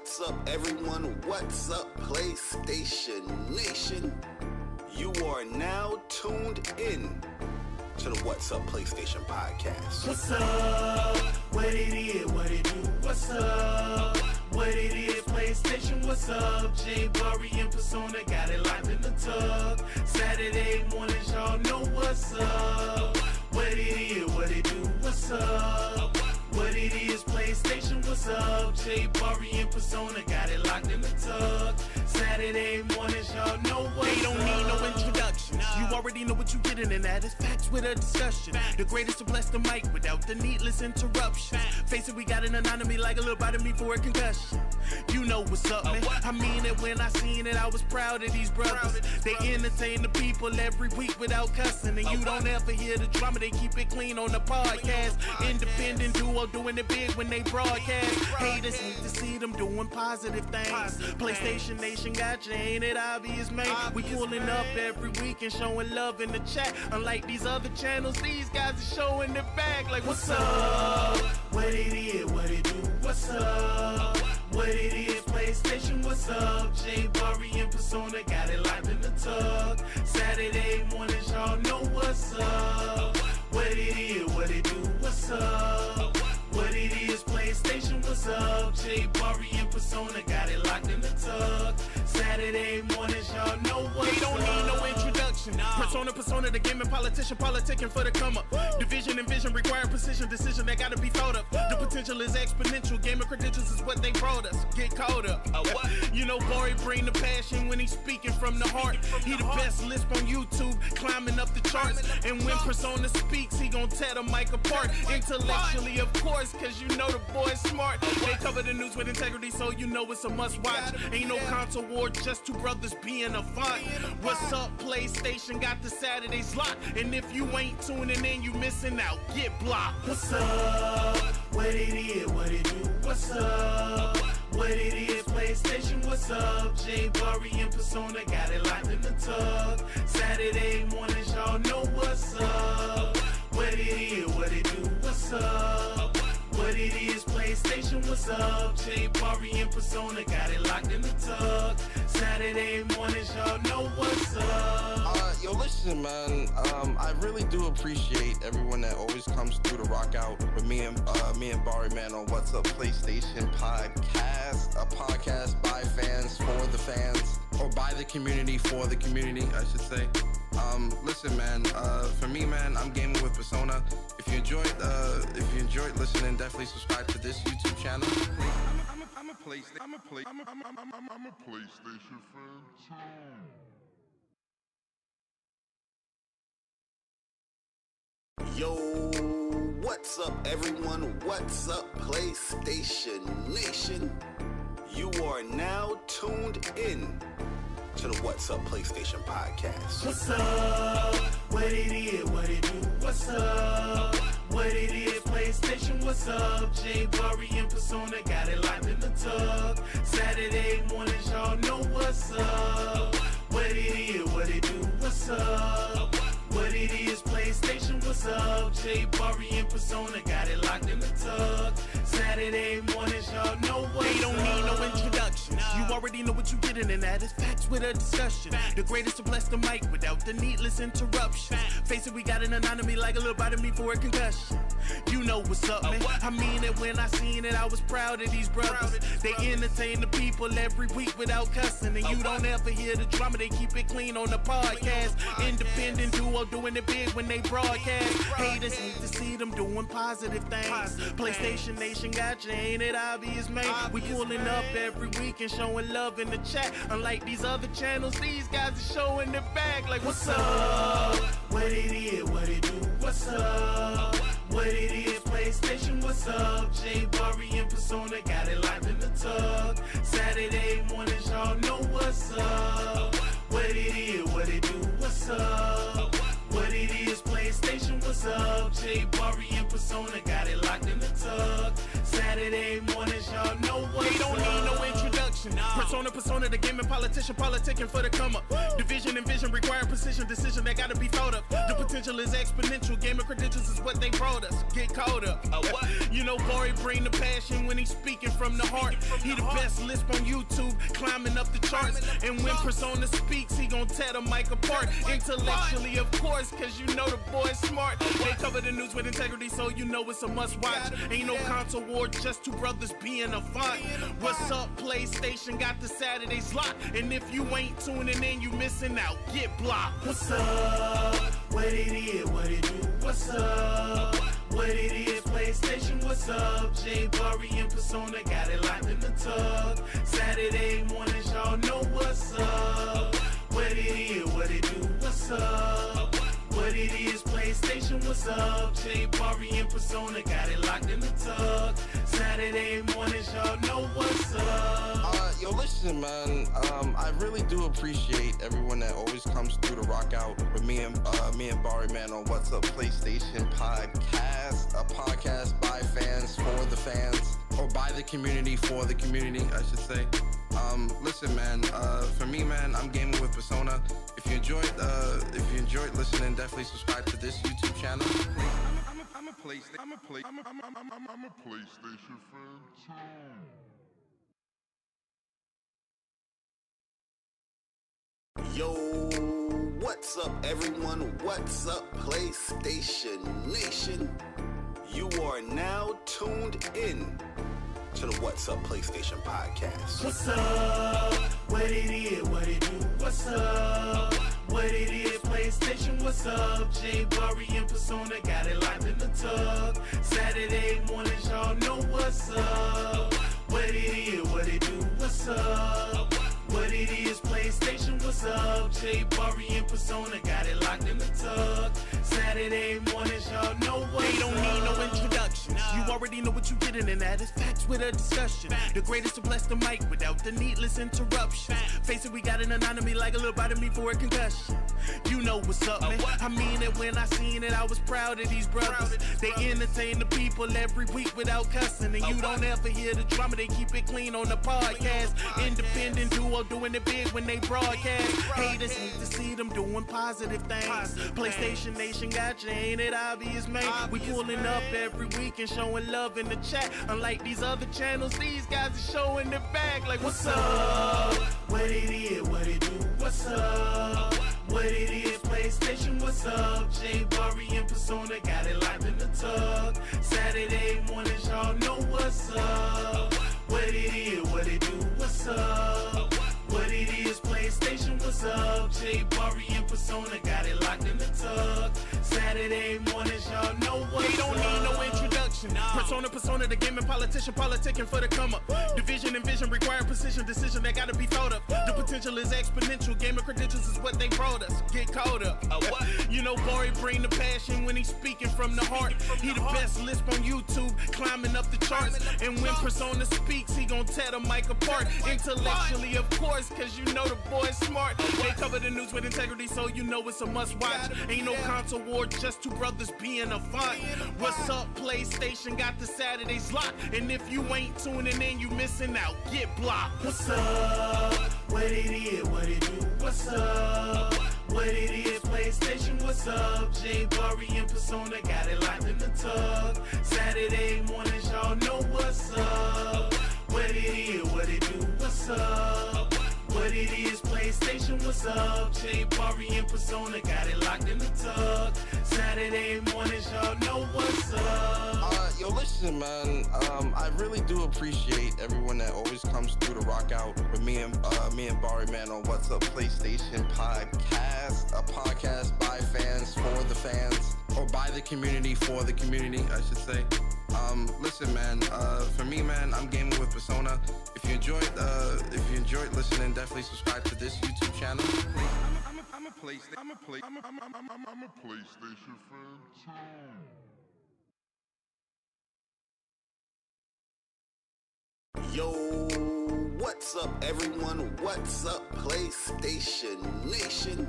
What's up, everyone? What's up, PlayStation Nation? You are now tuned in to the What's Up PlayStation podcast. What's up? What it is, what it do? What's up? What it is, PlayStation, what's up? Bari and Persona got it locked in the tub. Saturday mornings, y'all know what's up. What it is, what it do? What's up? What it is, PlayStation, what's up? Bari and Persona got it locked in the tub. Saturday mornings, y'all know what's up. They don't need no introduction. You already know what you're getting, and that is facts with a discussion. The greatest to bless the mic without the needless interruptions. Face it, we got an anatomy like a little bite of me for a concussion. You know what's up, man. I mean it when I seen it, I was proud of these brothers. They entertain the people every week without cussing. And you don't ever hear the drama, they keep it clean on the podcast. Independent duo doing it big when they broadcast. Haters hate to see them doing positive things. PlayStation Nation got you, ain't it obvious, man? We pulling up every week and showing love in the chat. Unlike these other channels, these guys are showing their back like, what's up? What it is, what it do? What's up? What it is, PlayStation, what's up? Bari and Persona got it locked in the tub. Saturday mornings, y'all know what's up. What it is, what it do? What's up? What it is, PlayStation, what's up? Bari and Persona got it locked in the tub. Saturday mornings, y'all know what's up. They don't need no introduction. Persona, the gaming politician, politicking for the come up. Division and vision require precision, decision that gotta be thought of. The potential is exponential. Gamer credentials is what they brought us. Get caught up. You know, Bari bring the passion when he's speaking from the heart. He the best lisp on YouTube, climbing up the charts. And when Persona speaks, he gon' tear the mic apart. Intellectually, of course, cause you know the boy's smart. They cover the news with integrity, so you know it's a must watch. Ain't no console war, just two brothers being a font. What's up, PlayStation? Got the Saturdays locked. And if you ain't tuning in, you missing out. Get blocked. What's up? What it is, what it do? What's up? What it is, PlayStation, what's up? Bari and Persona got it locked in the tub. Saturday mornings, y'all know what's up. What it is, what it do? What's up? What it is, PlayStation, what's up? Bari and Persona got it locked in the tub. Saturday mornings, y'all know what's up. Yo, listen, man. I really do appreciate everyone that always comes through to rock out with me and Bari, man, on What's Up PlayStation podcast. A podcast by fans for the fans, or by the community for the community, I should say. Listen, man. For me, man, I'm gaming with Persona. If you enjoyed listening, definitely subscribe to this YouTube channel. I'm a PlayStation fan too. Yo, what's up, everyone? What's up, PlayStation Nation? You are now tuned in to the What's Up PlayStation podcast. What's up? What it is, what it do? What's up? What it is, PlayStation, what's up? Bari and Persona got it locked in the tub. Saturday mornings, y'all know what's up. What it is, what it do? What's up? What it is, PlayStation, what's up? Bari and Persona got it locked in the tub. Saturday mornings, y'all know what's up. They don't need no introduction. You already know what you're getting, and that is facts with a discussion. The greatest to bless the mic without the needless interruptions. Face it, we got an anatomy like a little bite of me for a concussion. You know what's up, man. I mean it when I seen it, I was proud of these brothers. They entertain the people every week without cussing. And you don't ever hear the drama, they keep it clean on the podcast. Independent duo doing it big when they broadcast. Haters hate to see them doing positive things. PlayStation Nation got you, ain't it obvious, man? We pulling up every week and showing love in the chat. Unlike these other channels, these guys are showing their back like, what's up? What it is, what it do? What's up? What it is, PlayStation, what's up? Bari and Persona got it locked in the tub. Saturday mornings, y'all know what's up. What it is, what it do? What's up? What it is, PlayStation, what's up? Bari and Persona got it locked in the tub. Saturday mornings, y'all know what's up. They don't need no introduction. introduction. Persona, the gaming politician, politicking for the come up. Division and vision require precision, decision that gotta be thought of. The potential is exponential, gaming credentials is what they brought us. Get caught up. You know, Bari bring the passion when he's speaking from the heart. He the best lisp on YouTube, climbing up the charts. And when Persona speaks, he gon' tear the mic apart. Intellectually, of course, cause you know the boy's smart. They cover the news with integrity, so you know it's a must watch. Ain't no console war, just two brothers being a font. What's up, PlayStation got the Saturdays locked. And if you ain't tuning in, you missing out. Get blocked. What's up? What it is, what it do? What's up? What it is, PlayStation, what's up? Bari and Persona got it locked in the tug. Saturday mornings, y'all know what's up. What it is, what it do? What's up? What it is, PlayStation, what's up? Bari and Persona got it locked in the tug. Saturday mornings, y'all know what's up. Yo, listen, man. I really do appreciate everyone that always comes through to rock out with me and Bari, man, on What's Up PlayStation Podcast, a podcast by fans for the fans, or by the community for the community, I should say. Listen, man. For me, man, I'm gaming with Persona. If you enjoyed listening, definitely subscribe to this YouTube channel. I'm a PlayStation fan too. Yo, what's up, everyone? What's up, PlayStation Nation? You are now tuned in to the What's Up PlayStation Podcast. What's up? What it is, what it do? What's up? What it is, PlayStation, what's up? Bari and Persona got it locked in the tug. Saturday mornings, y'all know what's up. What it is, what it do? What's up? What it is, PlayStation, what's up? Bari and Persona got it locked in the tug. Saturday mornings, y'all know what's up. They don't need no introduction. You already know what you getting, and that is facts with a discussion. The greatest to bless the mic without the needless interruption. Face it, we got an anatomy like a little bite of me for a concussion. You know what's up, man. I mean it when I seen it, I was proud of these brothers. They entertain the people every week without cussing. And you don't ever hear the drama, they keep it clean on the podcast. Independent duo doing it big when they broadcast. Haters hate to see them doing positive things. PlayStation Nation got you, ain't it obvious, man? We pulling up every week and showing love in the chat. Unlike these other channels, these guys are showing it back. Like, what's up? What it is, what it do? What's up? What it is, PlayStation, what's up? Bari and Persona got it locked in the tug. Saturday mornings, y'all know what's up. What it is, what it do? What's up? What it is, PlayStation, what's up? Bari and Persona got it locked in the tug. Saturday mornings, y'all know what's up. They don't need no introduction. Persona, the gaming politician, politicking for the come up. Division and vision require precision, decision that gotta be thought of. The potential is exponential, gaming credentials is what they brought us. Get caught up. You know, Bari bring the passion when he's speaking from the heart. He the best lisp on YouTube, climbing up the charts. And when Persona speaks, he gon' tear the mic apart. Intellectually, of course, cause you know the boy's smart. They cover the news with integrity, so you know it's a must watch. Ain't no console war, just two brothers being a font. What's up, PlayStation got the Saturdays locked. And if you ain't tuning in, you missing out. Get blocked. What's up? What it is, what it do? What's up? What it is, PlayStation, what's up? Bari and Persona got it locked in the tug. Saturday mornings, y'all know what's up. What it is, what it do? What's up? What it is, PlayStation, what's up? Bari and Persona got it locked in the tug. Saturday mornings, y'all know what's up. Yo, listen, man. I really do appreciate everyone that always comes through to rock out with me and Bari, man, on What's Up PlayStation Podcast, a podcast by fans for the fans, or by the community for the community, I should say. Listen, man. For me, man, I'm gaming with Persona. If you enjoyed listening, definitely subscribe to this YouTube channel. I'm a PlayStation fan too. Yo, what's up, everyone? What's up, PlayStation Nation?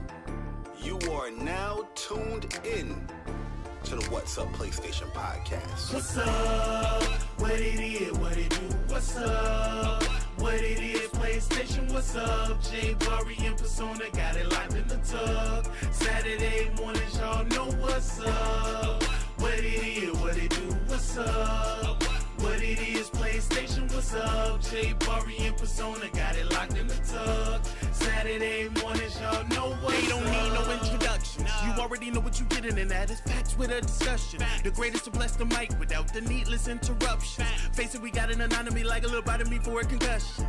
You are now tuned in to the What's Up PlayStation Podcast. What's up? What it is, what it do? What's up? What it is, PlayStation, what's up? J Bari and Persona got it locked in the tug. Saturday mornings, y'all know what's up. What it is, what it do, what's up? What it is, PlayStation, what's up? J Bari and Persona got it locked in the tug. Saturday mornings, y'all know what's up. They don't need no introduction. You already know what you're getting, and that is facts with a discussion. The greatest to bless the mic without the needless interruption. Face it, we got an anatomy like a little bite of me for a concussion.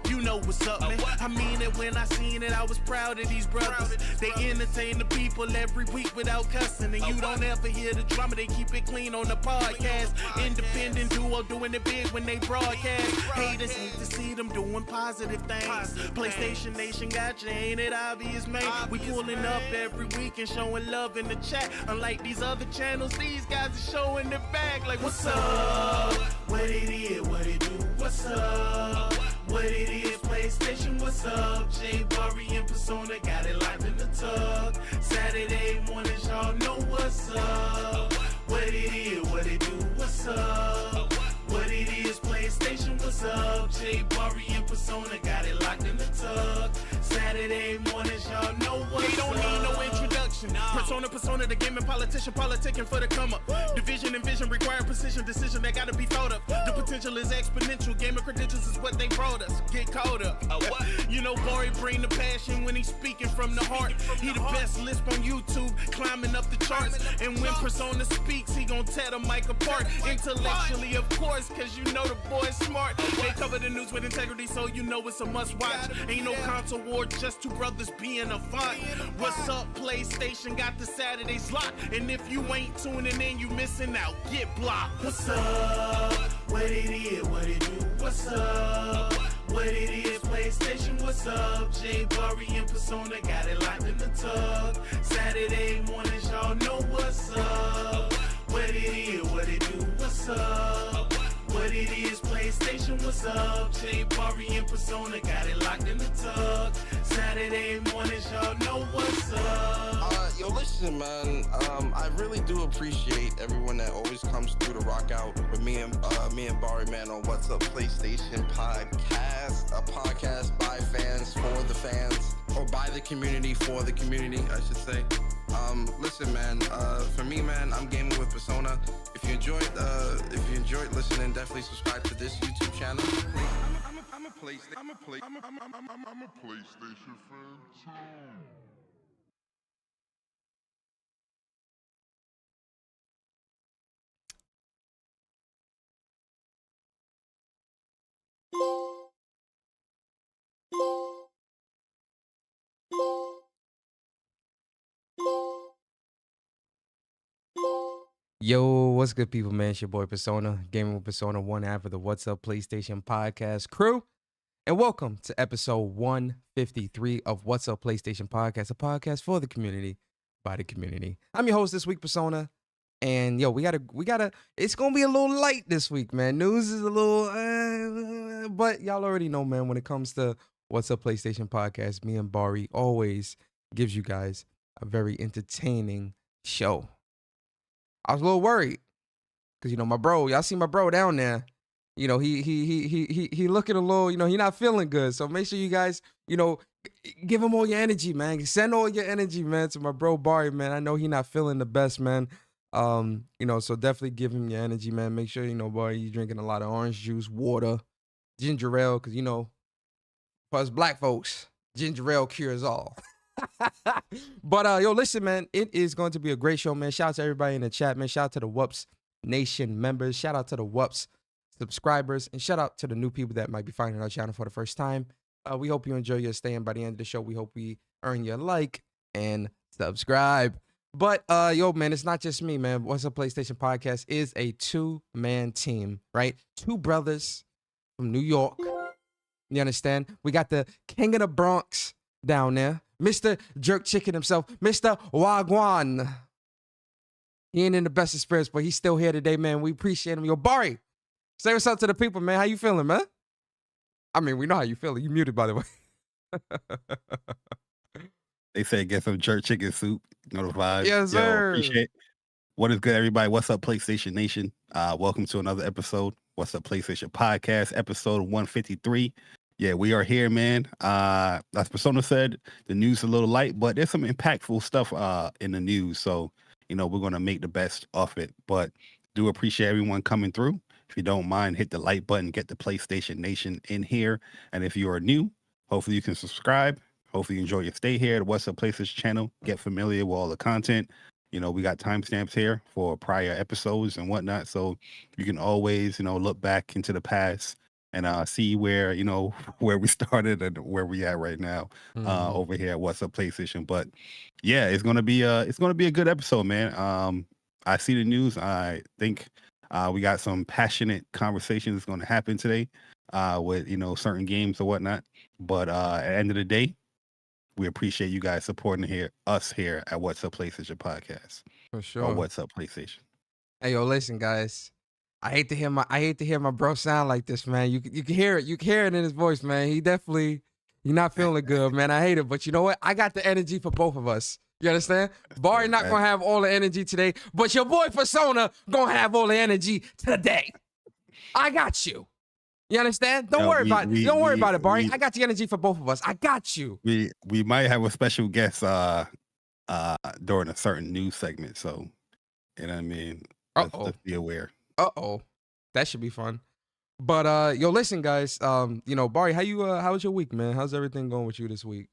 You know what's up, man. I mean it when I seen it. I was proud of these brothers. They entertain the people every week without cussing, and you don't ever hear the drama. They keep it clean on the podcast. Independent duo doing it big when they broadcast. Haters hate to see them doing positive things. PlayStation Nation got you, ain't it obvious, man? We pulling up every week and showing love in the chat. Unlike these other channels, these guys are showing their back. Like, what's up? What it is, what it do, what's up? What it is, PlayStation, what's up? J Bari and Persona got it locked in the tug. Saturday mornings, y'all know what's up. What it is, what it do, what's up? What it is, PlayStation, what's up? J Bari and Persona got it locked in the tug. Saturday mornings, y'all know what's up. They don't need no introduction. Persona, the gaming politician, politicking for the come up. Division and vision require precision, decision that gotta be thought of. The potential is exponential. Gaming credentials is what they brought us. Get caught up. You know, Bari bring the passion when he's speaking from the heart. He the best lisp on YouTube, climbing up the charts. And when Persona speaks, he gon' tear the mic apart. Intellectually, of course, cause you know the boy's smart. They cover the news with integrity, so you know it's a must watch. Ain't no console war, just two brothers being a font. What's up, PlayStation? Got the Saturdays locked. And if you ain't tuning in, you missing out. Get blocked. What's up? What it is, what it do, what's up? What it is, PlayStation, what's up? J Bari and Persona got it locked in the tug. Saturday mornings, y'all know what's up. What it is, what it do, what's up? What it is, PlayStation, what's up? J Bari and Persona got it locked in the tug. Saturday mornings, y'all know what's up. Yo, listen, man. I really do appreciate everyone that always comes through to rock out with me and Bari, man, on What's Up PlayStation Podcast, a podcast by fans for the fans, or by the community for the community, I should say. Listen, man. For me, man, I'm gaming with Persona. If you enjoyed listening, definitely subscribe to this YouTube channel. I'm a PlayStation fan too. Yo, what's good, people, man? It's your boy Persona, gaming with Persona, one half of the What's Up PlayStation Podcast crew. And welcome to episode 153 of What's Up PlayStation Podcast, a podcast for the community, by the community. I'm your host this week, Persona. And yo, we gotta, it's gonna be a little light this week, man. News is a little, but y'all already know, man, when it comes to What's Up PlayStation Podcast, me and Bari always gives you guys a very entertaining show. I was a little worried because, you know, my bro, y'all see my bro down there, you know, he looking a little, you know, he not feeling good. So make sure you guys, you know, give him all your energy, man. Send all your energy, man, to my bro Bari, man. I know he not feeling the best, man. You know, so definitely give him your energy, man. Make sure, you know, Bari, you drinking a lot of orange juice, water, ginger ale, because, you know, for us black folks, ginger ale cures all. But yo, listen, man, it is going to be a great show, man. Shout out to everybody in the chat, man. Shout out to the WUPS Nation members. Shout out to the WUPS subscribers, and shout out to the new people that might be finding our channel for the first time. We hope you enjoy your stay, and by the end of the show, we hope we earn your like and subscribe. But yo, man, it's not just me, man. What's Up PlayStation Podcast is a two-man team, right? Two brothers from New York. You understand? We got the king of the Bronx down there, Mr. Jerk Chicken himself, Mr. Wagwan. He ain't in the best of spirits, but he's still here today, man. We appreciate him. Yo, Bari, say what's up to the people, man. How you feeling, man? I mean, we know how you feeling. You muted, by the way. They say get some jerk chicken soup. Notified. Yes, sir. Yo, appreciate it. What is good, everybody? What's up, PlayStation Nation? Welcome to another episode. What's up, PlayStation Podcast, episode 153. Yeah, we are here, man. As Persona said, the news is a little light, but there's some impactful stuff in the news. So, we're gonna make the best of it. But do appreciate everyone coming through. If you don't mind, hit the like button, get the PlayStation Nation in here. And if you are new, hopefully you can subscribe. Hopefully you enjoy your stay here. The What's Up PlayStation channel. Get familiar with all the content. We got timestamps here for prior episodes and whatnot. So you can always, look back into the past and see where, where we started and where we at right now over here at What's Up PlayStation. But yeah, it's gonna be a good episode, man. I see the news. I think we got some passionate conversations that's going to happen today with certain games or whatnot. But at the end of the day, we appreciate you guys supporting us here at What's Up PlayStation podcast. For sure. Or What's Up PlayStation. Hey, yo, listen, guys. I hate to hear my bro sound like this, man. You can hear it. You can hear it in his voice, man. You're not feeling good, man. I hate it, but you know what? I got the energy for both of us. You understand? Bari not gonna have all the energy today, but your boy Persona gonna have all the energy today. I got you. You understand? Don't worry about it. Don't worry about it, Bari. I got the energy for both of us. I got you. We might have a special guest during a certain news segment, so you know what I mean. Let's be aware. That should be fun. But yo, listen, guys. Bari, how was your week, man? How's everything going with you this week?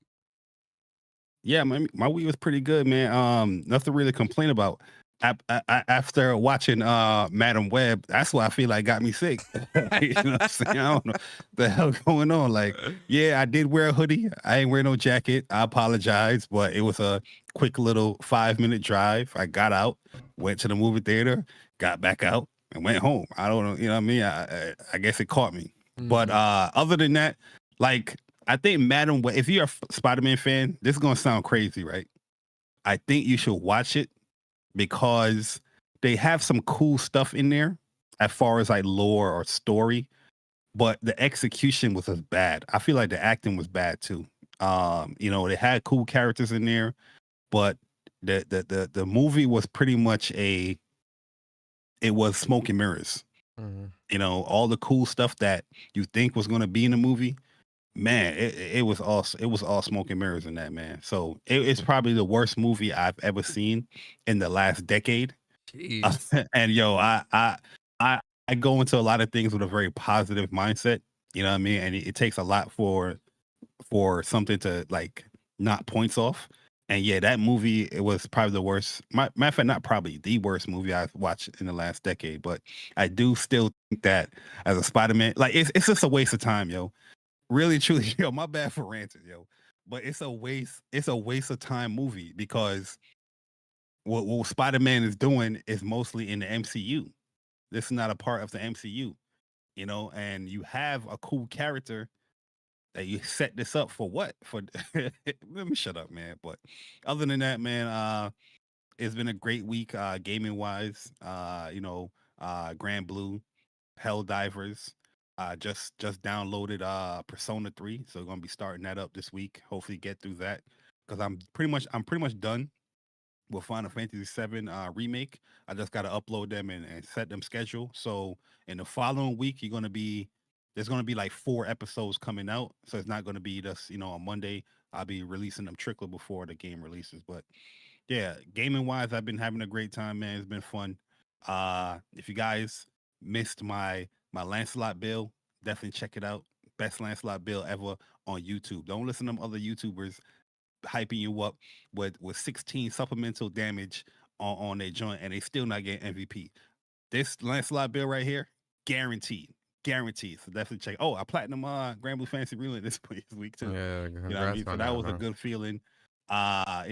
Yeah, my week was pretty good, man. Nothing really to complain about. After watching Madam Web, that's what I feel like got me sick. You know what I'm saying? I don't know the hell going on. Like, yeah, I did wear a hoodie. I ain't wear no jacket. I apologize, but it was a quick little 5-minute drive. I got out, went to the movie theater, got back out, and went home. I don't know, you know what I mean? I guess it caught me. But other than that, like, I think Madam Web, if you're a Spider-Man fan, this is gonna sound crazy, right? I think you should watch it, because they have some cool stuff in there as far as like lore or story, but the execution was as bad. I feel like the acting was bad too. They had cool characters in there, but the movie was pretty much it was smoke and mirrors. All the cool stuff that you think was gonna be in the movie, man, it was all smoke and mirrors in that, man. So it's probably the worst movie I've ever seen in the last decade. And yo, I go into a lot of things with a very positive mindset. You know what I mean? And it takes a lot for something to like knock points off. And yeah, that movie, it was probably the worst. Matter of fact, not probably the worst movie I've watched in the last decade. But I do still think that as a Spider-Man, like it's just a waste of time, yo. Really, truly, yo, my bad for ranting, yo. But it's a waste of time movie, because what Spider-Man is doing is mostly in the MCU. This is not a part of the MCU, and you have a cool character that you set this up for what? For let me shut up, man. But other than that, man, it's been a great week, gaming wise. Grand Blue, Helldivers. Just downloaded Persona 3, so we're gonna be starting that up this week. Hopefully get through that, because I'm pretty much done with Final Fantasy 7 remake. I just gotta upload them and set them schedule. So in the following week, there's gonna be like 4 episodes coming out. So it's not gonna be just on Monday. I'll be releasing them trickle before the game releases. But yeah, gaming wise, I've been having a great time, man. It's been fun. If you guys missed my Lancelot build, definitely check it out. Best Lancelot build ever on YouTube. Don't listen to them other YouTubers hyping you up with 16 supplemental damage on their joint, and they still not getting MVP. This Lancelot build right here, guaranteed. So definitely check. Oh, I platinum Gran Blue Fantasy Relink this week too. Yeah, you know what I mean? So that was a good feeling. And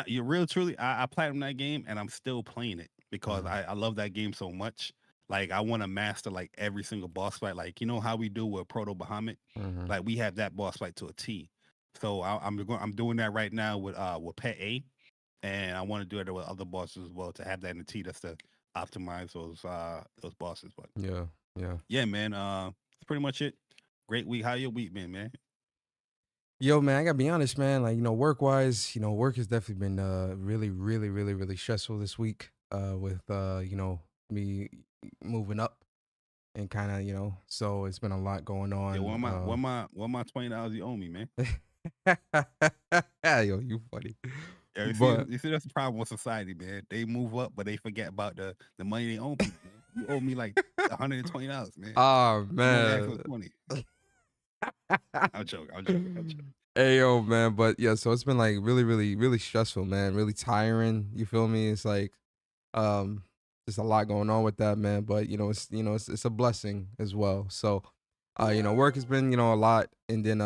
you really truly, I platinum that game, and I'm still playing it because I love that game so much. Like, I want to master like every single boss fight. Like, how we do with Proto Bahamut. Like, we have that boss fight to a T. So I'm doing that right now with Pet A, and I want to do it with other bosses as well, to have that in the T. That's to optimize those bosses. But yeah, man. That's pretty much it. Great week. How your week been, man? Yo, man, I gotta be honest, man. Like, work wise, work has definitely been really, really, really, really stressful this week. With me moving up and kind of, so it's been a lot going on. Yeah, what my $20 you owe me, man? Yo, you funny. Yeah, But you see, that's the problem with society, man. They move up, but they forget about the money they owe people. Man. You owe me like $120, man. oh You only asked for man. 20. I'm joking. Hey yo, man, but yeah, so it's been like really, really, really stressful, man. Really tiring. You feel me? It's like, there's a lot going on with that, man. But it's a blessing as well. So, work has been a lot, and then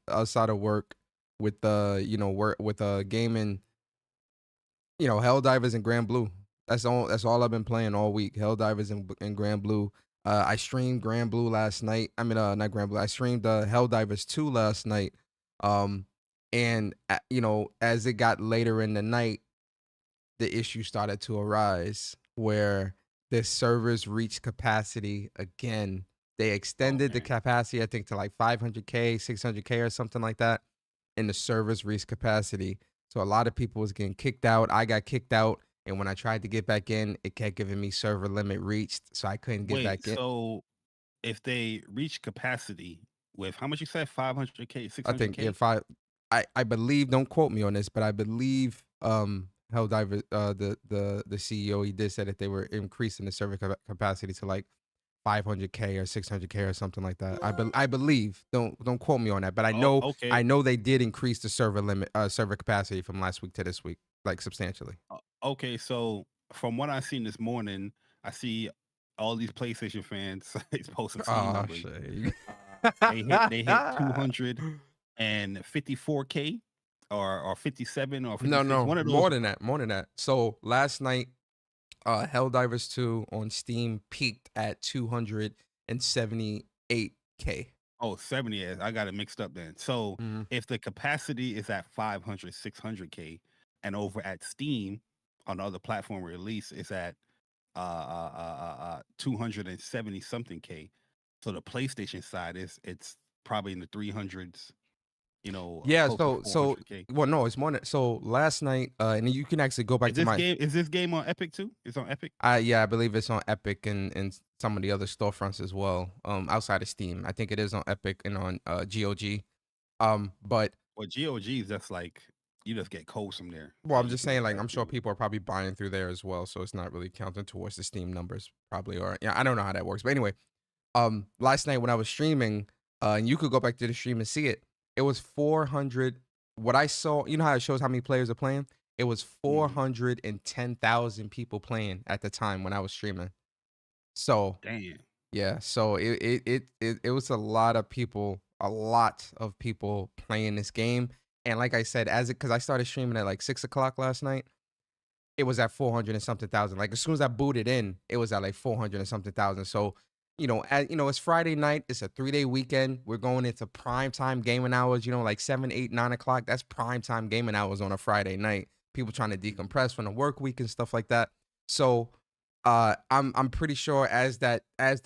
outside of work with work with gaming, Helldivers and Gran Blue. That's all I've been playing all week. Helldivers and Gran Blue. I streamed Gran Blue last night. I mean, not Gran Blue. I streamed Helldivers 2 last night. And as it got later in the night, the issue started to arise where the servers reached capacity again. They extended the capacity, I think, to like 500K, 600K or something like that. And the servers reached capacity. So a lot of people was getting kicked out. I got kicked out. And when I tried to get back in, it kept giving me server limit reached. So I couldn't get back in. So if they reach capacity with how much you said, 500K, 600K? I think I believe, don't quote me on this, but I believe Helldiver, the CEO, he did say that they were increasing the server capacity to like 500K or 600K or something like that. I believe. Don't quote me on that, but I know okay. I know they did increase the server capacity from last week to this week, like substantially. Okay, so from what I seen this morning, I see all these PlayStation fans posting Steam numbers. They hit 254K or 57 or 56. No, one of those. more than that. So last night, Helldivers 2 on Steam peaked at 278K. Oh, 70. I got it mixed up then. So if the capacity is at 500, 600K, and over at Steam on the other platform release is at 270 something K. So the PlayStation side it's probably in the 300s. Yeah. So well, no, it's more. So last night, and you can actually go back to Is this game on Epic too? It's on Epic. Yeah, I believe it's on Epic and some of the other storefronts as well. Outside of Steam, I think it is on Epic and on GOG. But GOG is just like you just get codes from there. Well, I'm just saying, like, I'm sure people are probably buying through there as well, so it's not really counting towards the Steam numbers, probably. Or I don't know how that works, but anyway, last night when I was streaming, and you could go back to the stream and see it. It was 400. What I saw, you know how it shows how many players are playing? It was 410,000 people playing at the time when I was streaming. So damn. Yeah, so it was a lot of people playing this game. And like I said, because I started streaming at like 6 o'clock last night, it was at 400 and something thousand. Like as soon as I booted in, it was at like 400 and something thousand. So, it's Friday night. It's a 3-day weekend. We're going into prime time gaming hours. Like 7, 8, 9 o'clock. That's prime time gaming hours on a Friday night. People trying to decompress from the work week and stuff like that. So, I'm pretty sure as the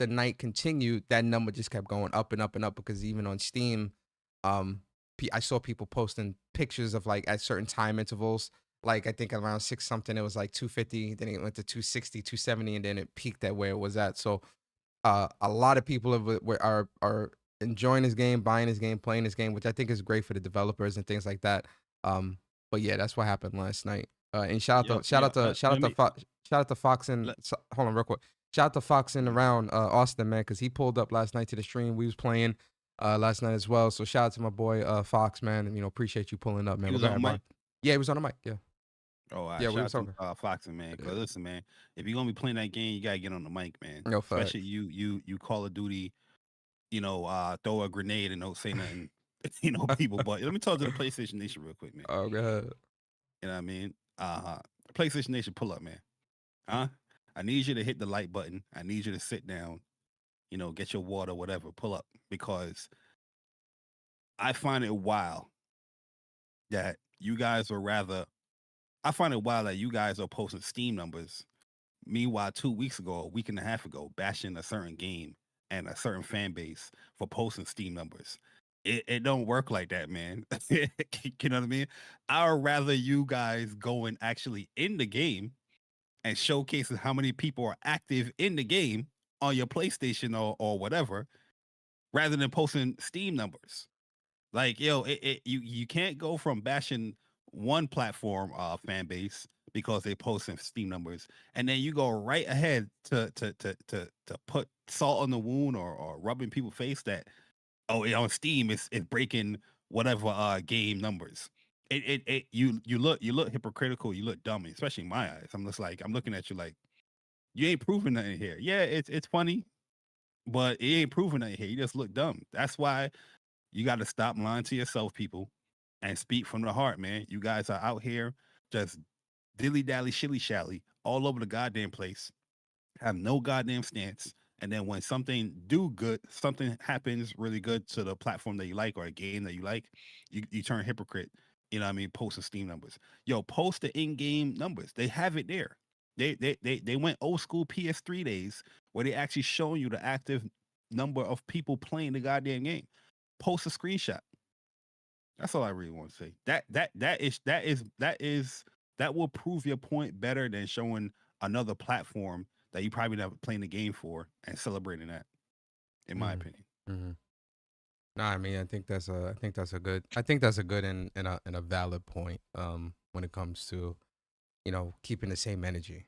night continued, that number just kept going up and up and up, because even on Steam, I saw people posting pictures of like at certain time intervals, like I think around 6 something, it was like 250, then it went to 260, 270, and then it peaked at where it was at. So a lot of people are enjoying this game, buying this game, playing this game, which I think is great for the developers and things like that. But yeah, that's what happened last night. And shout out to Fox and hold on real quick. Shout out to Fox and around Austin, man, because he pulled up last night to the stream. We was playing last night as well. So shout out to my boy Fox, man. And, appreciate you pulling up, man. He was on mic? Yeah, he was on the mic. Yeah. Oh, yeah, we was talking. Fox, man. Because listen, man, if you're gonna be playing that game, you gotta get on the mic, man. No, especially you Call of Duty, throw a grenade and don't say nothing, people. But let me talk to the PlayStation Nation real quick, man. Oh, go ahead. You know what I mean? PlayStation Nation, pull up, man. I need you to hit the like button. I need you to sit down, get your water, whatever, pull up, because I find it wild that you guys are posting Steam numbers. Meanwhile, 2 weeks ago, a week and a half ago, bashing a certain game and a certain fan base for posting Steam numbers. It don't work like that, man. You know what I mean? I would rather you guys going actually in the game and showcasing how many people are active in the game on your PlayStation or whatever, rather than posting Steam numbers. Like, yo, you can't go from bashing one platform fan base because they post some Steam numbers, and then you go right ahead to put salt on the wound or rubbing people's face that on Steam it's breaking whatever game numbers. You look hypocritical, you look dumb, especially in my eyes. I'm just like, I'm looking at you like, you ain't proving nothing here. Yeah, it's funny, but it ain't proving nothing here. You just look dumb. That's why you got to stop lying to yourself, people, and speak from the heart, man. You guys are out here just dilly-dally, shilly-shally all over the goddamn place, have no goddamn stance, and then when something happens really good to the platform that you like or a game that you like, you turn hypocrite. You know what I mean? Post the Steam numbers. Yo, post the in-game numbers. They have it there. They went old school PS3 days where they actually show you the active number of people playing the goddamn game. Post a screenshot. That's all I really want to say. That will prove your point better than showing another platform that you probably never playing the game for and celebrating that, in my opinion. Mm-hmm. No, I mean, I think that's a good and a valid point. When it comes to, keeping the same energy.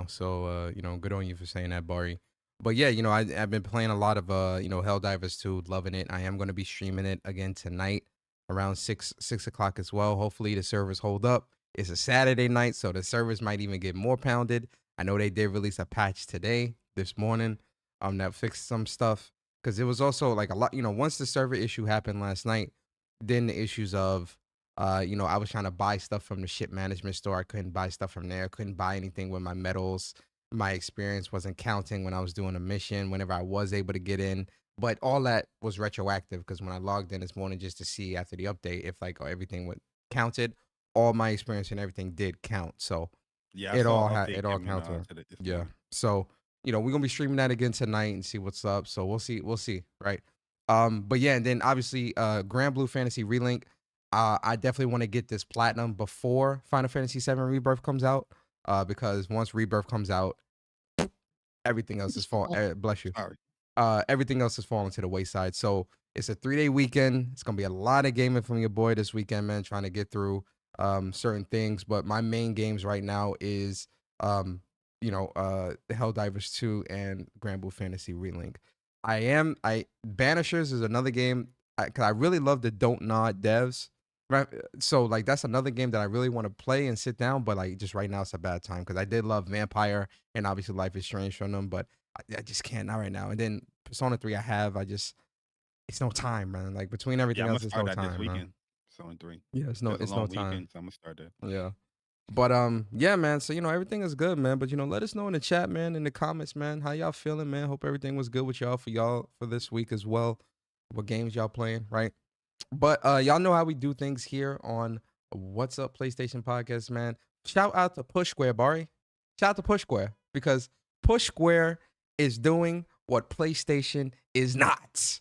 So good on you for saying that, Bari. But yeah, I've been playing a lot of Helldivers 2, loving it. I am going to be streaming it again tonight around 6 o'clock as well. Hopefully the servers hold up. It's a Saturday night, so the servers might even get more pounded. I know they did release a patch this morning, that fixed some stuff, because it was also like a lot. Once the server issue happened last night, then the issues of I was trying to buy stuff from the ship management store. I couldn't buy stuff from there. Couldn't buy anything with my medals. My experience wasn't counting when I was doing a mission, whenever I was able to get in. But all that was retroactive, because when I logged in this morning just to see after the update if everything would counted, all my experience and everything did count. So yeah, it all counted. Yeah. So, we're going to be streaming that again tonight and see what's up. So we'll see. Right. But yeah, and then obviously Gran Blue Fantasy Relink. I definitely want to get this platinum before Final Fantasy VII Rebirth comes out, because once Rebirth comes out, everything else is falling. Bless you. Sorry. Everything else is falling to the wayside. So it's a 3-day weekend. It's gonna be a lot of gaming from your boy this weekend, man. Trying to get through certain things, but my main games right now is Helldivers 2 and Gran Blue Fantasy Relink. Banishers is another game because I really love the Don't Nod devs. Right, so that's another game that I really want to play and sit down, but just right now it's a bad time because I did love Vampire and obviously Life is Strange from them, but I just can't not right now. And then Persona 3 it's no time, man. Between everything else, it's no time. This weekend. Persona 3. Yeah, it's no time. Weekend, so I'm gonna start that. Yeah. But yeah, man. So everything is good, man. But let us know in the chat, man, in the comments, man, how y'all feeling, man. Hope everything was good with y'all for this week as well. What games y'all playing, right? But y'all know how we do things here on What's Up PlayStation Podcast, man. Shout out to Push Square, Bari. Shout out to Push Square, because Push Square is doing what PlayStation is not.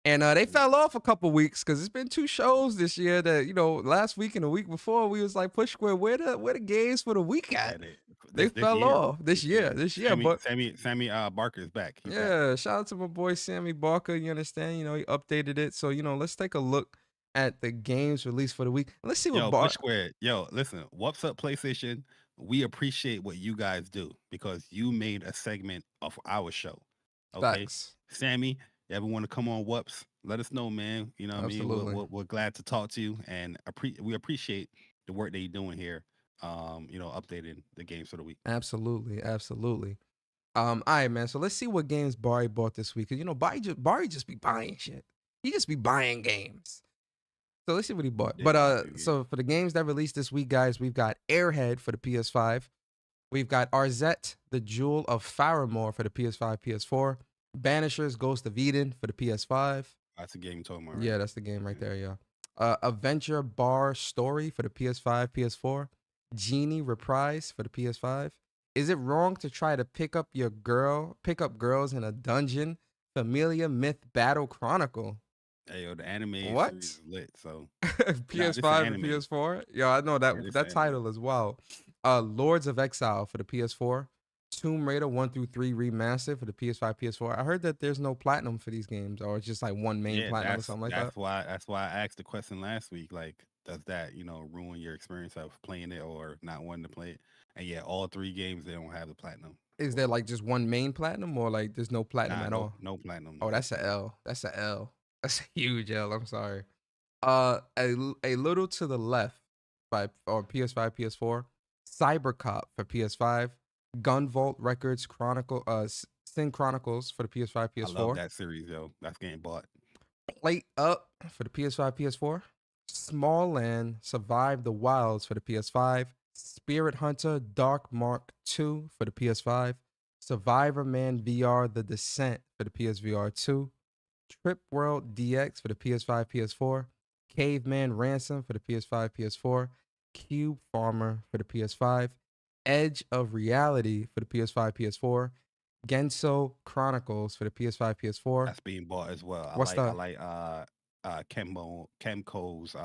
And they fell off a couple weeks because it's been 2 shows this year that, last week and the week before, we was like, Push Square, where the games for the week at? They fell off this year. But Sammy Barker is back. He's back. Shout out to my boy Sammy Barker. You understand? He updated it. So let's take a look at the games released for the week. Let's see what Push Square. Yo, listen, what's up, PlayStation? We appreciate what you guys do because you made a segment of our show. Okay, Facts. Sammy, you ever want to come on WUPS? Let us know, man. You know what Absolutely. I mean? We're glad to talk to you, and we appreciate the work that you're doing here. Updating the games for the week. Absolutely. All right, man. So let's see what games Bari bought this week. Cause Bari just be buying shit. He just be buying games. So let's see what he bought. So for the games that released this week, guys, we've got Airhead for the PS5. We've got Arzette, the Jewel of Faramore for the PS5, PS4. Banishers, Ghost of Eden for the PS5. That's the game you're talking about, right? Yeah, that's the game right there, yeah. Adventure Bar Story for the PS5, PS4. Genie Reprise for the PS5. Is it wrong to try to pick up girls in a dungeon? Familia Myth Battle Chronicle. Hey, yo, the anime what? Series is lit, so PS5 and PS4. Yo, I know that title as well. Lords of Exile for the PS4. Tomb Raider 1 through 3 remastered for the PS5, PS4. I heard that there's no platinum for these games, or it's just like one main Yeah, platinum or something like that. that's why I asked the question last week. Like, does that ruin your experience of playing it or not wanting to play it? And yeah, all 3 games they don't have the platinum. Is there like just one main platinum, or like there's no platinum Nah, at all? no platinum. Oh, that's a L. That's a L. That's a huge L. I'm sorry. A little to the left or PS5, PS4. CyberCop for PS5. Gunvolt Records Chronicle. Sin Chronicles for the PS5, PS4. I love that series, yo. That's getting bought. Plate Up for the PS5, PS4. Small Land Survive the Wilds for the PS5. Spirit Hunter Dark Mark 2 for the PS5. Survivor Man VR The Descent for the PSVR 2. Trip World DX for the PS5, PS4. Caveman Ransom for the PS5, PS4. Cube Farmer for the PS5. Edge of Reality for the PS5, PS4. Genso Chronicles for the PS5, PS4. That's being bought as well. What's that? I like Kemco's.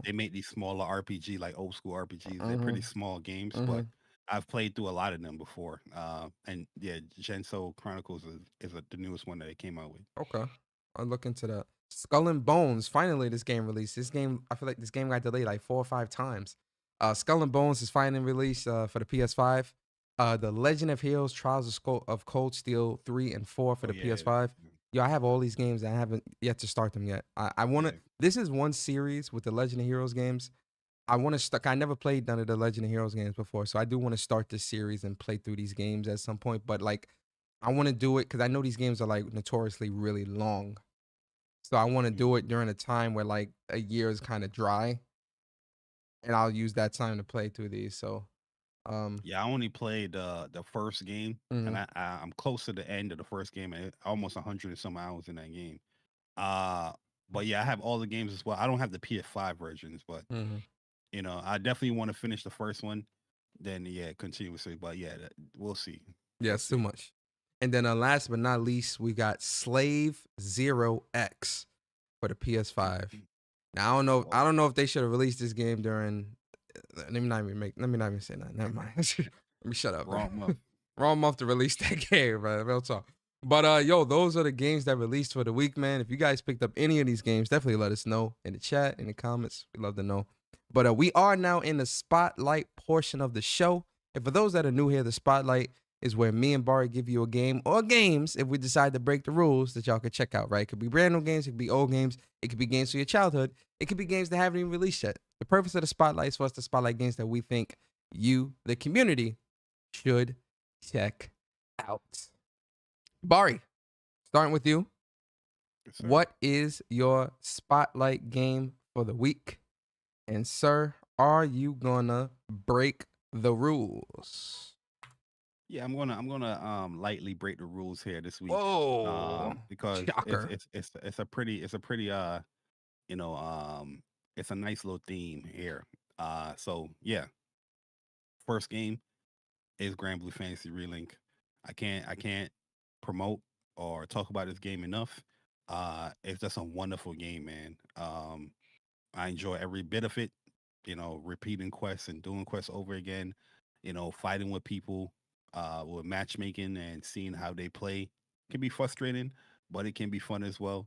They make these smaller RPG, like old school RPGs. They're pretty small games, but I've played through a lot of them before. And yeah, Genso Chronicles is the newest one that they came out with. Okay, I'll look into that. Skull and Bones. Finally, this game released. This game, I feel like this game got delayed like 4 or 5 times. Skull and Bones is finally released for the PS5. The Legend of Heroes Trials of Cold Steel 3 and 4 for the PS5. Yo, I have all these games and I haven't yet to start them yet. I want to. This is one series with the Legend of Heroes games. I want to start. I never played none of the Legend of Heroes games before, so I do want to start this series and play through these games at some point. But like, I want to do it because I know these games are like notoriously really long. So I want to do it during a time where like a year is kind of dry, and I'll use that time to play through these. So, yeah, I only played the first game, and I'm close to the end of the first game, and almost 100 and some hours in that game. But yeah, I have all the games as well. I don't have the PS5 versions, but I definitely want to finish the first one. Then yeah, continuously. But yeah, we'll see. Yeah, it's too much. And then last but not least, we got Slave 0X for the PS5. Now I don't know if they should have released this game during. Let me not even say that. Never mind. Let me shut up. Wrong month to release that game, bro. Real talk. But yo, those are the games that released for the week, man. If you guys picked up any of these games, definitely let us know in the chat, in the comments. We'd love to know. But we are now in the spotlight portion of the show. And for those that are new here, the spotlight is where me and Bari give you a game or games if we decide to break the rules that y'all can check out, right? It could be brand new games, it could be old games, it could be games from your childhood, it could be games that haven't even released yet. The purpose of the spotlight is for us to spotlight games that we think you, the community, should check out. Bari, starting with you. Yes, sir. What is your spotlight game for the week? And sir, are you gonna break the rules? Yeah, I'm gonna lightly break the rules here this week. Whoa, because shocker. it's a pretty it's a nice little theme here. So yeah, first game is Gran Fantasy Relink. I can't promote or talk about this game enough. It's just a wonderful game, man. I enjoy every bit of it. Repeating quests and doing quests over again. Fighting with people. With matchmaking and seeing how they play can be frustrating, but it can be fun as well.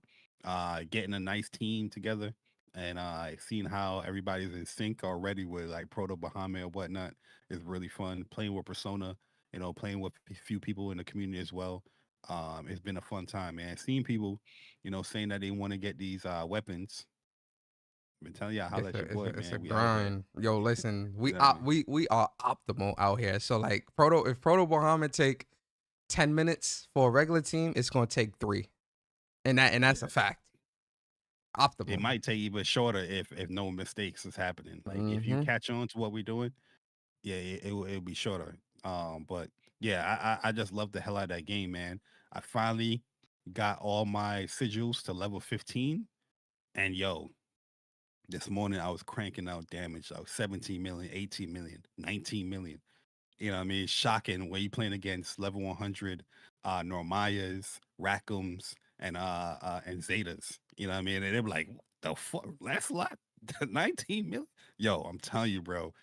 Getting a nice team together and seeing how everybody's in sync already with like Proto Bahamut or whatnot is really fun. Playing with Persona, playing with a few people in the community as well. It's been a fun time, man. Seeing people, saying that they want to get these weapons. I've been telling y'all how that your boy, man. It's a We out there. grind. Yo, listen, we Exactly. we are optimal out here. So like if Proto Bahamut take 10 minutes for a regular team, it's gonna take 3. And that's a fact. Optimal. It might take even shorter if no mistakes is happening. Like if you catch on to what we're doing, yeah, it'll be shorter. But yeah, I just love the hell out of that game, man. I finally got all my sigils to level 15, and yo, this morning I was cranking out damage. I was 17 million, 18 million, 19 million. You know what I mean? Shocking when you playing against level 100 Normayas, Rackums, and Zetas. You know what I mean? And they were like, the fuck? That's a lot. 19 million? Yo, I'm telling you, bro.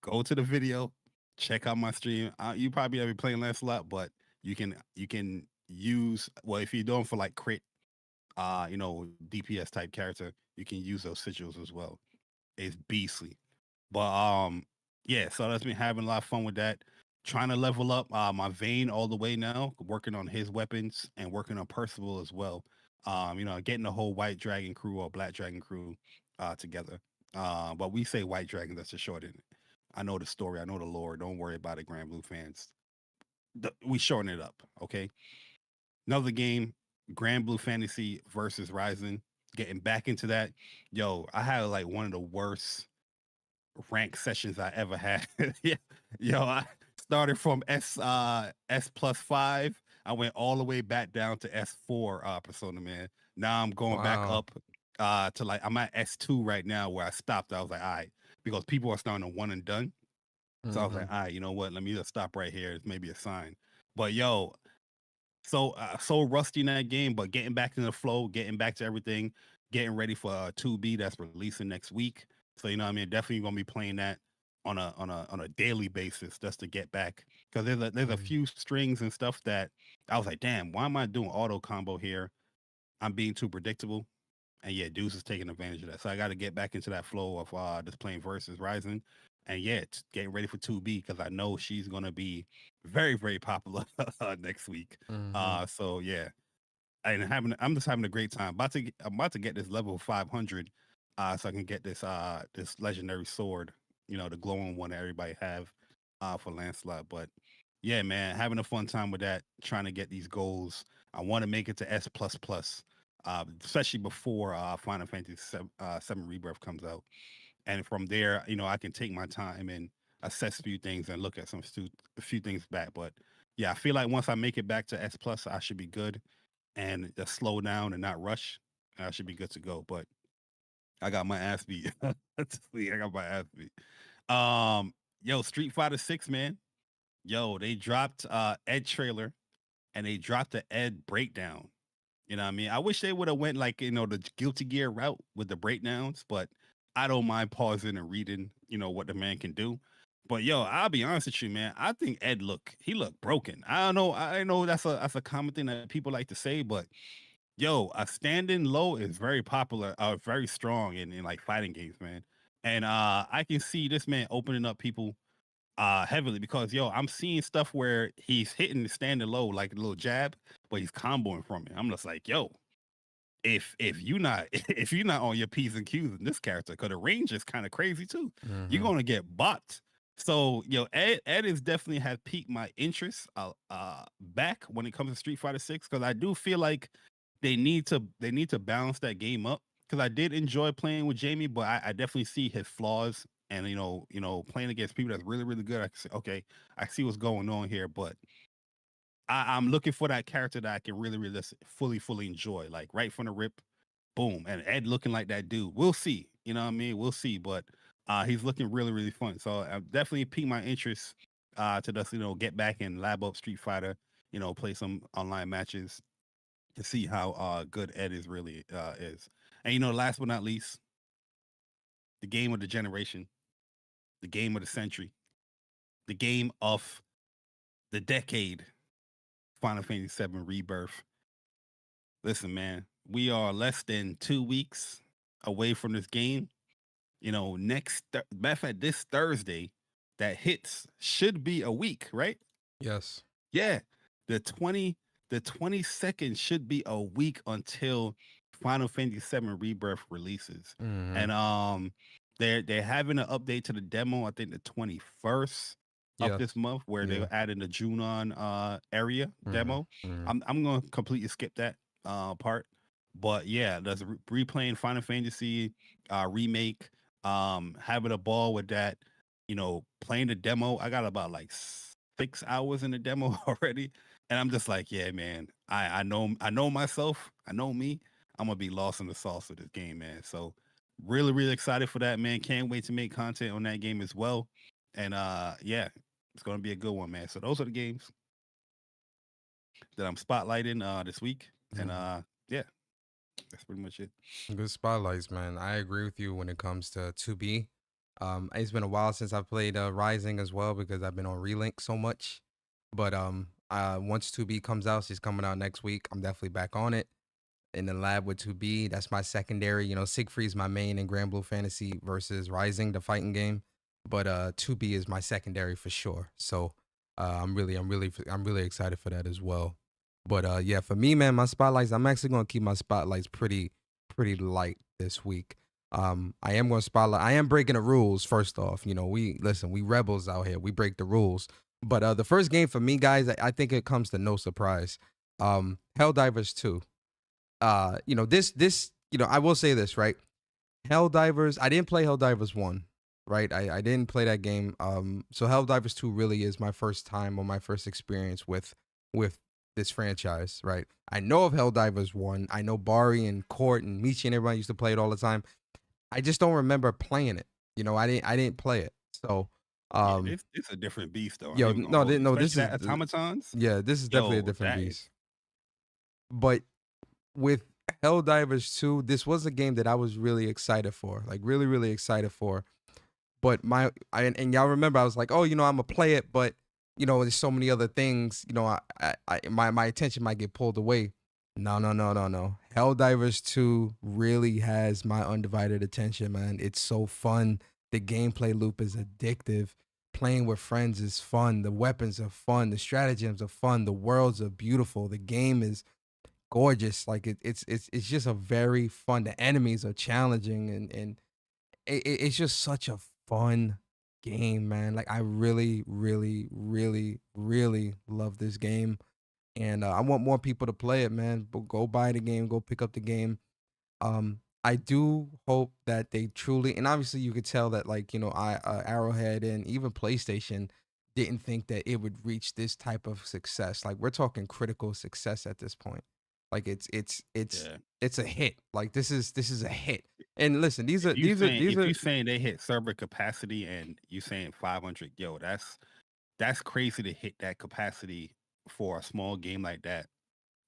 Go to the video. check out my stream. You probably never playing Lancelot, but you can use, well, if you're doing for like crit, DPS type character, you can use those sigils as well. It's beastly. But yeah, so that's been having a lot of fun with that. Trying to level up my Vayne all the way now, working on his weapons and working on Percival as well. Getting the whole White Dragon crew or Black Dragon crew together. But we say White Dragon, that's the short end. I know the story, I know the lore. Don't worry about it, Grand Blue fans. We shorten it up, okay? Another game, Grand Blue Fantasy versus Ryzen. Getting back into that. Yo, I had like one of the worst rank sessions I ever had. Yo, I started from S+5. I went all the way back down to S4 Persona, man. Now I'm going back up to like, I'm at S2 right now where I stopped. I was like, all right, because people are starting to one and done. So I was like, all right, you know what? Let me just stop right here. It's maybe a sign. But yo, so rusty in that game, but getting back in the flow, getting back to everything, getting ready for 2B that's releasing next week. So, you know what I mean? Definitely gonna be playing that on a daily basis just to get back. Because there's a few strings and stuff that I was like, damn, why am I doing auto combo here? I'm being too predictable. And yeah, Deuce is taking advantage of that. So I got to get back into that flow of just playing versus Ryzen. And yeah, it's getting ready for 2B because I know she's gonna be very, very popular next week. So yeah, and I'm just having a great time. I'm about to get this level 500, so I can get this this legendary sword, the glowing one that everybody have for Lancelot. But yeah, man, having a fun time with that, trying to get these goals. I want to make it to S++, especially before Final Fantasy 7 Rebirth comes out. And from there, I can take my time and assess a few things and look at a few things back. But yeah, I feel like once I make it back to S+, I should be good. And just slow down and not rush, I should be good to go. But I got my ass beat. I got my ass beat. Yo, Street Fighter 6, man. Yo, they dropped Ed trailer and they dropped the Ed breakdown. You know what I mean? I wish they would have went like, the Guilty Gear route with the breakdowns, but I don't mind pausing and reading, what the man can do. But yo, I'll be honest with you, man. I think Ed looked broken. I don't know. I know that's a common thing that people like to say, but yo, a standing low is very popular, very strong in like fighting games, man. And I can see this man opening up people heavily because yo, I'm seeing stuff where he's hitting the standing low like a little jab, but he's comboing from it. I'm just like, yo, if you're not on your P's and Q's in this character, because the range is kind of crazy too, you're gonna get bopped. So Ed is definitely has piqued my interest back when it comes to Street Fighter 6, because I do feel like they need to balance that game up. Because I did enjoy playing with Jamie, but I definitely see his flaws. And playing against people that's really, really good, I can say, okay, I see what's going on here, but I'm looking for that character that I can really, really fully enjoy, like right from the rip, boom. And Ed looking like that dude. We'll see. You know what I mean? We'll see. But he's looking really, really fun. So I've definitely piqued my interest to just, get back and lab up Street Fighter, play some online matches to see how good Ed is really is. And, last but not least, the game of the generation, the game of the century, the game of the decade, Final Fantasy VII Rebirth. Listen, man, we are less than 2 weeks away from this game. Matter of fact, this Thursday that hits should be a week, right? Yes. Yeah. The 22nd should be a week until Final Fantasy VII Rebirth releases. And they're having an update to the demo, I think the 21st of this month, where they're adding the Junon area demo. I'm gonna completely skip that part. But yeah, there's replaying Final Fantasy remake, having a ball with that, playing the demo. I got about like 6 hours in the demo already. And I'm just like, yeah, man, I know myself. I know me. I'm going to be lost in the sauce of this game, man. So really, really excited for that, man. Can't wait to make content on that game as well. And yeah, it's going to be a good one, man. So those are the games that I'm spotlighting this week. And yeah, that's pretty much it. Good spotlights, man. I agree with you when it comes to 2B. It's been a while since I've played Rising as well because I've been on Relink so much. But once 2B comes out, she's coming out next week. I'm definitely back on it in the lab with 2B. That's my secondary. You know, Siegfried's my main in Grand Blue Fantasy versus Rising, the fighting game. But 2B is my secondary for sure. So I'm really excited for that as well. But yeah, for me, man, my spotlights. I'm actually gonna keep my spotlights pretty light this week. I am going to spotlight. I am breaking the rules. First off, you know, we rebels out here. We break the rules. But the first game for me, guys, I think it comes to no surprise. Helldivers 2. You know, this, you know, I will say this, right? Helldivers. I didn't play Helldivers 1, right? I didn't play that game. So Helldivers 2 really is my first time or my first experience with this franchise, right? I know of Helldivers 1. I know Bari and Court and Michi and everybody used to play it all the time. I just don't remember playing it. You know, I didn't play it. So it's a different beast though. Yo, no, this is automatons. Yeah, this is definitely a different beast. But with Helldivers 2, this was a game that I was really excited for. Like really excited for. But and y'all remember I was like, "Oh, you know, I'm gonna play it, but you know, there's so many other things, you know, my attention might get pulled away." No. Helldivers 2 really has my undivided attention, man. It's so fun. The gameplay loop is addictive. Playing with friends is fun. The weapons are fun. The stratagems are fun. The worlds are beautiful. The game is gorgeous. Like it's just a very fun. The enemies are challenging and it's just such a fun game, man. Like I really love this game. And I want more people to play it, man. But go buy the game, go pick up the game. I do hope that they truly, and obviously you could tell that, like, you know, Arrowhead and even PlayStation didn't think that it would reach this type of success. Like we're talking critical success at this point. Like it's a hit. Like this is a hit. And listen, these are you saying they hit server capacity and you saying 500, yo, that's crazy to hit that capacity for a small game like that.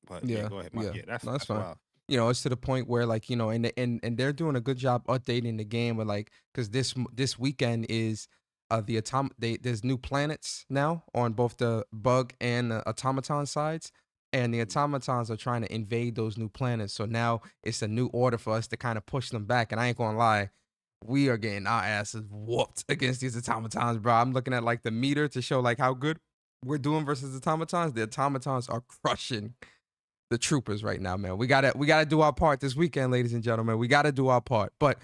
But yeah, go ahead, Mike. Yeah, that's fine. wild. You know, it's to the point where, like, you know, and they're doing a good job updating the game with, like, because this weekend is there's new planets now on both the bug and the automaton sides, and the automatons are trying to invade those new planets. So now it's a new order for us to kind of push them back. And I ain't gonna lie, we are getting our asses whooped against these automatons, bro. I'm looking at like the meter to show like how good we're doing versus automatons. The automatons are crushing the troopers right now, man. We gotta do our part this weekend, ladies and gentlemen. We gotta do our part. But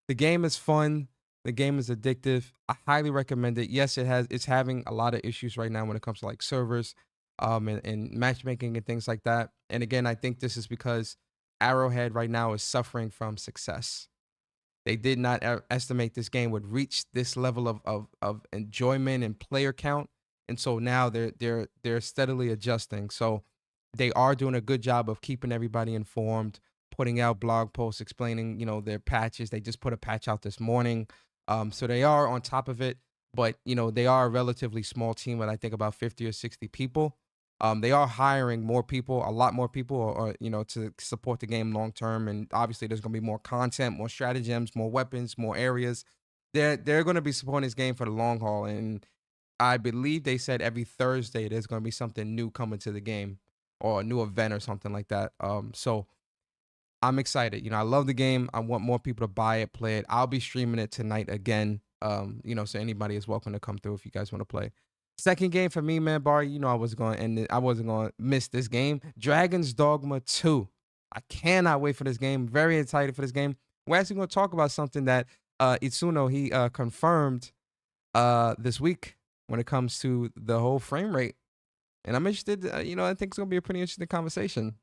the game is fun. The game is addictive. I highly recommend it. Yes, it's having a lot of issues right now when it comes to like servers, and matchmaking and things like that. And again, I think this is because Arrowhead right now is suffering from success. They did not estimate this game would reach this level of enjoyment and player count. And so now they're steadily adjusting. So they are doing a good job of keeping everybody informed, putting out blog posts explaining, you know, their patches. They just put a patch out this morning. So they are on top of it, but you know, they are a relatively small team with I think about 50 or 60 people. They are hiring more people, a lot more people, or you know, to support the game long term. And obviously there's going to be more content, more stratagems, more weapons, more areas. They're going to be supporting this game for the long haul. And I believe they said every Thursday there's going to be something new coming to the game or a new event or something like that. So I'm excited. You know, I love the game. I want more people to buy it, play it. I'll be streaming it tonight again. You know, so anybody is welcome to come through if you guys want to play. Second game for me, man, Bari, you know I wasn't going to miss this game. Dragon's Dogma 2. I cannot wait for this game. Very excited for this game. We're actually going to talk about something that Itsuno, he confirmed this week when it comes to the whole frame rate. And I'm interested, you know, I think it's going to be a pretty interesting conversation.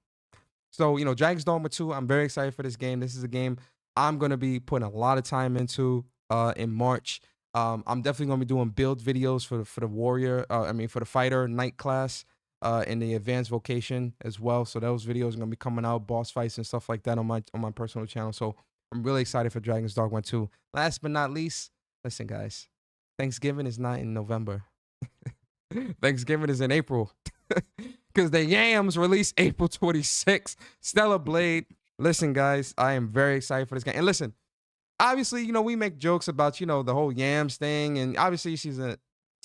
So, you know, Dragon's Dogma 2, I'm very excited for this game. This is a game I'm going to be putting a lot of time into in March. I'm definitely going to be doing build videos for the warrior, for the fighter night class in the advanced vocation as well. So those videos are going to be coming out, boss fights and stuff like that on my personal channel. So I'm really excited for Dragon's Dogma 2. Last but not least, listen, guys, Thanksgiving is not in November. Thanksgiving is in April because the Yams release April 26th. Stellar Blade. Listen, guys, I am very excited for this game. And listen, obviously, you know, we make jokes about, you know, the whole Yams thing, and obviously she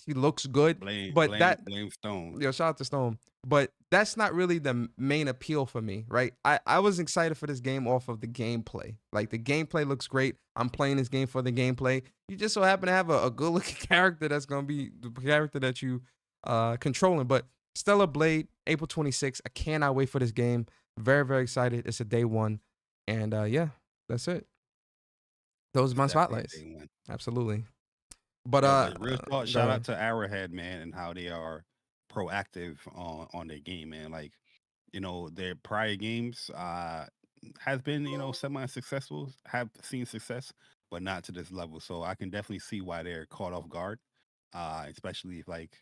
looks good, but blame Stone. Yo, shout out to Stone. But that's not really the main appeal for me, right? I was excited for this game off of the gameplay. Like, the gameplay looks great. I'm playing this game for the gameplay. You just so happen to have a good looking character that's gonna be the character that you controlling. But Stellar Blade, April 26th. I cannot wait for this game. Very, very excited. It's a day one. And yeah, that's it. Those are my spotlights. Absolutely. But real thought, shout out to Arrowhead, man, and how they are proactive on their game, man. Like, you know, their prior games has been, you know, semi-successful, have seen success, but not to this level. So I can definitely see why they're caught off guard, especially if, like,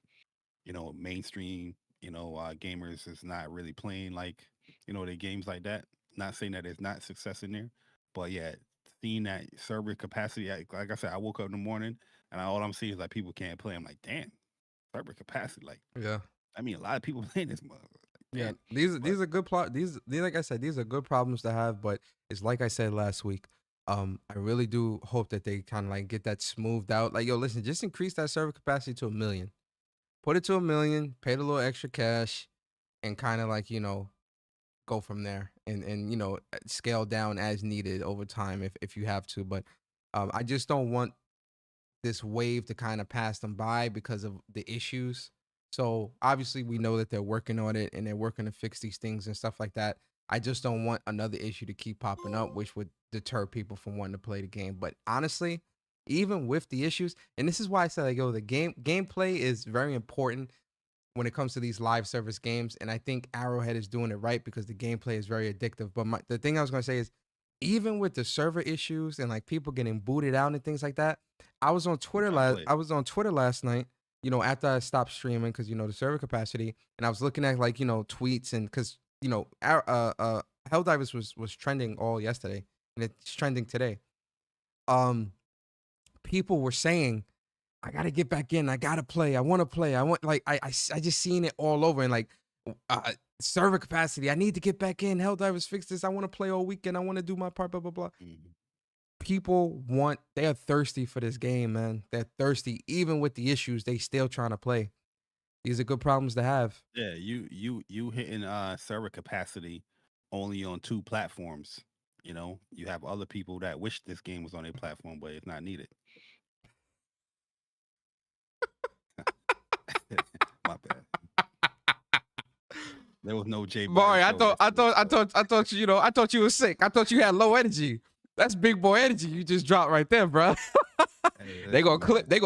you know, mainstream, you know, gamers is not really playing, like, you know, their games like that. Not saying that there's not success in there, but yeah, seeing that server capacity, like I said, I woke up in the morning and all I'm seeing is like people can't play. I'm like, damn, server capacity. Like, yeah, I mean, a lot of people playing this motherfucker. Yeah, these are good these like I said, these are good problems to have, but it's like I said last week. I really do hope that they kind of like get that smoothed out. Like, yo, listen, just increase that server capacity to 1 million. Put it to 1 million, pay the little extra cash, and kind of like, you know, go from there and you know, scale down as needed over time if you have to. But I just don't want this wave to kind of pass them by because of the issues. So obviously we know that they're working on it and they're working to fix these things and stuff like that. I just don't want another issue to keep popping up, which would deter people from wanting to play the game. But honestly, even with the issues, and this is why I said, like, yo, the gameplay is very important when it comes to these live service games. And I think Arrowhead is doing it right because the gameplay is very addictive. But the thing I was going to say is, even with the server issues and like people getting booted out and things like that, I was on Twitter last night, you know, after I stopped streaming because, you know, the server capacity, and I was looking at, like, you know, tweets, and because, you know, Helldivers was trending all yesterday and it's trending today. People were saying, I gotta get back in, I gotta play, I want to play, I want, like, I just seen it all over, and like server capacity, I need to get back in, Helldivers fix this, I want to play all weekend, I want to do my part, blah blah blah. People they are thirsty for this game, man. They're thirsty. Even with the issues, they still trying to play. These are good problems to have. Yeah, you hitting server capacity only on 2 platforms. You know, you have other people that wish this game was on a platform, but it's not needed. My bad. There was no J Bari. I thought you know, I thought you were sick. I thought you had low energy. That's big boy energy you just dropped right there, bro. Hey, they gonna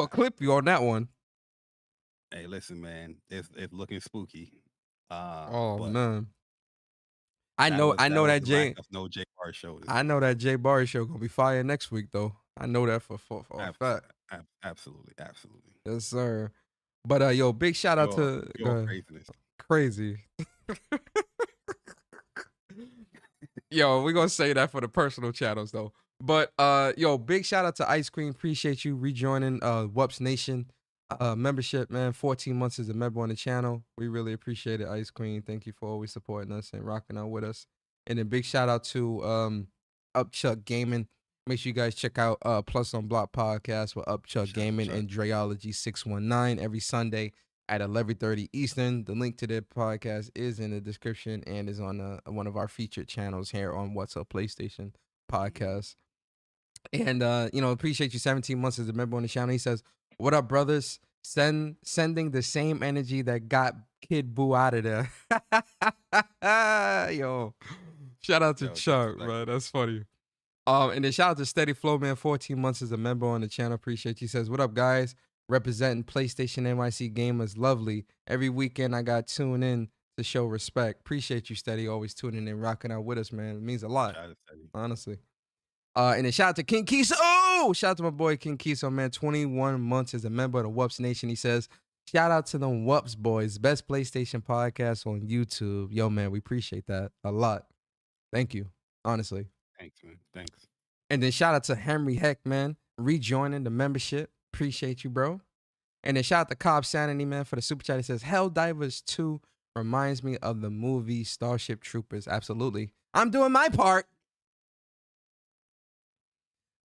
clip you on that one. Hey, listen, man, it's looking spooky. Man, I know that J Bari show. I know that J Bari show gonna be fire next week though. I know that for a fact. Absolutely. Yes, sir. But yo, big shout out to crazy. Yo, we're gonna say that for the personal channels though. But yo, big shout out to Ice Cream. Appreciate you rejoining WUPS Nation membership, man. 14 months as a member on the channel. We really appreciate it, Ice Cream. Thank you for always supporting us and rocking out with us. And then big shout out to Upchuck Gaming. Make sure you guys check out Plus on Block podcast with Upchuck Gaming and Dreology 619 every Sunday at 11:30 Eastern. The link to their podcast is in the description and is on one of our featured channels here on What's Up PlayStation podcast. And you know, appreciate you 17 months as a member on the channel. He says, "What up, brothers? Sending the same energy that got Kid Boo out of there." Yo, shout out to Chuck, bro. That's funny. And then shout out to Steady Flow, man. 14 months as a member on the channel. Appreciate you. He says, "What up, guys? Representing PlayStation NYC Gamers. Lovely. Every weekend I got tuned in to show respect." Appreciate you, Steady. Always tuning in, rocking out with us, man. It means a lot, honestly. And then shout out to King Kiso. Oh, shout out to my boy King Kiso, man. 21 months as a member of the WUPS Nation. He says, shout out to the WUPS boys. Best PlayStation podcast on YouTube. Yo, man, we appreciate that a lot. Thank you, honestly. Thanks, man. Thanks. And then shout out to Henry Heck, man, rejoining the membership. Appreciate you, bro. And then shout out to Cobb Sanity, man, for the super chat. He says, Helldivers 2 reminds me of the movie Starship Troopers. Absolutely. I'm doing my part.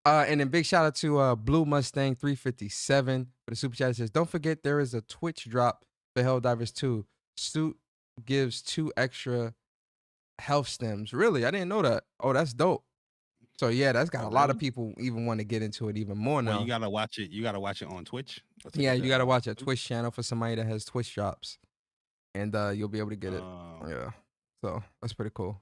And then big shout out to Blue Mustang 357 for the super chat. It says, don't forget there is a Twitch drop for Helldivers 2. Suit gives 2 extra health stems. Really? I didn't know that. Oh, that's dope. So yeah, that's got a lot of people even want to get into it even more now. Well, you gotta watch it. You gotta watch it on Twitch. Yeah, you gotta watch a Twitch channel for somebody that has Twitch drops, and you'll be able to get it. Yeah, so that's pretty cool.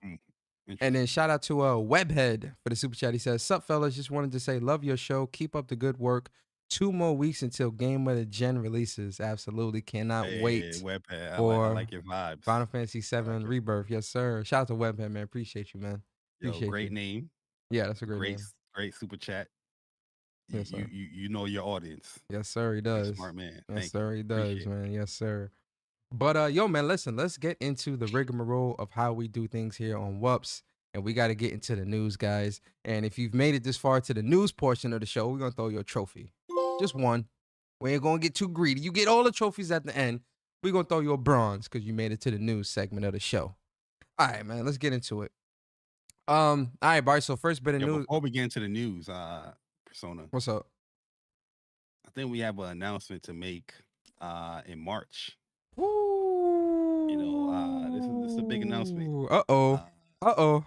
And then shout out to Webhead for the super chat. He says, "Sup fellas, just wanted to say love your show. Keep up the good work. 2 more weeks until Game of the Gen releases. Absolutely cannot wait Webhead. for I like your vibes. Final Fantasy 7 Rebirth. Yes, sir. Shout out to Webhead, man. Appreciate you, man. Appreciate great you. name. Yeah, that's a great name. Great super chat. Yes, sir. You know your audience. Yes, sir. He does. You're a smart man. Yes, sir. He does, Appreciate man. Yes, sir. But yo, man, listen. Let's get into the rigmarole of how we do things here on WUPS. And we got to get into the news, guys. And if you've made it this far to the news portion of the show, we're going to throw you a trophy. Just one. We ain't going to get too greedy. You get all the trophies at the end. We're going to throw you a bronze because you made it to the news segment of the show. All right, man. Let's get into it. All right, Bari. So first bit of news. Before we get into the news, Persona. What's up? I think we have an announcement to make in March. Woo. You know, this is a big announcement. Uh-oh.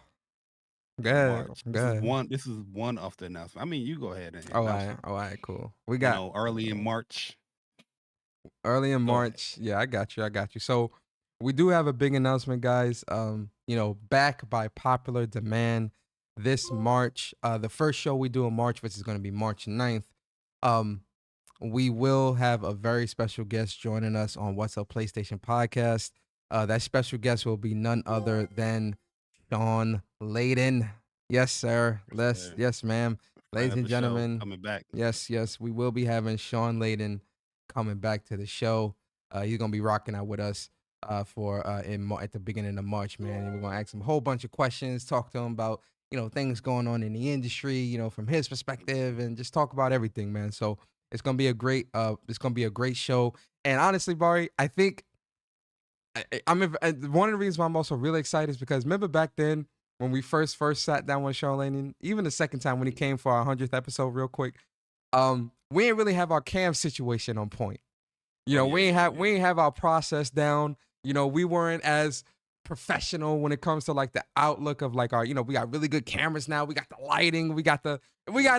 Go ahead. This is one of the announcements. I mean, you go ahead and all right, cool. We got early in March. Yeah, I got you. So we do have a big announcement, guys. Back by popular demand this March. The first show we do in March, which is going to be March 9th. We will have a very special guest joining us on What's Up PlayStation podcast. That special guest will be none other than Sean Layden. Yes, sir. Yes, ma'am. Ladies and gentlemen, coming back. Yes, we will be having Sean Layden coming back to the show. He's gonna be rocking out with us at the beginning of March, man. And we're gonna ask him a whole bunch of questions, talk to him about things going on in the industry, from his perspective, and just talk about everything, man. So it's gonna be a great show. And honestly, Bari, I think one of the reasons why I'm also really excited is because remember back then when we first sat down with Sean Layden, even the second time when he came for our 100th episode, real quick, we didn't really have our cam situation on point. We ain't have our process down. We weren't as professional when it comes to like the outlook of like our, we got really good cameras now. We got the lighting. We got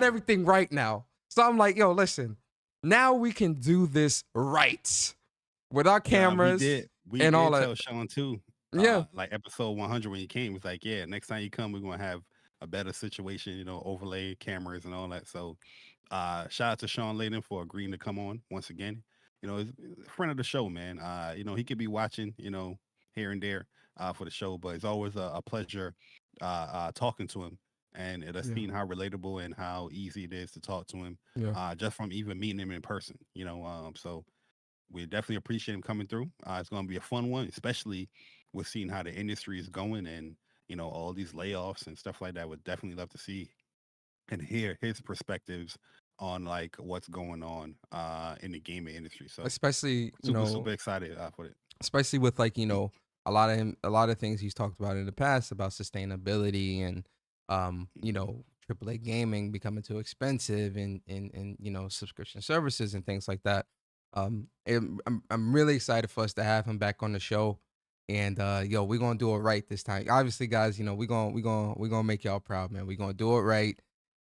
everything right now. So I'm like, yo, listen, now we can do this right with our cameras. We and did all tell that. Sean too. Yeah. Like episode 100 when he came, was like, yeah, next time you come, we're gonna have a better situation, overlay cameras and all that. So shout out to Sean Layden for agreeing to come on once again. He's a friend of the show, man. He could be watching, here and there for the show, but it's always a pleasure talking to him and seeing how relatable and how easy it is to talk to him. Just from even meeting him in person, so we definitely appreciate him coming through. It's going to be a fun one, especially with seeing how the industry is going and, all these layoffs and stuff like that. Would definitely love to see and hear his perspectives on like what's going on in the gaming industry. So especially, super excited for it. Especially with like, a lot of things he's talked about in the past about sustainability and, AAA gaming becoming too expensive and subscription services and things like that. I'm really excited for us to have him back on the show, and we're gonna do it right this time. Obviously, guys, we're gonna make y'all proud, man. We're gonna do it right,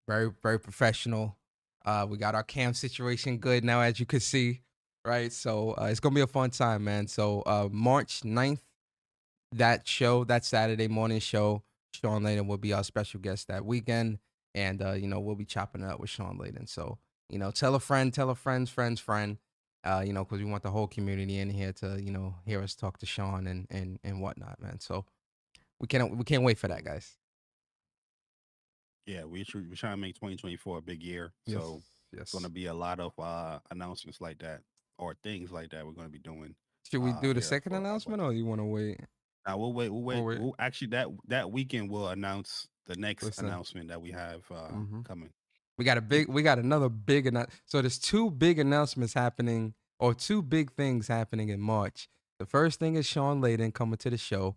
very very professional. We got our cam situation good now, as you can see, right? So it's gonna be a fun time, man. So March 9th, that Saturday morning show, Sean Layden will be our special guest that weekend, and we'll be chopping it up with Sean Layden. So tell a friend, tell a friend's friend. Because we want the whole community in here to, hear us talk to Sean and whatnot, man. So we can't wait for that, guys. Yeah, we're trying to make 2024 a big year. Yes, So yes. it's going to be a lot of announcements like that or things like that we're going to be doing. Should we do the here second for announcement, or you want to wait? Now we'll wait. We'll wait. Actually, that weekend we'll announce the next Listen. announcement that we have coming. We got another big announcement. So there's 2 big announcements happening, or 2 big things happening in March. The first thing is Sean Layden coming to the show.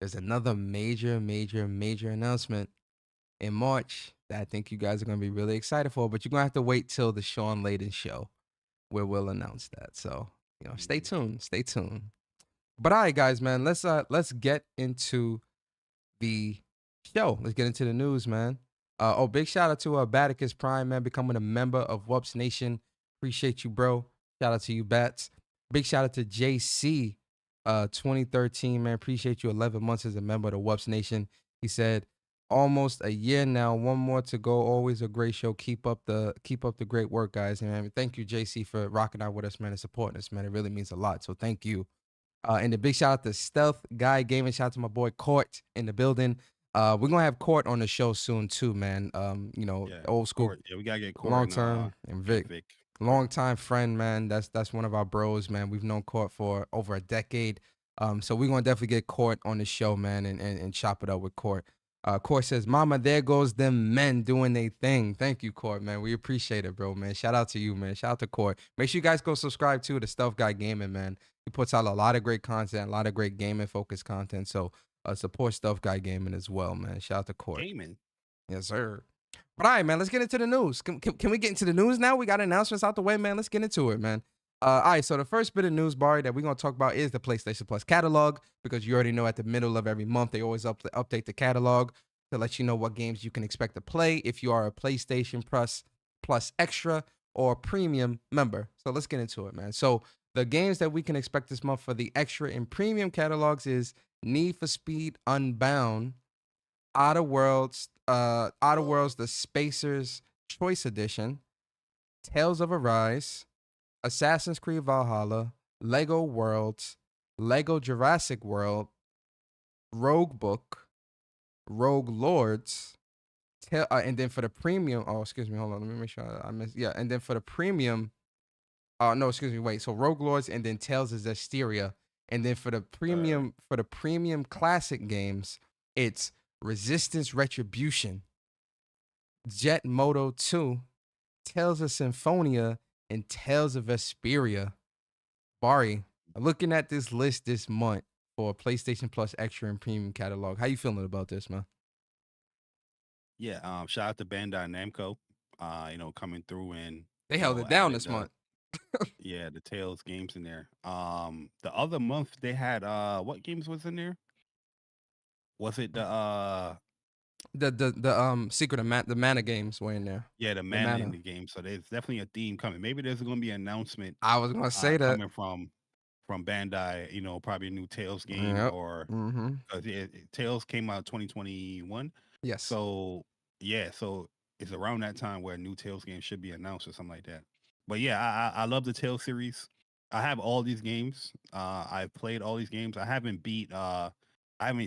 There's another major announcement in March. that I think you guys are gonna be really excited for. But you're gonna have to wait till the Sean Layden show where we'll announce that. So stay tuned. Stay tuned. But all right, guys, man, let's get into the show. Let's get into the news, man. Big shout out to Baticus Prime, man, becoming a member of WUPS Nation. Appreciate you, bro. Shout out to you, Bats. Big shout out to JC, 2013, man. Appreciate you. 11 months as a member of the WUPS Nation. He said, almost a year now. One more to go. Always a great show. Keep up the great work, guys. And man, thank you, JC, for rocking out with us, man, and supporting us, man. It really means a lot. So thank you. And a big shout out to Stealth Guy Gaming. Shout out to my boy Court in the building. We're gonna have Court on the show soon too, man. Old school, Court. Yeah, we gotta get Court long term, and Vic. Long time friend, man. That's one of our bros, man. We've known Court for over a decade. So we're gonna definitely get Court on the show, man, and chop it up with Court. Court says, "Mama, there goes them men doing their thing." Thank you, Court, man. We appreciate it, bro, man. Shout out to you, man. Shout out to Court. Make sure you guys go subscribe to the Stealth Guy Gaming, man. He puts out a lot of great content, a lot of great gaming focused content. So support Stealth Guy Gaming as well, man. Shout out to Court. Gaming. Yes, sir. But all right, man, let's get into the news. Can we get into the news now? We got announcements out the way, man. Let's get into it, man. All right, so the first bit of news, Bari, that we're going to talk about is the PlayStation Plus catalog, because you already know at the middle of every month, they always update the catalog to let you know what games you can expect to play if you are a PlayStation Plus Extra or Premium member. So let's get into it, man. So the games that we can expect this month for the Extra and Premium catalogs is Need for Speed Unbound, Outer Worlds, The Spacers Choice Edition, Tales of Arise, Assassin's Creed Valhalla, Lego Worlds, Lego Jurassic World, Rogue Book, Rogue Lords, and then for the premium, hold on, let me make sure I missed. Yeah, and then for the premium, so Rogue Lords and then Tales of Zestiria, and then for the premium classic games, it's Resistance Retribution, Jet Moto 2, Tales of Symphonia, and Tales of Vesperia. Bari, looking at this list this month for PlayStation Plus Extra and Premium catalog, how you feeling about this, man? Yeah, shout out to Bandai Namco, coming through and they held it down this month. Yeah, the Tales games in there. The other month they had what games was in there? Was it the Secret of the Mana games were in there? Yeah, the Mana in the game. So there's definitely a theme coming. Maybe there's going to be an announcement. I was going to say that coming from Bandai. Probably a new Tales game, or Tales came out 2021. Yes. So yeah, so it's around that time where a new Tales game should be announced or something like that. But yeah, I love the Tales series. I have all these games. I've played all these games. I haven't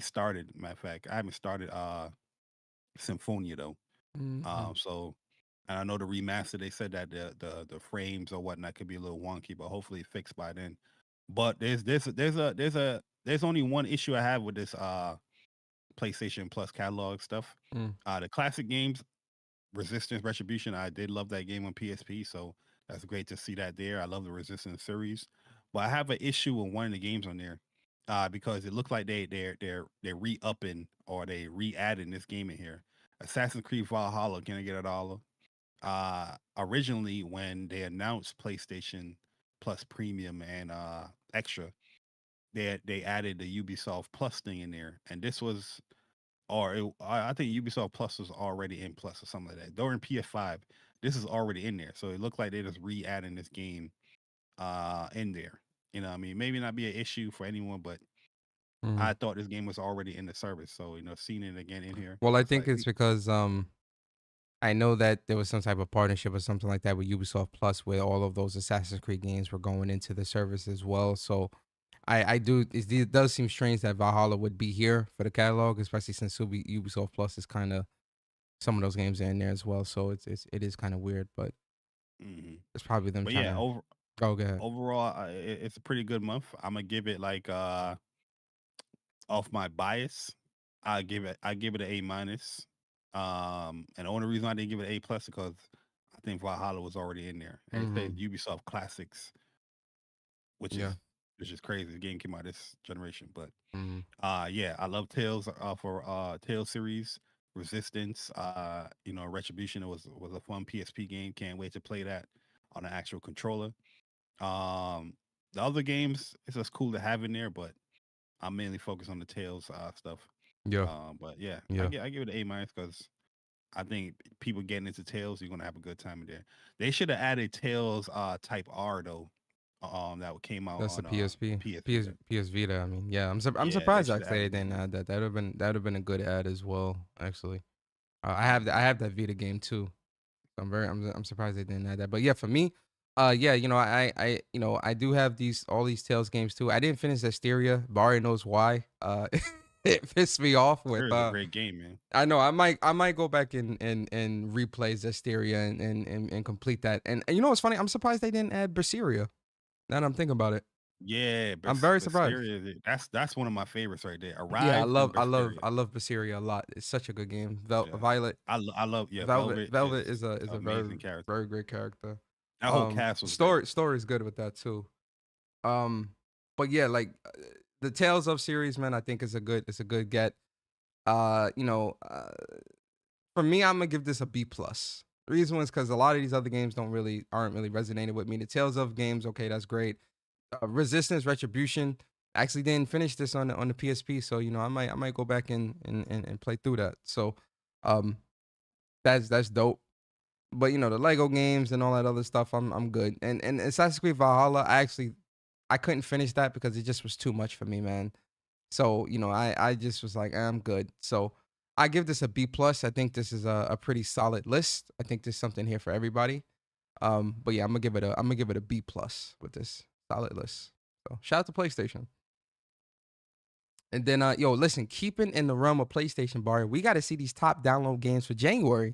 started. Matter of fact, I haven't started Symphonia though. So, and I know the remaster, they said that the frames or whatnot could be a little wonky, but hopefully it's fixed by then. But there's only one issue I have with this PlayStation Plus catalog stuff. The classic games, Resistance Retribution, I did love that game on PSP, so that's great to see that there. I love the Resistance series, but I have an issue with one of the games on there. Because it looked like they're re-upping or they re-adding this game in here. Assassin's Creed Valhalla, can I get $1? Originally, when they announced PlayStation Plus Premium and Extra, they added the Ubisoft Plus thing in there, and this was, I think Ubisoft Plus was already in Plus or something like that. During PS5, this is already in there, so it looked like they're just re-adding this game in there. Maybe not be an issue for anyone, but I thought this game was already in the service. So, seeing it again in here. Well, I think it's because I know that there was some type of partnership or something like that with Ubisoft Plus, where all of those Assassin's Creed games were going into the service as well. So it does seem strange that Valhalla would be here for the catalog, especially since Ubisoft Plus is kind of, some of those games are in there as well. So it is kind of weird, but it's probably them trying to... Go ahead. Overall, it's a pretty good month. I'm gonna give it like off my bias, I give it an A-. And the only reason I didn't give it an A+ because I think Valhalla was already in there. And it says Ubisoft Classics, which is crazy. The game came out this generation, but yeah, I love Tales for Tales series. Resistance, Retribution was a fun PSP game. Can't wait to play that on an actual controller. The other games, it's just cool to have in there, but I'm mainly focused on the Tales stuff. Yeah, But yeah, yeah. I give it an A- because I think people getting into Tales, you're gonna have a good time in there. They should have added Tales Type R though. That came out That's the on PSP, PS Vita. PS Vita. I mean, yeah, I'm Yeah, they surprised should have actually they added that. didn't add that. That would have been a good ad as well. Actually, I Mhm. have that Vita game too. I'm surprised they didn't add that. But yeah, for me, yeah, I do have all these Tales games too. I didn't finish Asteria. Bari knows why. It pissed me off with Sure is a great game, man. I know I might go back and replay Zestiria and complete that. And you know what's funny? I'm surprised they didn't add Berseria. Now that I'm thinking about it, Yeah, I'm very surprised. That's one of my favorites right there. Yeah, Arrive and Berseria. I love Berseria a lot. It's such a good game. Yeah, Violet, I love Velvet Velvet is is a amazing character. very great character. That whole cast was great. Story is good with that too. But yeah, like the Tales of series, man, I think is a good get. You know, for me, I'm gonna give this a B plus. The reason is because a lot of these other games aren't really resonating with me. The Tales of games, okay, that's great. Resistance, Retribution, actually didn't finish this on the PSP, so you know I might go back and play through that. So, um, that's dope. But you know the Lego games and all that other stuff, I'm good. And Assassin's Creed Valhalla, I couldn't finish that because it just was too much for me, man. So, you know, I just was like, I'm good. So I give this a B plus. I think this is a pretty solid list. I think there's something here for everybody. But yeah, I'm gonna give it a B plus with this solid list. So shout out to PlayStation. And then listen, keeping in the realm of PlayStation Bar, we gotta see these top download games for January.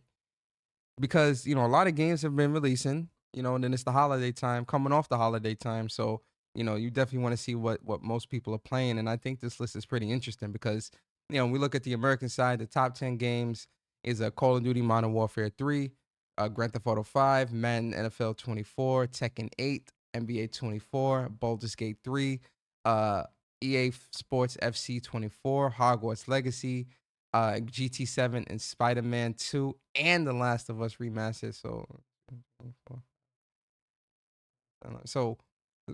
Because, you know, a lot of games have been releasing, you know, and then it's the holiday time, coming off the holiday time. So you know, you definitely want to see what most people are playing. And I think this list is pretty interesting because, you know, when we look at the American side, the top 10 games is Call of Duty Modern Warfare 3, Grand Theft Auto 5, Madden NFL 24, Tekken 8, NBA 24, Baldur's Gate 3, EA Sports FC 24, Hogwarts Legacy, GT7, and Spider-Man 2, and The Last of Us Remastered. So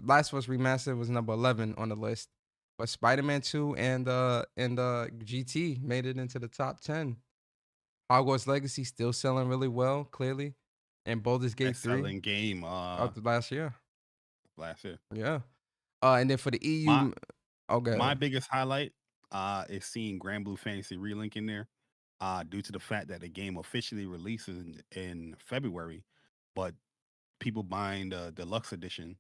Last of Us Remastered was number 11 on the list, but Spider-Man 2 and GT made it into the top 10. Hogwarts Legacy still selling really well, clearly, and Baldur's Gate 3 Selling game of the last year. Yeah. And then for the EU, my biggest highlight is seeing Gran Blue Fantasy Relink in there, due to the fact that the game officially releases in February, but people buying the deluxe edition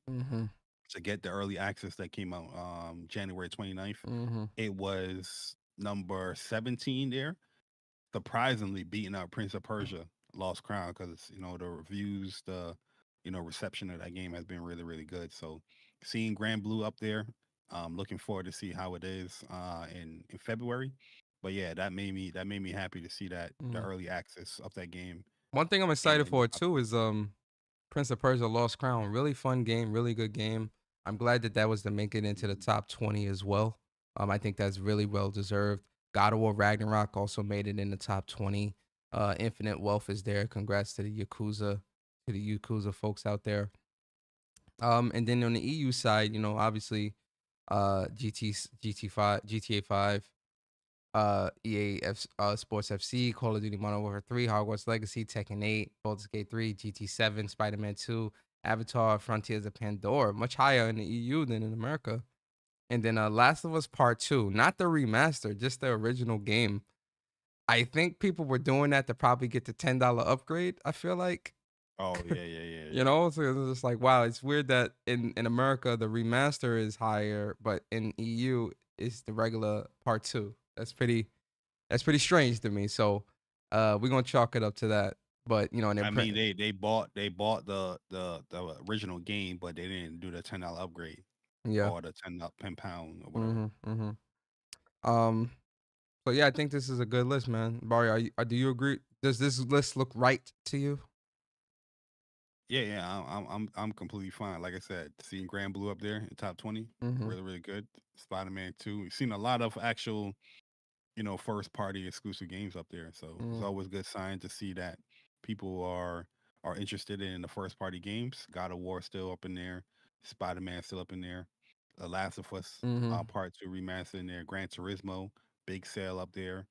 to get the early access that came out January 29th. It was number 17 there, surprisingly beating out Prince of Persia Lost Crown, because you know the reviews, the reception of that game has been really, really good. So seeing Grand Blue up there, looking forward to see how it is in February. But yeah, that made me happy to see that the early access of that game. One thing I'm excited for too is Prince of Persia Lost Crown. Really fun game, really good game. I'm glad that was to make it into the top 20 as well. I think that's really well deserved. God of War Ragnarok also made it in the top 20. Infinite Wealth is there. Congrats to the Yakuza folks out there. And then on the EU side, you know, obviously, GTA 5, EA Sports FC, Call of Duty Modern Warfare 3, Hogwarts Legacy, Tekken 8, Baldur's Gate 3, GT7, Spider-Man 2, Avatar, Frontiers of Pandora, much higher in the EU than in America. And then Last of Us Part 2, not the remaster, just the original game. I think people were doing that to probably get the $10 upgrade, I feel like. Oh, yeah. You know, so it's just like, wow, it's weird that in America, the remaster is higher, but in EU, it's the regular Part 2. That's pretty strange to me. So we're going to chalk it up to that. But, you know, and I mean, they bought the original game, but they didn't do the $10 upgrade. Yeah. Or the £10 or whatever. So yeah, I think this is a good list, man. Bari, do you agree? Does this list look right to you? Yeah, I'm completely fine. Like I said, seeing Grand Blue up there in top 20, really, really good. Spider-Man 2. We've seen a lot of actual first party exclusive games up there. So it's always a good sign to see that people are interested in the first party games. God of War still up in there, Spider-Man still up in there, The Last of Us Part 2 remaster in there, Gran Turismo, big sale up there.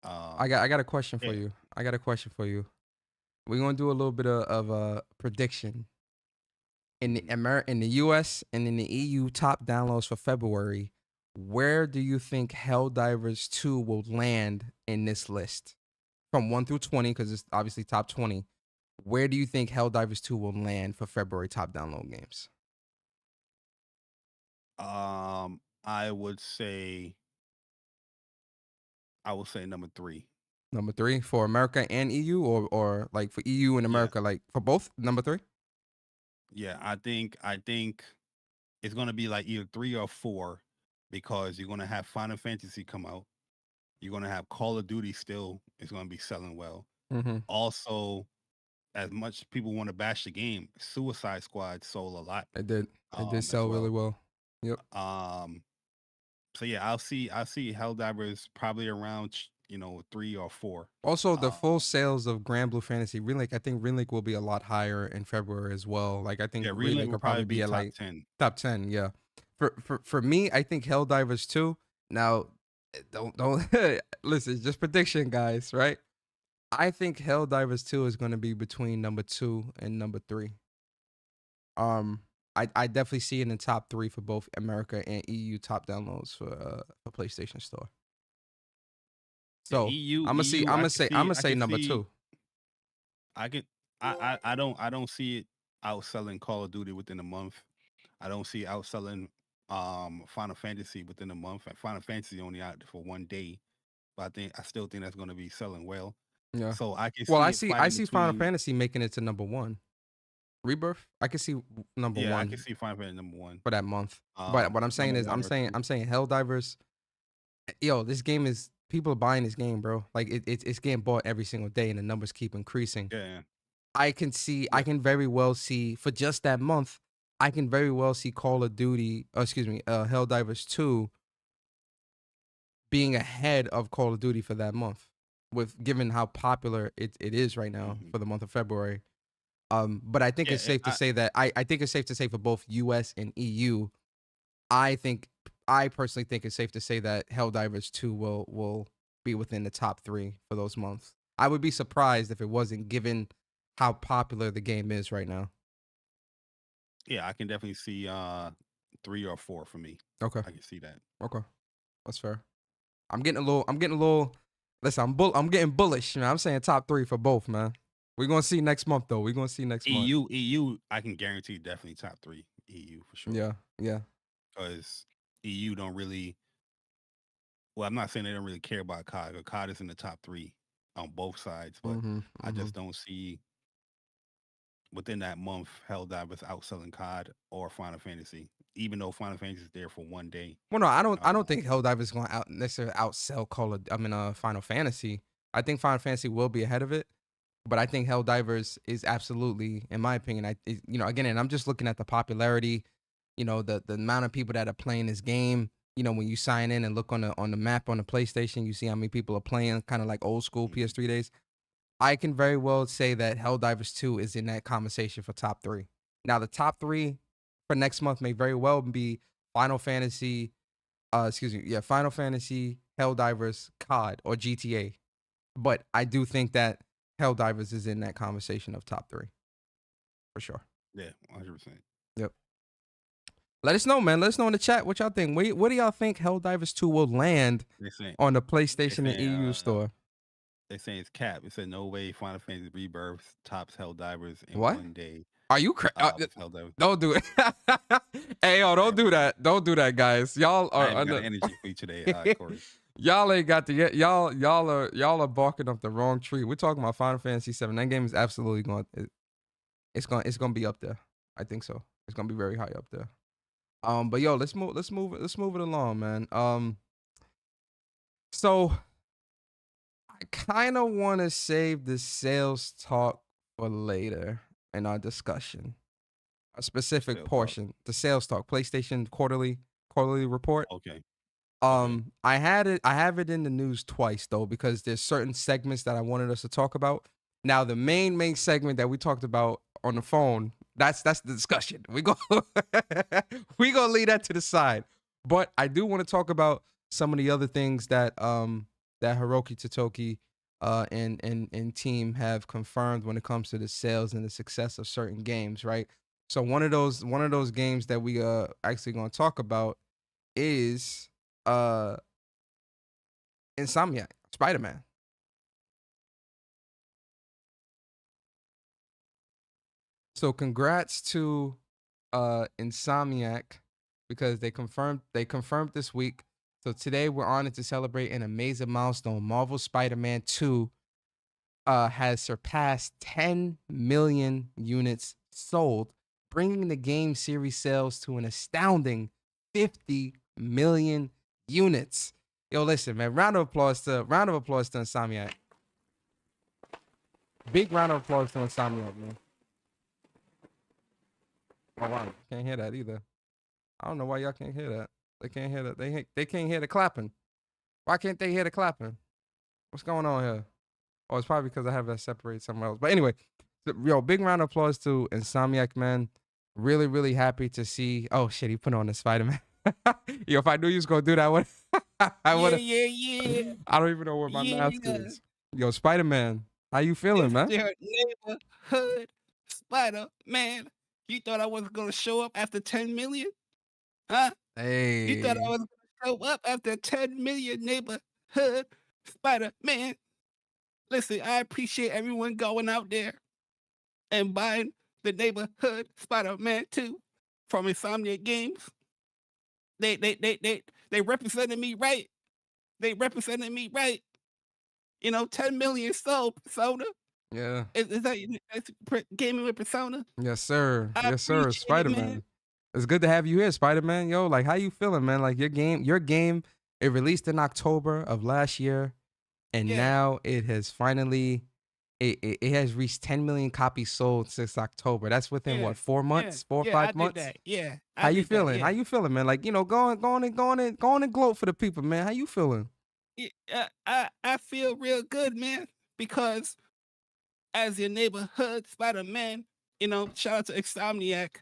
I got a question for yeah. you. I got a question for you. We're gonna do a little bit of a prediction. In the US and in the EU top downloads for February, where do you think Helldivers 2 will land in this list? From 1 through 20, because it's obviously top 20. Where do you think Helldivers 2 will land for February top download games? I would say number 3. Number 3 for America and EU, or like for EU and America, like for both, number 3? Yeah, I think it's gonna be like either 3 or 4, because you're gonna have Final Fantasy come out. You're gonna have Call of Duty still is gonna be selling well. Also, as much people want to bash the game, Suicide Squad sold a lot. It did sell really well. Yep. So yeah, I'll see Helldivers probably around 3 or 4. Also, the full sales of Gran Blue Fantasy Relink, I think Relink will be a lot higher in February as well. Like I think Relink will probably be at like 10. Top 10, yeah. For me, I think Helldivers 2. Now, don't listen, it's just prediction, guys, right? I think Helldivers 2 is going to be between number 2 and number 3. I definitely see it in the top 3 for both America and EU top downloads for PlayStation Store. So EU, I'm gonna say number 2. I don't see it outselling Call of Duty within a month. I don't see it outselling Final Fantasy within a month. Final Fantasy only out for 1 day, but I still think that's going to be selling well. Yeah. So I can. Well, I see Final Fantasy making it to number 1. Rebirth, I can see number 1. I can see Final Fantasy number 1 for that month. But what I'm saying is, I'm saying Helldivers. Yo, this game is, people are buying this game, bro. Like it's getting bought every single day, and the numbers keep increasing. Yeah. I can very well see for just that month. I can very well see Call of Duty, Helldivers 2 being ahead of Call of Duty for that month, given how popular it is right now for the month of February. But I think it's safe to say that I think it's safe to say for both US and EU, I personally think it's safe to say that Helldivers 2 will be within the top 3 for those months. I would be surprised if it wasn't, given how popular the game is right now. Yeah, I can definitely see 3 or 4 for me. Okay. I can see that. Okay. That's fair. I'm getting a little listen, I'm getting bullish, man. I'm saying top 3 for both, man. We're gonna see next month though. We're gonna see next month. EU, I can guarantee definitely top 3 EU for sure. Yeah. Because EU don't really. Well, I'm not saying they don't really care about COD. COD is in the top 3 on both sides, but I just don't see within that month Helldivers outselling COD or Final Fantasy, even though Final Fantasy is there for 1 day. Well, no, I don't think Helldivers is gonna necessarily outsell Final Fantasy. I think Final Fantasy will be ahead of it. But I think Helldivers is absolutely, in my opinion, again, and I'm just looking at the popularity, the amount of people that are playing this game. When you sign in and look on the map on the PlayStation, you see how many people are playing, kind of like old school PS3 days. I can very well say that Helldivers 2 is in that conversation for top 3. Now, the top 3 for next month may very well be Final Fantasy, Final Fantasy, Helldivers, COD, or GTA. But I do think that Helldivers is in that conversation of top 3. For sure. Yeah, 100%. Yep. Let us know, man. Let us know in the chat what y'all think. What do y'all think Helldivers 2 will land on the PlayStation and EU store? They say it's cap. It said no way Final Fantasy Rebirth tops Helldivers in What? 1 day. Are you don't do it. Hey, yo, don't do that. Don't do that, guys. Y'all are under energy for you today, Corey. Y'all ain't got y'all are barking up the wrong tree. We're talking about Final Fantasy 7. That game is absolutely it's going to be up there. I think so. It's going to be very high up there. But yo, let's move it along, man. So I kind of want to save the sales talk for later in our discussion. A specific portion, the sales talk, PlayStation quarterly report. Okay. I have it in the news twice though, because there's certain segments that I wanted us to talk about. Now, the main segment that we talked about on the phone, that's the discussion. We go we gonna leave that to the side. But I do want to talk about some of the other things that that Hiroki Totoki and team have confirmed when it comes to the sales and the success of certain games, right? So one of those games that we actually gonna talk about is Insomniac, Spider-Man. So congrats to Insomniac, because they confirmed this week. So today we're honored to celebrate an amazing milestone. Marvel Spider-Man 2 has surpassed 10 million units sold, bringing the game series sales to an astounding 50 million units. Yo, listen, man, round of applause to Insomniac. Big round of applause to Insomniac, man. Oh wow, can't hear that either. I don't know why y'all can't hear that. They can't hear that. They can't hear the clapping. Why can't they hear the clapping? What's going on here? Oh, it's probably because I have that separated somewhere else. But anyway, yo, big round of applause to Insomniac, man. Really, really happy to see. Oh shit, he put on the Spider-Man. Yo, if I knew you was gonna do that one, I would have. Yeah. I don't even know where my mask is. Yo, Spider-Man, how you feeling, man? Their neighborhood Spider-Man. You thought I wasn't gonna show up after 10 million? Huh? Hey. You thought I was gonna show up after 10 million neighborhood Spider-Man? Listen, I appreciate everyone going out there and buying the neighborhood Spider-Man 2 from Insomniac Games. They represented me right. They represented me right. You know, 10 million sold, Persona. Yeah. Is that gaming with Persona? Yes, sir. I Yes, sir. appreciate it, Spider-Man. man. It's good to have you here, Spider-Man. Yo, like, how you feeling, man? Like, your game, it released in October of last year, and Yeah. now it has finally, it has reached 10 million copies sold since October. That's within Yeah. what, 4 months, 4 or Yeah, 5 I did months? that. Yeah. I How you did that, feeling? yeah. How you feeling, man? Like, you know, go on and gloat for the people, man. How you feeling? I feel real good, man, because as your neighborhood Spider-Man, you know, shout out to Insomniac.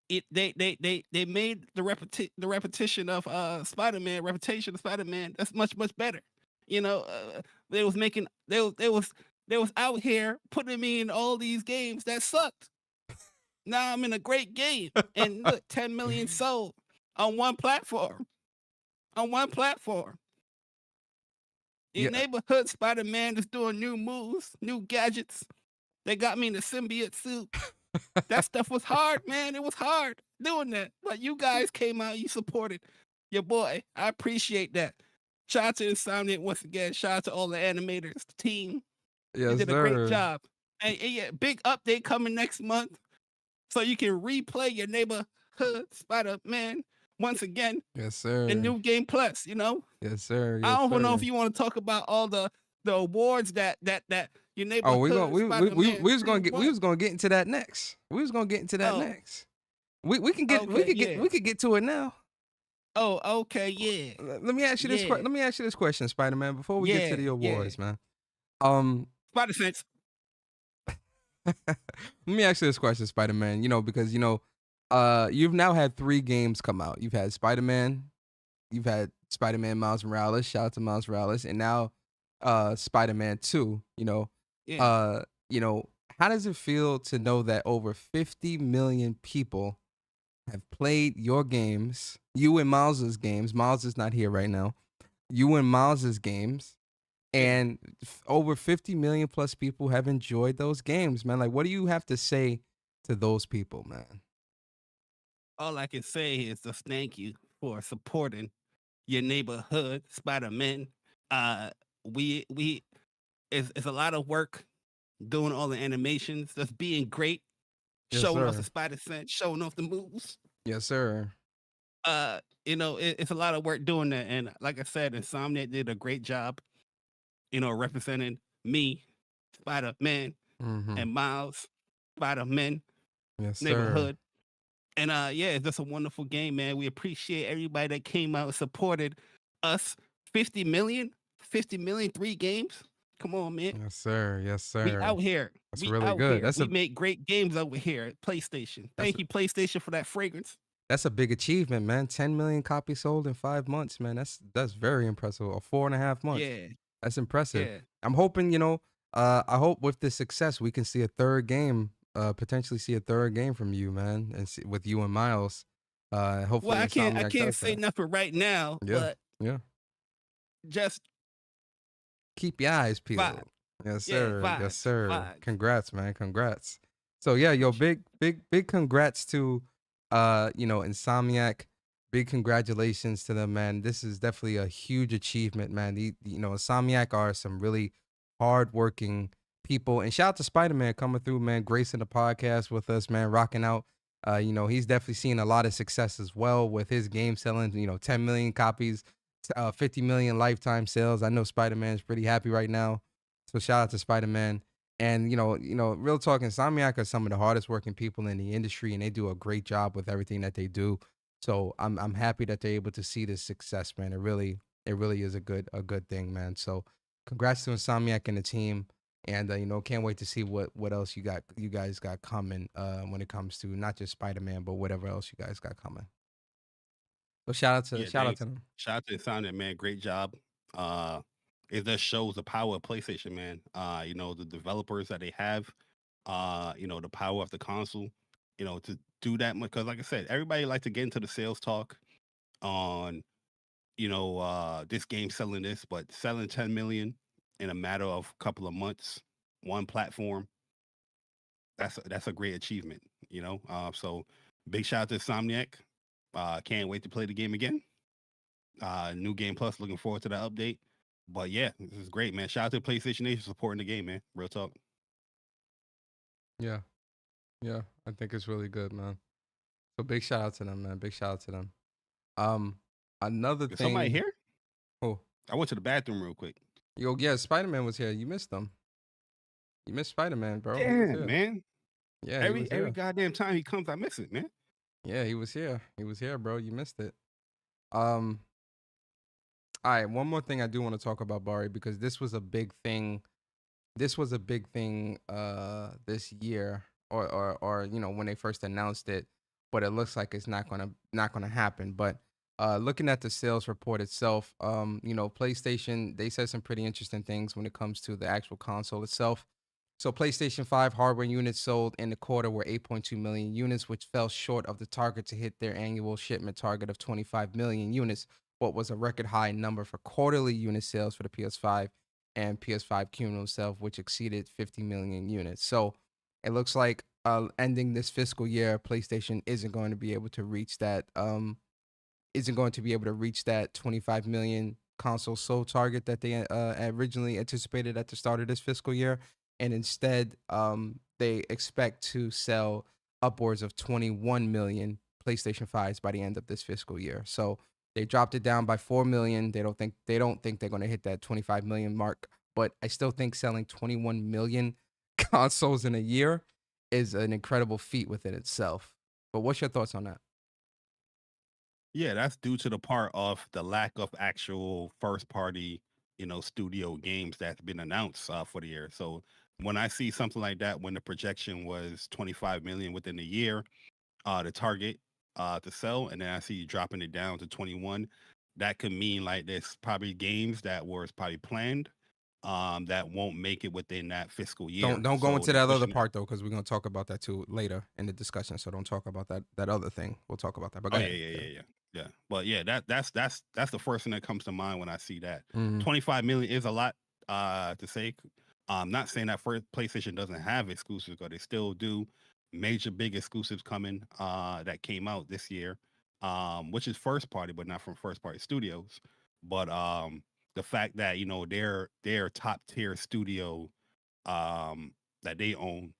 They made the repetition of Spider-Man, reputation of Spider-Man. That's much better. You know, they was out here putting me in all these games that sucked. Now I'm in a great game, and look, 10 million sold on one platform. On one platform. Your Yeah. neighborhood Spider-Man is doing new moves, new gadgets. They got me in the symbiote suit. That stuff was hard, man. It was hard doing that. But you guys came out, you supported your boy. I appreciate that. Shout out to Insomniac once again. Shout out to all the animators, the team. Yes, You did a sir. great job. And yeah, big update coming next month. So you can replay your neighborhood Spider-Man once again. Yes, sir. In New Game Plus, you know? Yes, sir. Yes, I don't know if sir. you want to talk about all the awards that your neighborhood. Oh, we was gonna get into that next. We was gonna get into that Oh. next. We can get Okay, we could get to it now. Oh, okay, yeah. Let me ask you this. Yeah. Let me ask you this question, Spider-Man, before we get to the Yeah, yeah. awards, man. Spider Sense. Let me ask you this question, Spider-Man. You know, because you've now had 3 games come out. You've had Spider-Man, you've had Spider-Man Miles Morales. Shout out to Miles Morales, and now Spider-Man 2. Yeah. How does it feel to know that over 50 million people have played your games? You and Miles's games. Miles is not here right now. You and Miles's games. And over 50 million plus people have enjoyed those games, man. Like, what do you have to say to those people, man? All I can say is just thank you for supporting your neighborhood Spider-Man. It's a lot of work doing all the animations, just being great, Yes, showing off sir. the Spider Sense, showing off the moves. Yes, sir. It's a lot of work doing that, and like I said, Insomniac did a great job. Representing me, Spider-Man, Mhm. and Miles, Spider-Man, Yes, sir. neighborhood. And yeah, it's just a wonderful game, man. We appreciate everybody that came out and supported us 50 million, 3 games. Come on, man. Yes, sir. Yes, sir. We out here. That's We really out good. here. We make great games over here at PlayStation. Thank you, PlayStation, for that fragrance. That's a big achievement, man. 10 million copies sold in 5 months, man. That's very impressive. Or 4.5 months. Yeah. That's impressive. Yeah. I'm hoping, I hope with this success we can see a third game, potentially see a third game from you, man, and with you and Miles. Hopefully, well, I can't does say that. nothing right now, Yeah. but just keep your eyes peeled. Vibes. Yes, Yeah, sir. vibes, Yes, sir. vibes. Congrats, man. Congrats. So yeah, yo, big congrats to Insomniac. Big congratulations to them, man. This is definitely a huge achievement, man. Insomniac are some really hardworking people. And shout out to Spider-Man coming through, man, gracing the podcast with us, man, rocking out. He's definitely seen a lot of success as well with his game selling, 10 million copies, 50 million lifetime sales. I know Spider-Man's pretty happy right now. So shout out to Spider-Man. And, real talk, Insomniac are some of the hardest working people in the industry, and they do a great job with everything that they do. So I'm happy that they're able to see this success, man. It really is a good thing, man. So congrats to Insomniac and the team. And can't wait to see what else you guys got coming when it comes to not just Spider-Man, but whatever else you guys got coming. So shout out to them. Shout out to Insomniac, man. Great job. It just shows the power of PlayStation, man. The developers that they have, the power of the console, to do that much. Because like I said, everybody like to get into the sales talk on, this game selling this, but selling 10 million in a matter of a couple of months, one platform, that's a great achievement, So big shout out to Insomniac. Can't wait to play the game again. New Game Plus, looking forward to that update. But yeah, this is great, man. Shout out to PlayStation Nation supporting the game, man. Real talk. Yeah. I think it's really good, man. So big shout out to them, man. Big shout out to them. Another thing. Somebody here? Oh, I went to the bathroom real quick. Yo, yeah, Spider-Man was here. You missed them. You missed Spider-Man, bro. Damn, man. Yeah, every goddamn time he comes, I miss it, man. Yeah, he was here. He was here, bro. You missed it. All right, one more thing I do want to talk about, Bari, because this was a big thing. This was a big thing this year, or when they first announced it, but it looks like it's not gonna happen. But looking at the sales report itself, PlayStation, they said some pretty interesting things when it comes to the actual console itself. So PlayStation 5 hardware units sold in the quarter were 8.2 million units, which fell short of the target to hit their annual shipment target of 25 million units, what was a record high number for quarterly unit sales for the PS5 and PS5 cumulative sales, which exceeded 50 million units. So it looks like ending this fiscal year, PlayStation isn't going to be able to reach that 25 million console sold target that they originally anticipated at the start of this fiscal year. And instead, they expect to sell upwards of 21 million PlayStation 5s by the end of this fiscal year. So they dropped it down by 4 million. They don't think they're going to hit that 25 million mark, but I still think selling 21 million consoles in a year is an incredible feat within itself. But what's your thoughts on that? Yeah, that's due to the part of the lack of actual first party, studio games that's been announced for the year. So when I see something like that, when the projection was 25 million within a year, the target to sell, and then I see you dropping it down to 21, that could mean like there's probably games that was probably planned that won't make it within that fiscal year. Don't go into that other part though, because we're gonna talk about that too later in the discussion. So don't talk about that other thing. We'll talk about that. But go ahead. Yeah. But yeah, that's the first thing that comes to mind when I see that. Mhm. 25 million is a lot to say. I'm not saying that first PlayStation doesn't have exclusives, but they still do. Major big exclusives coming that came out this year, which is first party, but not from first party studios. But the fact that their top tier studio that they own,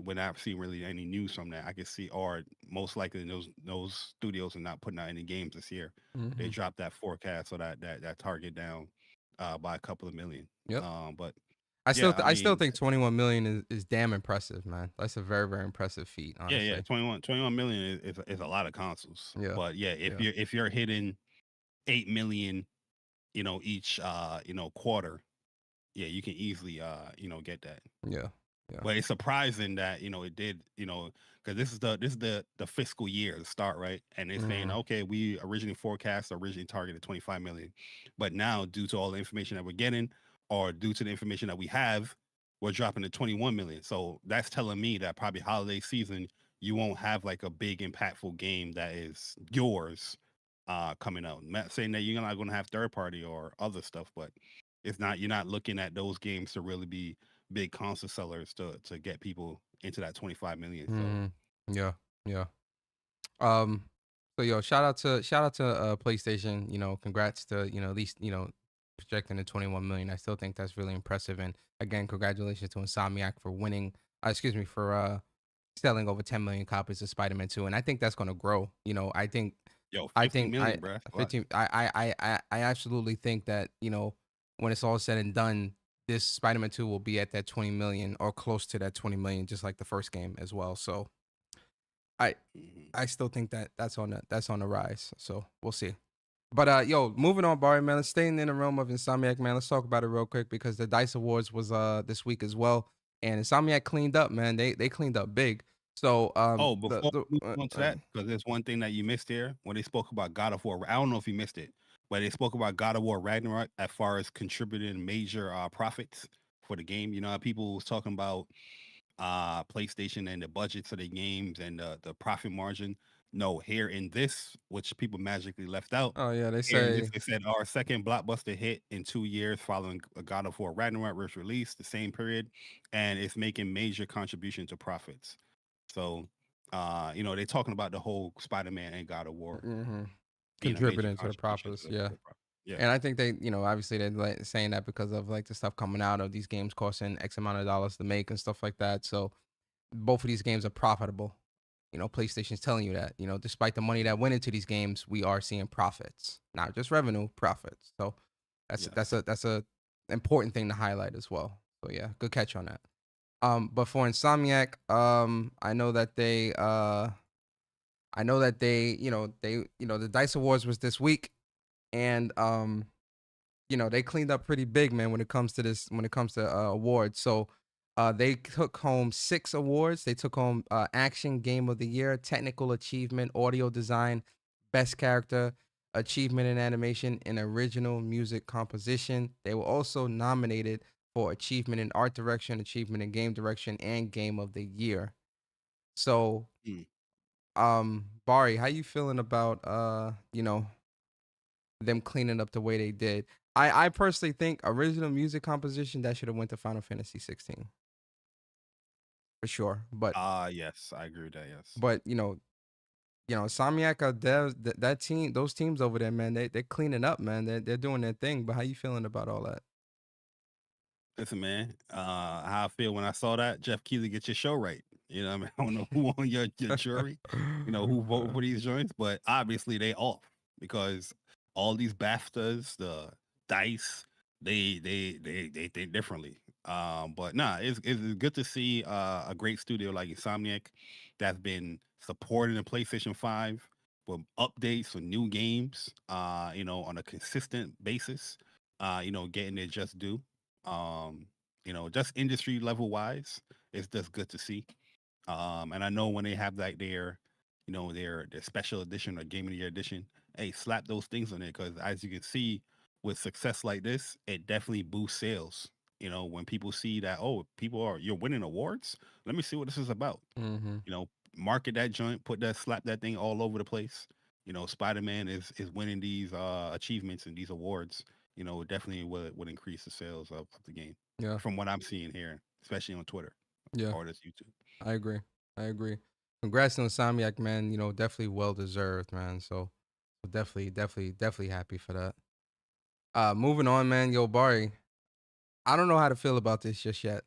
we're not seeing really any news from that. I can see, or most likely those studios are not putting out any games this year. Mm-hmm. They dropped that forecast, so that target down by a couple of million. Yep. But I still think 21 million is damn impressive, man. That's a very, very impressive feat. Honestly. Yeah. 21 million is a lot of consoles. Yeah. But yeah, if you're hitting 8 million, each quarter, yeah, you can easily get that. Yeah. But it's surprising that it did, because this is the fiscal year to start, right? And it's saying, okay, we originally targeted 25 million, but now due to all the information that we're getting, or due to the information that we have, we're dropping to 21 million. So that's telling me that probably holiday season you won't have like a big impactful game that is yours coming out. I'm not saying that you're not going to have third party or other stuff, but you're not looking at those games to really be big console sellers to get people into that 25 million. So Yeah. So yo, shout out to PlayStation. Congrats to at least projecting the 21 million. I still think that's really impressive. And again, congratulations to Insomniac for winning. For selling over 10 million copies of Spider-Man 2, and I think that's going to grow. I think 15 million, bro. 15. I absolutely think that when it's all said and done, this Spider-Man 2 will be at that 20 million or close to that 20 million, just like the first game as well. So I still think that that's on the rise. So we'll see. But moving on, Bari, man, let's stay in the realm of Insomniac, man. Let's talk about it real quick because the DICE Awards was this week as well, and Insomniac cleaned up, man. They cleaned up big. So before we move on to that, because there's one thing that you missed here when they spoke about God of War. I don't know if you missed it, but they spoke about God of War Ragnarok as far as contributing major profits for the game. People was talking about PlayStation and the budgets of the games and the profit margin. No, here in this, which people magically left out. Oh yeah, they said our second blockbuster hit in 2 years following God of War Ragnarok was released the same period, and it's making major contribution to profits. So, they're talking about the whole Spider-Man and God of War contributing to the profits. Yeah. And I think they, obviously they're saying that because of like the stuff coming out of these games costing X amount of dollars to make and stuff like that. So both of these games are profitable. PlayStation's telling you that, despite the money that went into these games, we are seeing profits, not just revenue, profits. So that's a important thing to highlight as well. So yeah, good catch on that. But for Insomniac, I know that they, the DICE Awards was this week, and they cleaned up pretty big, man, when it comes to awards. So they took home 6 awards. They took home Action Game of the Year, Technical Achievement, Audio Design, Best Character, Achievement in Animation, and Original Music Composition. They were also nominated for Achievement in Art Direction, Achievement in Game Direction, and Game of the Year. So, Bari, how you feeling about them cleaning up the way they did? I personally think Original Music Composition that should have went to Final Fantasy 16 for sure. But yes, I agree with that. Yes, but Insomniac that team, those teams over there, man, they're cleaning up, man. They're doing their thing. But how you feeling about all that? Listen, man, how I feel when I saw that, Jeff Keighley, get your show right. I mean, I don't know who on your jury, who voted for these joints, but obviously they off because all these BAFTAs, the DICE, they think differently. But it's good to see a great studio like Insomniac that's been supporting the PlayStation 5 with updates for new games, on a consistent basis, getting their just due. Just industry level wise, it's just good to see. And I know when they have like their special edition or Game of the Year edition, hey, slap those things on it because as you can see, with success like this, it definitely boosts sales. When people see that, you're winning awards. Let me see what this is about. Market that joint, slap that thing all over the place. Spider-Man is winning these achievements and these awards. Definitely would increase the sales of the game. Yeah. From what I'm seeing here, especially on Twitter. Yeah. Or this YouTube. I agree. Congrats to Insomniac, man. Definitely well deserved, man. So definitely happy for that. Moving on, man. Yo, Bari, I don't know how to feel about this just yet.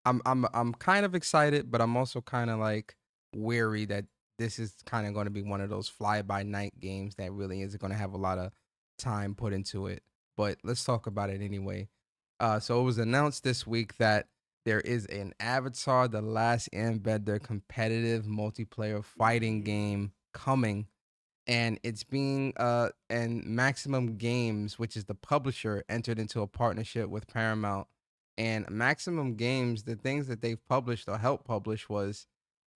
I'm kind of excited, but I'm also kind of like wary that this is kind of going to be one of those fly-by-night games that really isn't going to have a lot of time put into it. But let's talk about it anyway. So it was announced this week that there is an Avatar: The Last Airbender competitive multiplayer fighting game coming, and it's being and Maximum Games, which is the publisher, entered into a partnership with Paramount. And Maximum Games, the things that they've published or helped publish was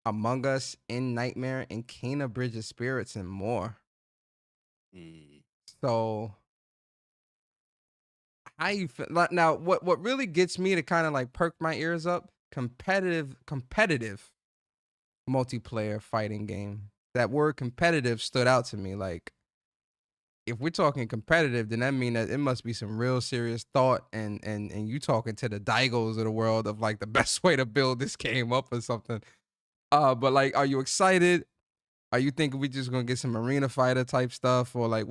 Among Us, In Nightmare, and Kena Bridge of Spirits, and more. So how you feel now? What really gets me to kind of like perk my ears up? Competitive multiplayer fighting game. That word competitive stood out to me. Like, if we're talking competitive, then that means that it must be some real serious thought and you talking to the Daigos of the world of like the best way to build this game up or something. But like, are you excited? Are you thinking we just gonna get some arena fighter type stuff, or like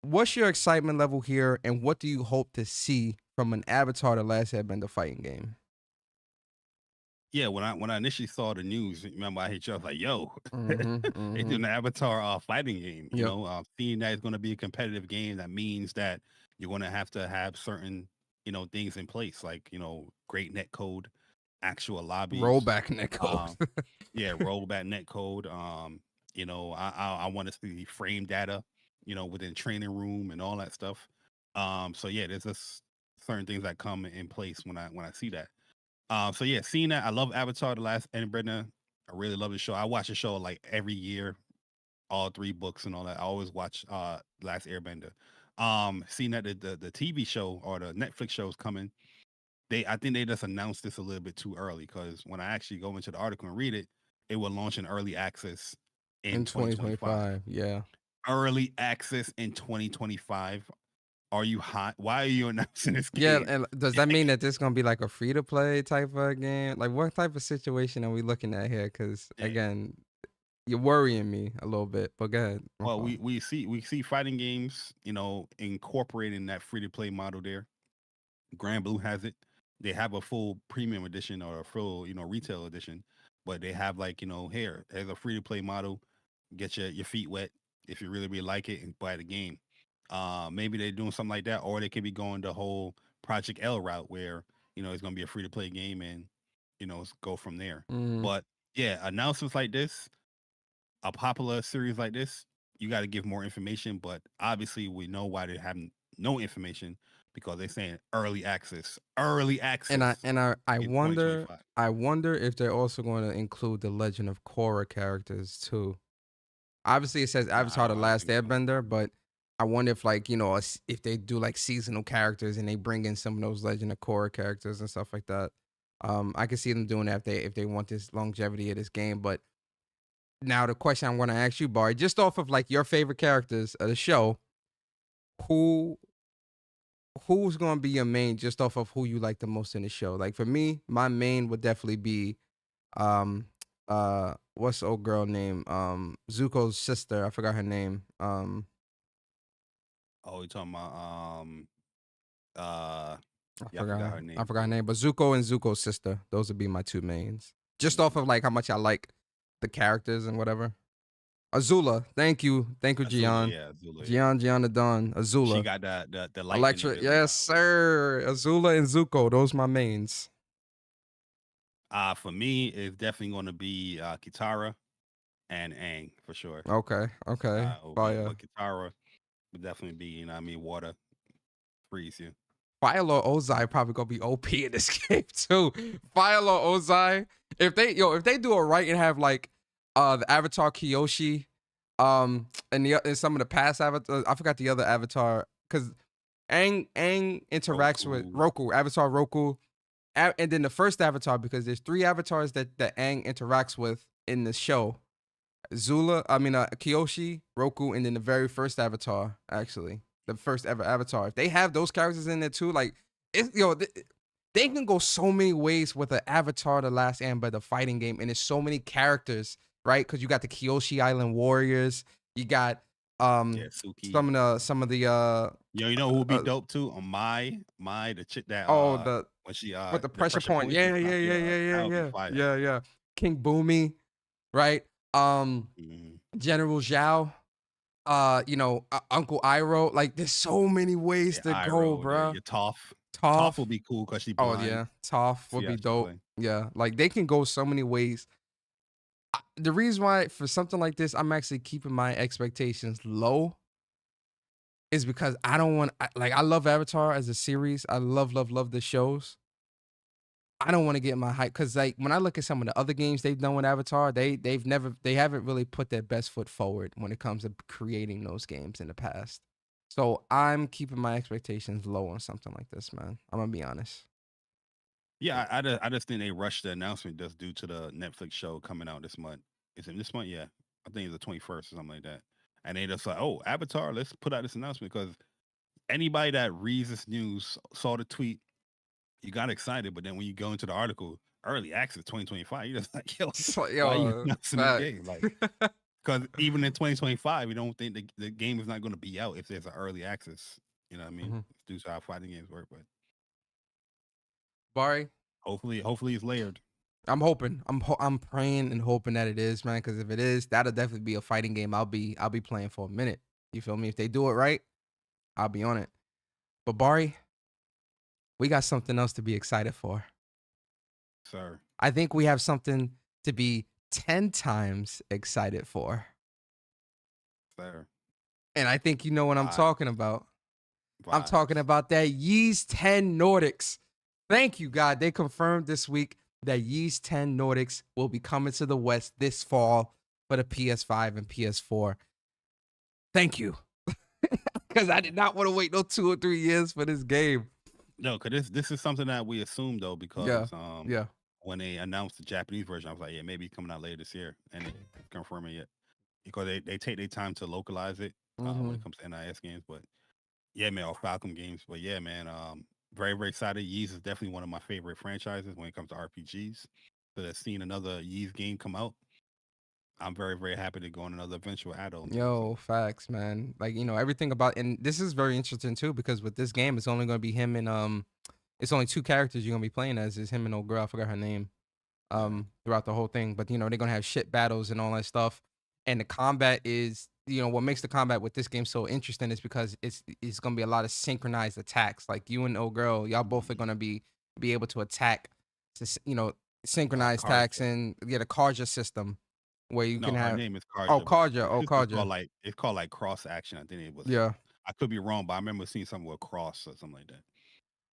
what's your excitement level here, and what do you hope to see from an Avatar: The Last Airbender fighting game? Yeah, when I initially saw the news, remember I hit you. I was like, "Yo, Mm-hmm, they doing an Avatar fighting game." You Yep. know, seeing that it's going to be a competitive game, that means that you're going to have certain things in place, like great net code, actual lobbies, Rollback net code. yeah, rollback net code. I want to see frame data, within training room and all that stuff. So yeah, there's just certain things that come in place when I see that. So yeah, seeing that, I love Avatar: The Last Airbender. I really love the show. I watch the show like every year, all 3 books and all that. I always watch Last Airbender. Seeing that the TV show or the Netflix show is coming, I think they just announced this a little bit too early, because when I actually go into the article and read it, it will launch in early access in 2025. Yeah. Early access in 2025. Are you hot? Why are you announcing this Yeah, game? and does that mean that this gonna be like a free to play type of game? Like, what type of situation are we looking at here? Because Yeah. again, you're worrying me a little bit. But go ahead. Well, we see fighting games, incorporating that free to play model there. Grand Blue has it. They have a full premium edition or a full, retail edition, but they have like, here, there's a free to play model. Get your feet wet if you really like it and buy the game. Maybe they're doing something like that, or they could be going the whole Project L route where, it's gonna be a free to play game and, go from there. Mhm. But yeah, announcements like this, a popular series like this, you got to give more information. But obviously, we know why they have no information, because they're saying early access. And I in wonder 2025. if they're also going to include the Legend of Korra characters too. Obviously, it says Nah, Avatar: The I don't Last think so. Airbender, but I wonder if like if they do like seasonal characters and they bring in some of those Legend of Korra characters and stuff like that. I can see them doing that if they want this longevity of this game. But now the question I'm going to ask you, Bari, just off of like your favorite characters of the show, who's going to be your main, just off of who you like the most in the show? Like for me, my main would definitely be what's the old girl name? Zuko's sister. I forgot her name. Oh, you talking about yeah, I forgot her name. I forgot her name, but Zuko and Zuko's sister. Those would be my 2 mains. Just off of like how much I like the characters and whatever. Azula, thank you, Azula, Gian. yeah, Azula, yeah. Gian the Dawn. Azula. She got the lightning Electric. ability. Yes, sir. Azula and Zuko. Those my mains. For me, it's definitely going to be Kitara and Aang for sure. Okay. Fire. But Kitara would definitely be, water freeze you. Fire Lord Ozai probably gonna be OP in this game too. Fire Lord Ozai, if they do it right and have like the Avatar Kyoshi, and some of the past Avatar, I forgot the other Avatar, because Aang interacts with Roku, Avatar Roku, and then the first Avatar, because there's 3 avatars that Aang interacts with in the show. Kyoshi, Roku, and then the very first Avatar, actually. The first ever Avatar. If they have those characters in there too, like they can go so many ways with an Avatar: The Last Airbender, the fighting game, and there's so many characters, right? Because you got the Kyoshi Island Warriors, you got Suki. some of the you know who would be dope too? The chick that when she with the pressure point. Yeah. King Boomy, right? General Zhao. Uncle Iroh. Like, there's so many ways to go, bro. Your Toph will be cool because she blind. Oh yeah, Toph would be dope. Yeah, like they can go so many ways. The reason why for something like this, I'm actually keeping my expectations low is because I don't want, I love Avatar as a series. I love the shows. I don't want to get my hype because like when I look at some of the other games they've done with Avatar, they haven't really put their best foot forward when it comes to creating those games in the past. So I'm keeping my expectations low on something like this, man. I'm gonna be honest. Yeah, I just think they rushed the announcement just due to the Netflix show coming out this month. Is it this month? Yeah, I think it's the 21st or something like that. And they just like, oh, Avatar, let's put out this announcement because anybody that reads this news saw the tweet, you got excited, but then when you go into the article, early access 2025, you're just like, yo, why are you announcing the game? Like, because even in 2025, we don't think the game is not going to be out if there's an early access. You know what I mean? It's due to how fighting games work, but Bari, hopefully it's layered. I'm hoping. I'm praying and hoping that it is, man. Because if it is, that'll definitely be a fighting game. I'll be playing for a minute. You feel me? If they do it right, I'll be on it. But Bari, we got something else to be excited for. Sir. I think we have something to be 10 times excited for. Sir. And I think you know what I'm talking about. I'm talking about that Ys 10 Nordics. Thank you, God. They confirmed this week that Ys 10 Nordics will be coming to the West this fall for the PS5 and PS4. Thank you. Because I did not want to wait no 2 or 3 years for this game. No, because this is something that we assumed though, because when they announced the Japanese version, I was like, yeah, maybe it's coming out later this year, and they confirm it yet because they take their time to localize it when it comes to NIS games. But yeah, man, or Falcom games. But yeah, man, very very excited. Ys is definitely one of my favorite franchises when it comes to RPGs. So that's seeing another Ys game come out, I'm very, very happy to go on another adventure with Adult. Yo, facts, man. Like, you know, everything about, and this is very interesting too, because with this game, it's only going to be him and, it's only 2 characters you're going to be playing as, is him and old girl, I forgot her name, throughout the whole thing. But, you know, they're going to have shit battles and all that stuff. And the combat is, you know, what makes the combat with this game so interesting is because it's going to be a lot of synchronized attacks. Like you and old girl, y'all both are going to be able to attack, you know, synchronized attacks and get a Karja system. Where you can have her name is Karja. Oh, Karja. Oh, Karja. It's called like cross action. I think it was. Yeah. I could be wrong, but I remember seeing something with cross or something like that.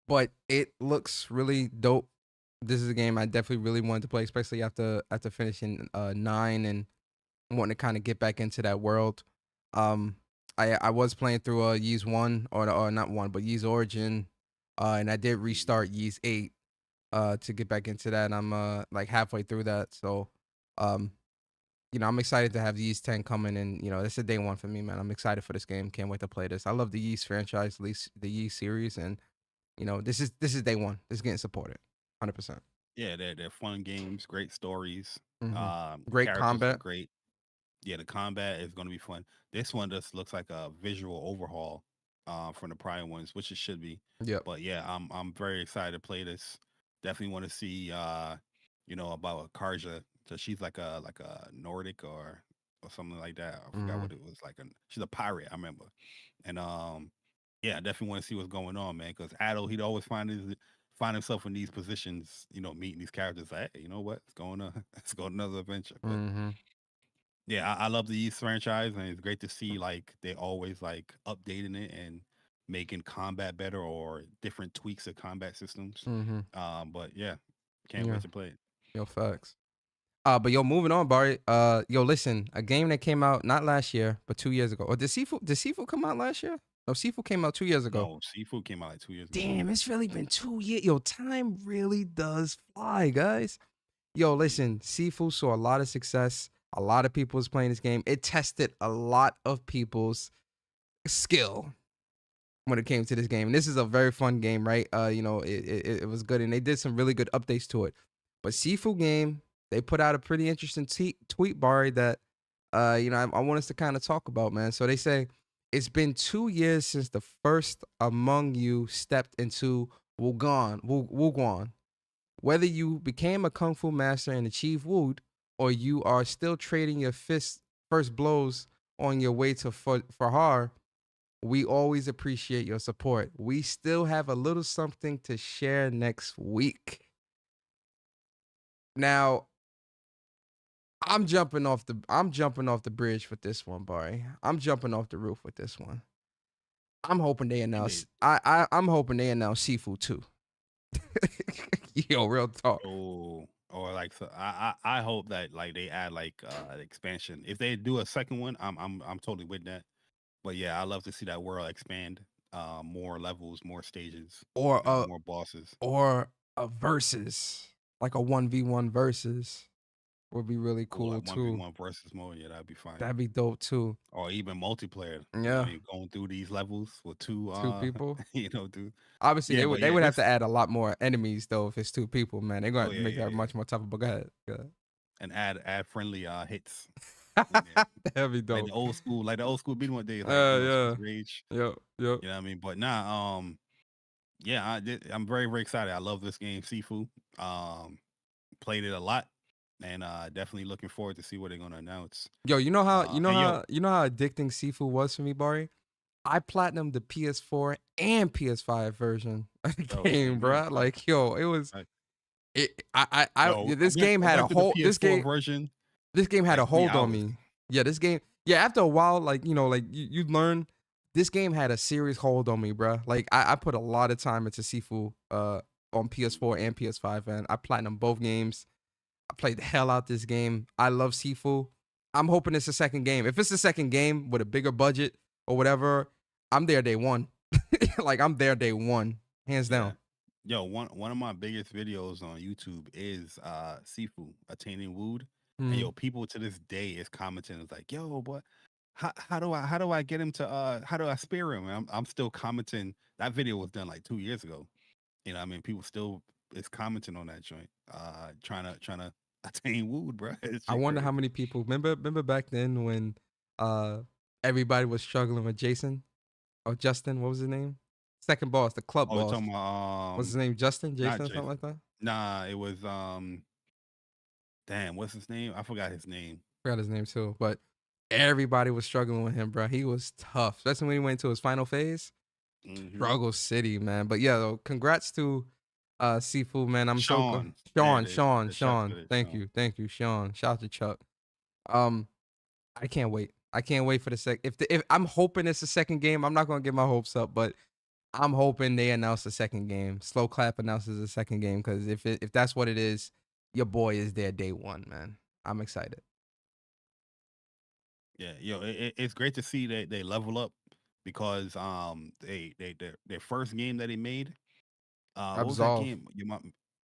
But it looks really dope. This is a game I definitely really wanted to play, especially after finishing 9 and wanting to kind of get back into that world. I was playing through Ys 1 or not 1, but Ys Origin, and I did restart Ys 8 to get back into that. And I'm like halfway through that, so you know, I'm excited to have the Ys 10 coming, and you know, it's a day one for me, man. I'm excited for this game. Can't wait to play this. I love the Ys franchise, at least the Ys series, and you know, this is day one. This is getting supported, 100%. Yeah, they're fun games, great stories, great combat, great. Yeah, the combat is going to be fun. This one just looks like a visual overhaul from the prior ones, which it should be. Yeah. But yeah, I'm very excited to play this. Definitely want to see you know, about Karja. So she's like a Nordic or something like that. I forgot what it was like. She's a pirate, I remember. And yeah, I definitely want to see what's going on, man. Because Adol, he'd always find himself in these positions, you know, meeting these characters. Like, hey, you know what? Let's go on another adventure. But yeah, I love the Ys franchise, and it's great to see like they always like updating it and making combat better or different tweaks of combat systems. But yeah, can't wait to play it. Yo, facts. But yo, moving on, Bari. Yo, listen, a game that came out not last year, but 2 years ago. Or did Sifu come out last year? No, Sifu came out 2 years ago. No, Sifu came out like 2 years ago. Damn, it's really been 2 years. Yo, time really does fly, guys. Yo, listen, Sifu saw a lot of success. A lot of people was playing this game. It tested a lot of people's skill when it came to this game. And this is a very fun game, right? You know, it was good, and they did some really good updates to it. But Sifu game, they put out a pretty interesting tweet, Bari, that, you know, I want us to kind of talk about, man. So they say, it's been 2 years since the first among you stepped into Wuguan. Whether you became a kung fu master and achieved Wud, or you are still trading your first blows on your way to Fahar, we always appreciate your support. We still have a little something to share next week. Now, I'm jumping off the bridge with this one, Bari. I'm jumping off the roof with this one. I'm hoping they announce. I'm hoping they announce Sifu 2. Yo, real talk. Oh, or like so I hope that like they add like an expansion. If they do a second one, I'm totally with that. But yeah, I love to see that world expand. More levels, more stages, Or more bosses. or a versus, like a 1v1 versus, would be really Or cool like too. 1v1 versus mode, yeah, that'd be fine. That'd be dope too. Or even multiplayer. Yeah. I mean, going through these levels with two people. dude. Obviously, Yeah, they but would have this- to add a lot more enemies though if it's 2 people, man. They're gonna make that much more tougher. But go ahead. and add friendly hits. That'd be dope. Like the old school beating one day, like yeah. Rage. Yep. You know what I mean? But nah, yeah, I'm very, very excited. I love this game, Sifu. Played it a lot, and definitely looking forward to see what they're gonna announce. Yo, you know how addicting Sifu was for me, Bari? I platinumed the PS4 and PS5 version of the game, bro. Like, yo, it was. This game had a whole. This game had a hold on me. Yeah, this game. Yeah, after a while, like you learn. This game had a serious hold on me, bro. Like I put a lot of time into Sifu on PS4 and PS5, and I platinumed both games. I played the hell out this game. I love Sifu. I'm hoping it's a second game. If it's a second game with a bigger budget or whatever, I'm there day one. Like I'm there day one, hands down. Yo, one of my biggest videos on YouTube is Sifu attaining Wood. And yo, people to this day is commenting. It's like, yo, boy, how do I get him to how do I spare him? And I'm still commenting. That video was done like 2 years ago. You know, I mean, people still is commenting on that joint, trying to attain Wood, bro. I wonder how many people remember back then when everybody was struggling with Jason or Justin. What was his name? Second boss, the club boss. Talking about, what's his name? Jason, something like that. Nah, it was damn, what's his name? I forgot his name. Forgot his name too, but everybody was struggling with him, bro. He was tough, especially when he went to his final phase. Struggle City, man. But yeah, though, congrats to Sifu, man. I'm Sean. Sean. Thank you, Sean. Shout out to Chuck. I can't wait. I can't wait for the second. If I'm hoping it's a second game, I'm not gonna get my hopes up, but I'm hoping they announce a second game. Slow Clap announces a second game, because if that's what it is, your boy is there day one, man. I'm excited. Yeah, yo, it's great to see that they level up, because their first game that they made, what was that game?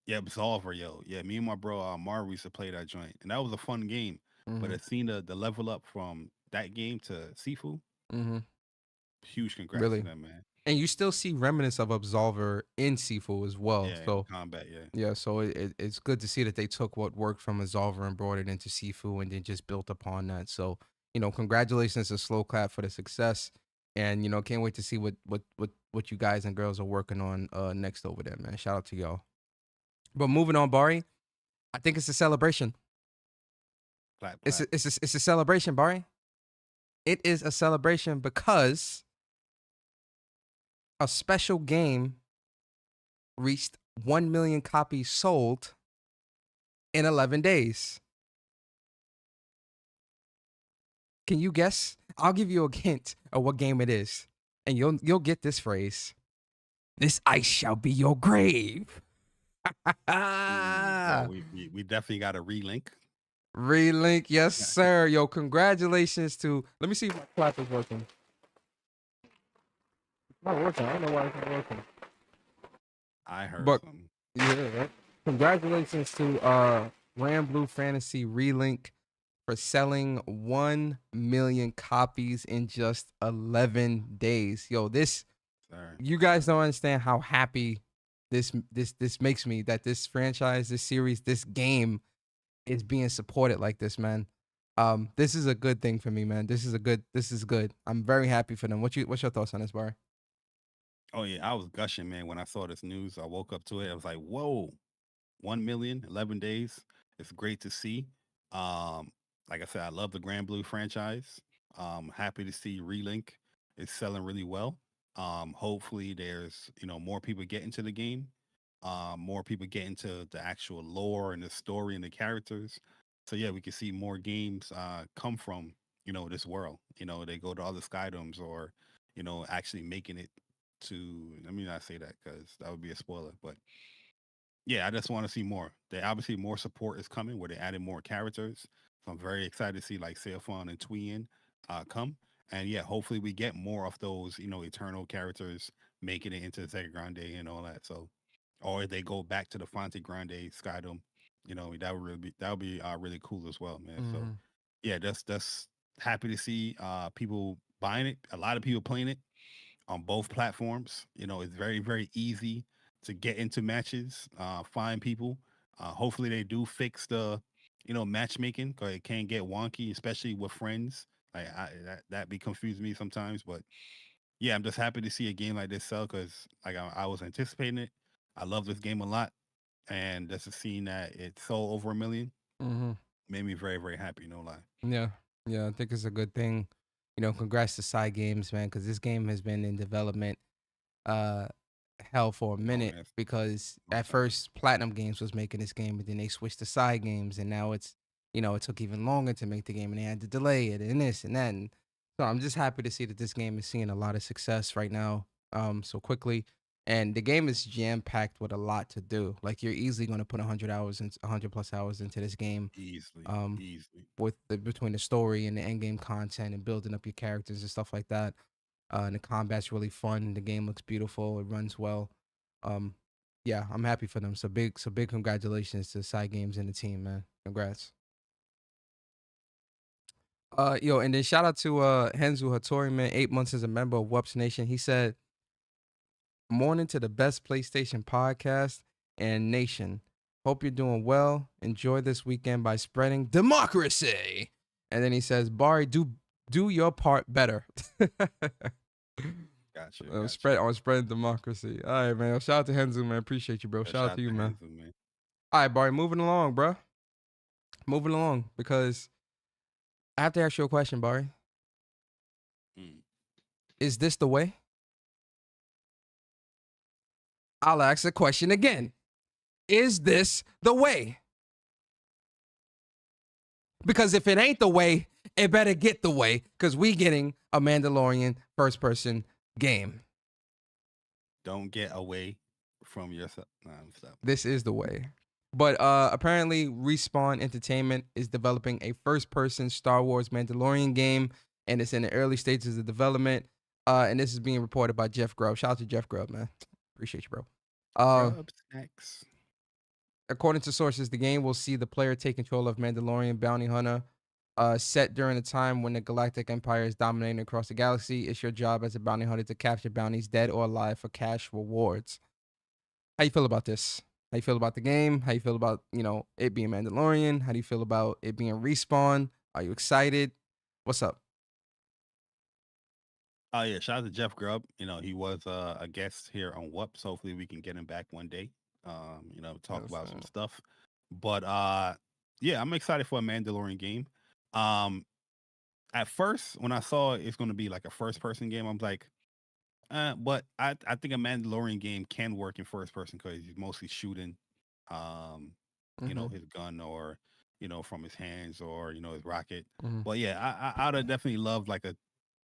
Absolver, yo. Yeah, me and my bro Mar used to play that joint, and that was a fun game. But I've seen the level up from that game to Sifu. Huge congrats to them, man. And you still see remnants of Absolver in Sifu as well. Yeah, so combat, yeah. So it's good to see that they took what worked from Absolver and brought it into Sifu, and then just built upon that. So congratulations to Slow Clap for the success, and can't wait to see what you guys and girls are working on next over there, man. Shout out to y'all. But moving on, Bari, I think it's a celebration. Clap. It's a celebration, Bari. It is a celebration because a special game reached 1 million copies sold in 11 days. Can you guess? I'll give you a hint of what game it is, and you'll get this phrase. This ice shall be your grave. We definitely got a relink. Relink, yes, sir. Yo, congratulations to. Let me see if my clap is working. It's not working. I don't know why it's not working. I heard something. Yeah, right? Congratulations to Gran Blue Fantasy Relink for selling 1 million copies in just 11 days. Yo, you guys don't understand how happy this makes me, that this franchise, this series, this game is being supported like this, man. This is a good thing for me, man. This is good. I'm very happy for them. What's your thoughts on this, Bari? Oh yeah, I was gushing, man, when I saw this news. I woke up to it. I was like, whoa, 1 million, 11 days. It's great to see. Like I said, I love the Gran Blue franchise. Happy to see Relink is selling really well. Hopefully there's, more people get into the game. More people get into the actual lore and the story and the characters. So yeah, we can see more games come from this world. They go to other Skydoms or actually making it to. Let me not say that because that would be a spoiler, but yeah, I just want to see more. They obviously more support is coming where they added more characters. So I'm very excited to see like Seofon and Twien come. And yeah, hopefully we get more of those, eternal characters making it into Sega Grande and all that. So, or if they go back to the Fonte Grande Skydome, that would be really cool as well, man. So yeah, that's happy to see people buying it. A lot of people playing it on both platforms. It's very, very easy to get into matches, find people. Hopefully they do fix the, matchmaking because it can get wonky, especially with friends. That be confusing me sometimes. But yeah, I'm just happy to see a game like this sell because like I was anticipating it. I love this game a lot, and just to see that it sold over 1 million made me very, very happy. No lie. Yeah, yeah, I think it's a good thing. Congrats to Side Games, man, because this game has been in development uh hell for a minute man. because Long at time. first Platinum Games was making this game, but then they switched to Side Games, and now it's it took even longer to make the game, and they had to delay it and this and that. And so I'm just happy to see that this game is seeing a lot of success right now, so quickly. And the game is jam packed with a lot to do. Like you're easily going to put 100 hours and 100 plus hours into this game. Easily, Um, easily. with between the story and the end game content and building up your characters and stuff like that. And the combat's really fun. The game looks beautiful. It runs well. Um, yeah, I'm happy for them. So big congratulations to Side Games and the team, man. Congrats. Yo, and then shout out to Henzu Hattori, man. 8 months as a member of WUPS Nation. He said, "Morning to the best PlayStation podcast and nation. Hope you're doing well. Enjoy this weekend by spreading democracy." And then he says, "Bari, do your part better." Gotcha. Spreading democracy. All right, man. Shout out to Henzu, man. Appreciate you, bro. Shout out to you, man. Handsome, man. All right, Bari, moving along, bro. Moving along because I have to ask you a question, Bari. Mm. Is this the way? I'll ask the question again. Is this the way? Because if it ain't the way, it better get the way because we getting a Mandalorian first-person game. Don't get away from yourself. Nah, stop. This is the way. But apparently, Respawn Entertainment is developing a first-person Star Wars Mandalorian game, and it's in the early stages of development. And this is being reported by Jeff Grubb. Shout out to Jeff Grubb, man. Appreciate you, bro. Snacks. According to sources, the game will see the player take control of Mandalorian bounty hunter. Set during a time when the Galactic Empire is dominating across the galaxy. It's your job as a bounty hunter to capture bounties, dead or alive, for cash rewards. How you feel about this? How you feel about the game? How you feel about, it being Mandalorian? How do you feel about it being Respawn? Are you excited? What's up? Oh yeah, shout out to Jeff Grubb. He was a guest here on WUPS. Hopefully we can get him back one day. Talk Yes, about some man. stuff. But yeah, I'm excited for a Mandalorian game. At first, when I saw it's going to be like a first-person game, I'm like, but I think a Mandalorian game can work in first person because he's mostly shooting, his gun or, from his hands or, his rocket. But yeah, I'd have definitely loved like a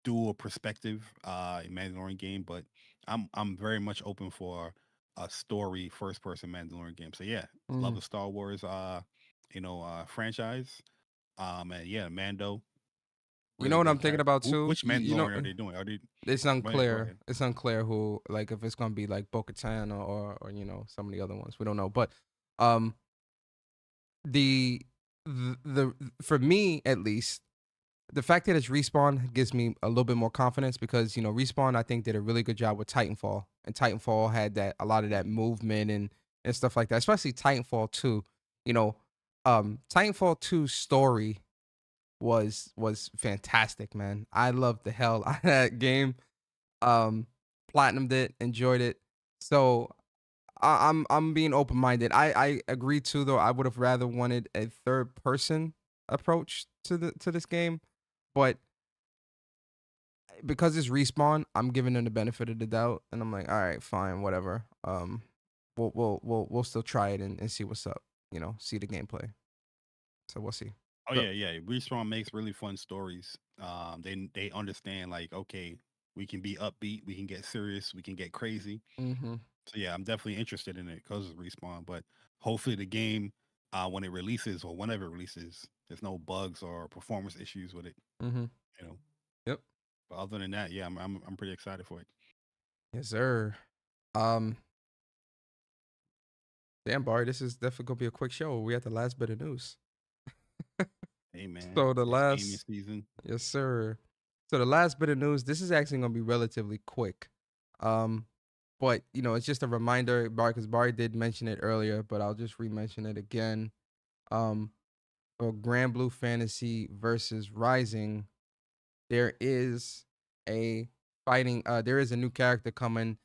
dual perspective Mandalorian game, but I'm very much open for a story first person Mandalorian game. So yeah, love the Star Wars franchise. And yeah, Mando. You know what I'm thinking about too? Which Mandalorian are they doing? Are they? It's Go unclear. ahead. It's unclear who, like, if it's gonna be like Bo-Katan or some of the other ones. We don't know. But the for me at least, the fact that it's Respawn gives me a little bit more confidence because Respawn I think did a really good job with Titanfall, and Titanfall had a lot of that movement and stuff like that. Especially Titanfall 2. Titanfall 2's story was fantastic, man. I loved the hell out of that game. Platinumed it, enjoyed it. So I'm being open minded. I agree too, though. I would have rather wanted a third person approach to this game, but because it's Respawn, I'm giving them the benefit of the doubt, and I'm like, all right, fine, whatever. We'll still try it and see what's up. See the gameplay. So we'll see. Oh So- yeah. Respawn makes really fun stories. They understand like, okay, we can be upbeat, we can get serious, we can get crazy. Mm-hmm. So yeah, I'm definitely interested in it because of Respawn. But hopefully the game, when it releases or whenever it releases, there's no bugs or performance issues with it. Mm-hmm. You know. Yep. But other than that, yeah, I'm pretty excited for it. Yes, sir. Damn, Bari, this is definitely gonna be a quick show. We at the last bit of news. Hey man. So the it's last gaming season. Yes, sir. So the last bit of news, this is actually going to be relatively quick. But, you know, it's just a reminder, because Bari did mention it earlier, but I'll just re-mention it again. For Gran Blue Fantasy versus Rising, there is a new character coming.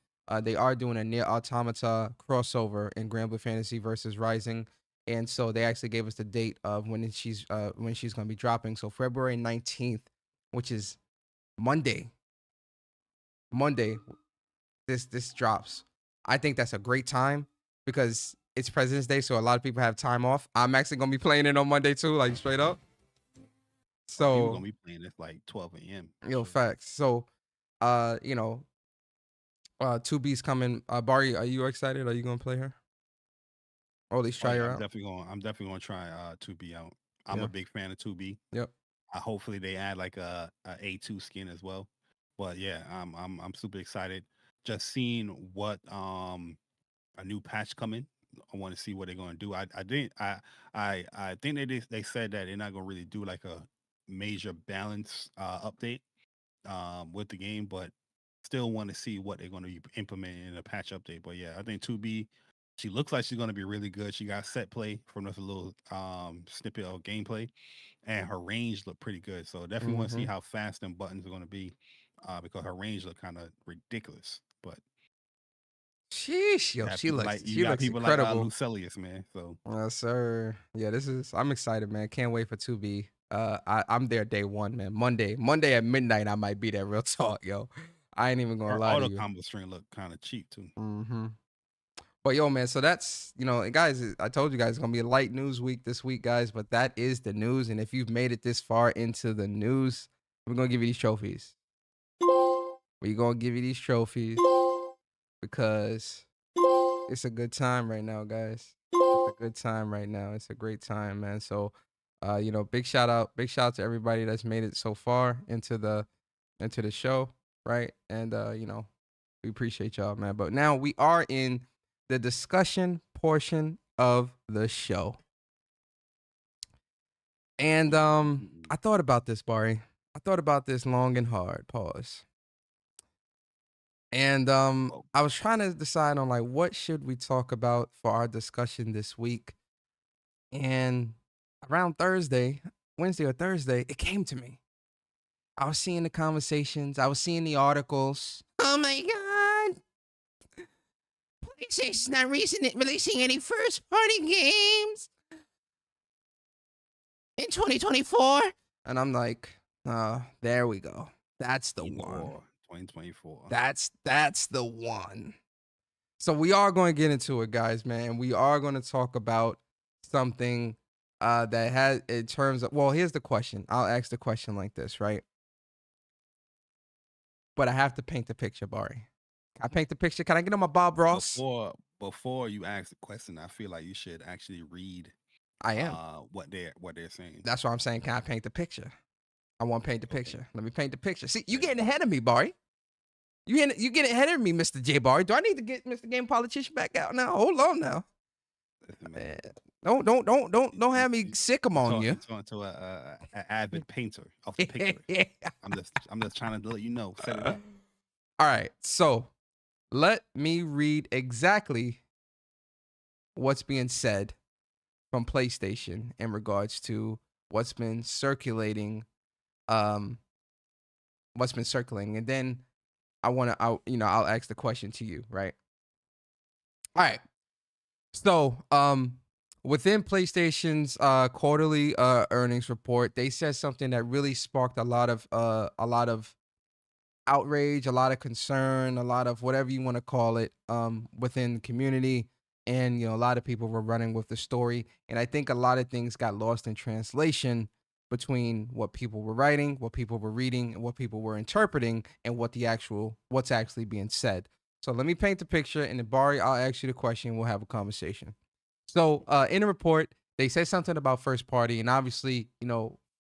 They are doing a Near Automata crossover in Gran Blue Fantasy versus Rising. And so they actually gave us the date of when she's going to be dropping. So February 19th, which is Monday, this drops. I think that's a great time because it's President's Day, so a lot of people have time off. I'm actually gonna be playing it on Monday too, like straight up. So You're gonna be playing this like 12 a.m. Yo, facts. So, you know, 2B's coming. Bari, are you excited? Are you gonna play her? Or at least try her out? I'm definitely gonna try 2B out. I'm Yeah. a big fan of 2B. Yep. Hopefully they add like a A2 skin as well. But yeah, I'm super excited. Just seeing what a new patch coming. I want to see what they're gonna do. I think they said that they're not gonna really do like a major balance update with the game, but still want to see what they're gonna be implementing in a patch update. But yeah, I think 2B, she looks like she's gonna be really good. She got set play from this little snippet of gameplay, and her range looked pretty good. So definitely want to see how fast them buttons are gonna be, because her range looked kind of ridiculous. But sheesh, yo, she looks incredible. Like Lucelius, man. So Yes, sir. Yeah, I'm excited, man. Can't wait for 2B. I'm there day one, man. Monday at midnight, I might be there. Real talk, yo. I ain't even gonna her lie to auto you. combo string looked kind of cheap too. But yo, man, so that's, you know, guys, I told you guys it's gonna be a light news week this week, guys, but that is the news. And if you've made it this far into the news, we're gonna give you these trophies. We're gonna give you these trophies because it's a good time right now, guys. It's a good time right now. It's a great time, man. So, you know, big shout out to everybody that's made it so far into the show, right? And you know, we appreciate y'all, man. But now we are in the discussion portion of the show. And I thought about this, Bari. I thought about this long and hard. Pause. And I was trying to decide on like what should we talk about for our discussion this week. And around Wednesday or Thursday, it came to me. I was seeing the conversations. I was seeing the articles. Oh my God. PlayStation's not releasing any first-party games in 2024. And I'm like, there we go. That's the one. 2024. That's the one. So we are going to get into it, guys, man. We are going to talk about something that has, in terms of, well, here's the question. I'll ask the question like this, right? But I have to paint the picture, Bari. Can I paint the picture? Can I get on my Bob Ross? Before you ask the question, I feel like you should actually read. I am. What they're saying. That's what I'm saying. Can I paint the picture? I want to paint the picture. Let me paint the picture. See, you getting ahead of me, Bari. You getting ahead of me, Mr. J Bari. Do I need to get Mr. Game Politician back out now? Hold on now. Man. Don't have me sick on you. To an avid painter of the picture. Yeah. I'm just trying to let you know. Set it up. All right, so let me read exactly what's being said from PlayStation in regards to what's been circulating, and then I'll ask the question to you, right? All right. So, within PlayStation's quarterly earnings report, they said something that really sparked a lot of outrage, a lot of concern, a lot of whatever you want to call it, within the community. and a lot of people were running with the story, and I think a lot of things got lost in translation between what people were writing, what people were reading, and what people were interpreting, and what's actually being said. So let me paint the picture, and then Bari, I'll ask you the question. We'll have a conversation. So in the report, they said something about first party, and obviously,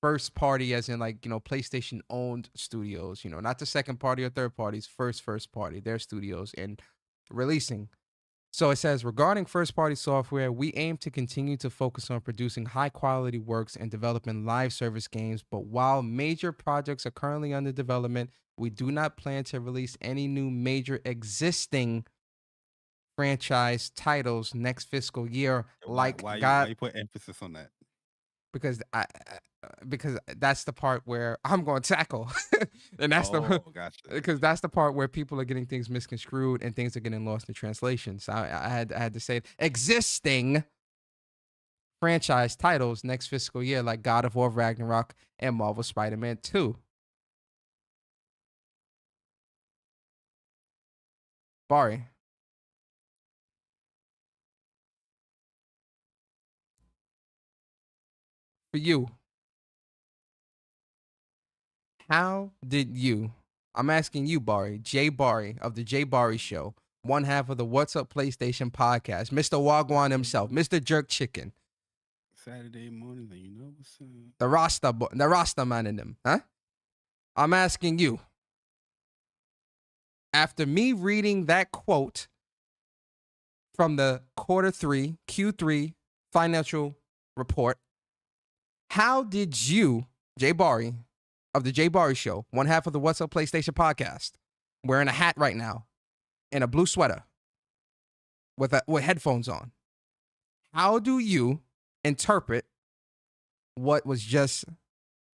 first party as in like, PlayStation owned studios, not the second party or third parties, first party, their studios and releasing. So it says, regarding first party software, we aim to continue to focus on producing high quality works and developing live service games. But while major projects are currently under development, we do not plan to release any new major existing franchise titles next fiscal year. Why you put emphasis on that? Because because that's the part where I'm going to tackle, and that's gotcha. Because that's the part where people are getting things misconstrued and things are getting lost in translation. So I had to say it. Existing franchise titles next fiscal year, like God of War Ragnarok and Marvel Spider-Man 2. Bari. For you, how did you, I'm asking you, Bari, Jay Bari of the Jay Bari Show, one half of the What's Up PlayStation podcast, Mr. Wagwan himself, Mr. Jerk Chicken. Saturday morning, you know what's up. The Rasta man in them, huh? I'm asking you, after me reading that quote from the Q3 financial report, how did you, Jay Bari, of the Jay Bari Show, one half of the What's Up PlayStation podcast, wearing a hat right now and a blue sweater with headphones on, how do you interpret what was just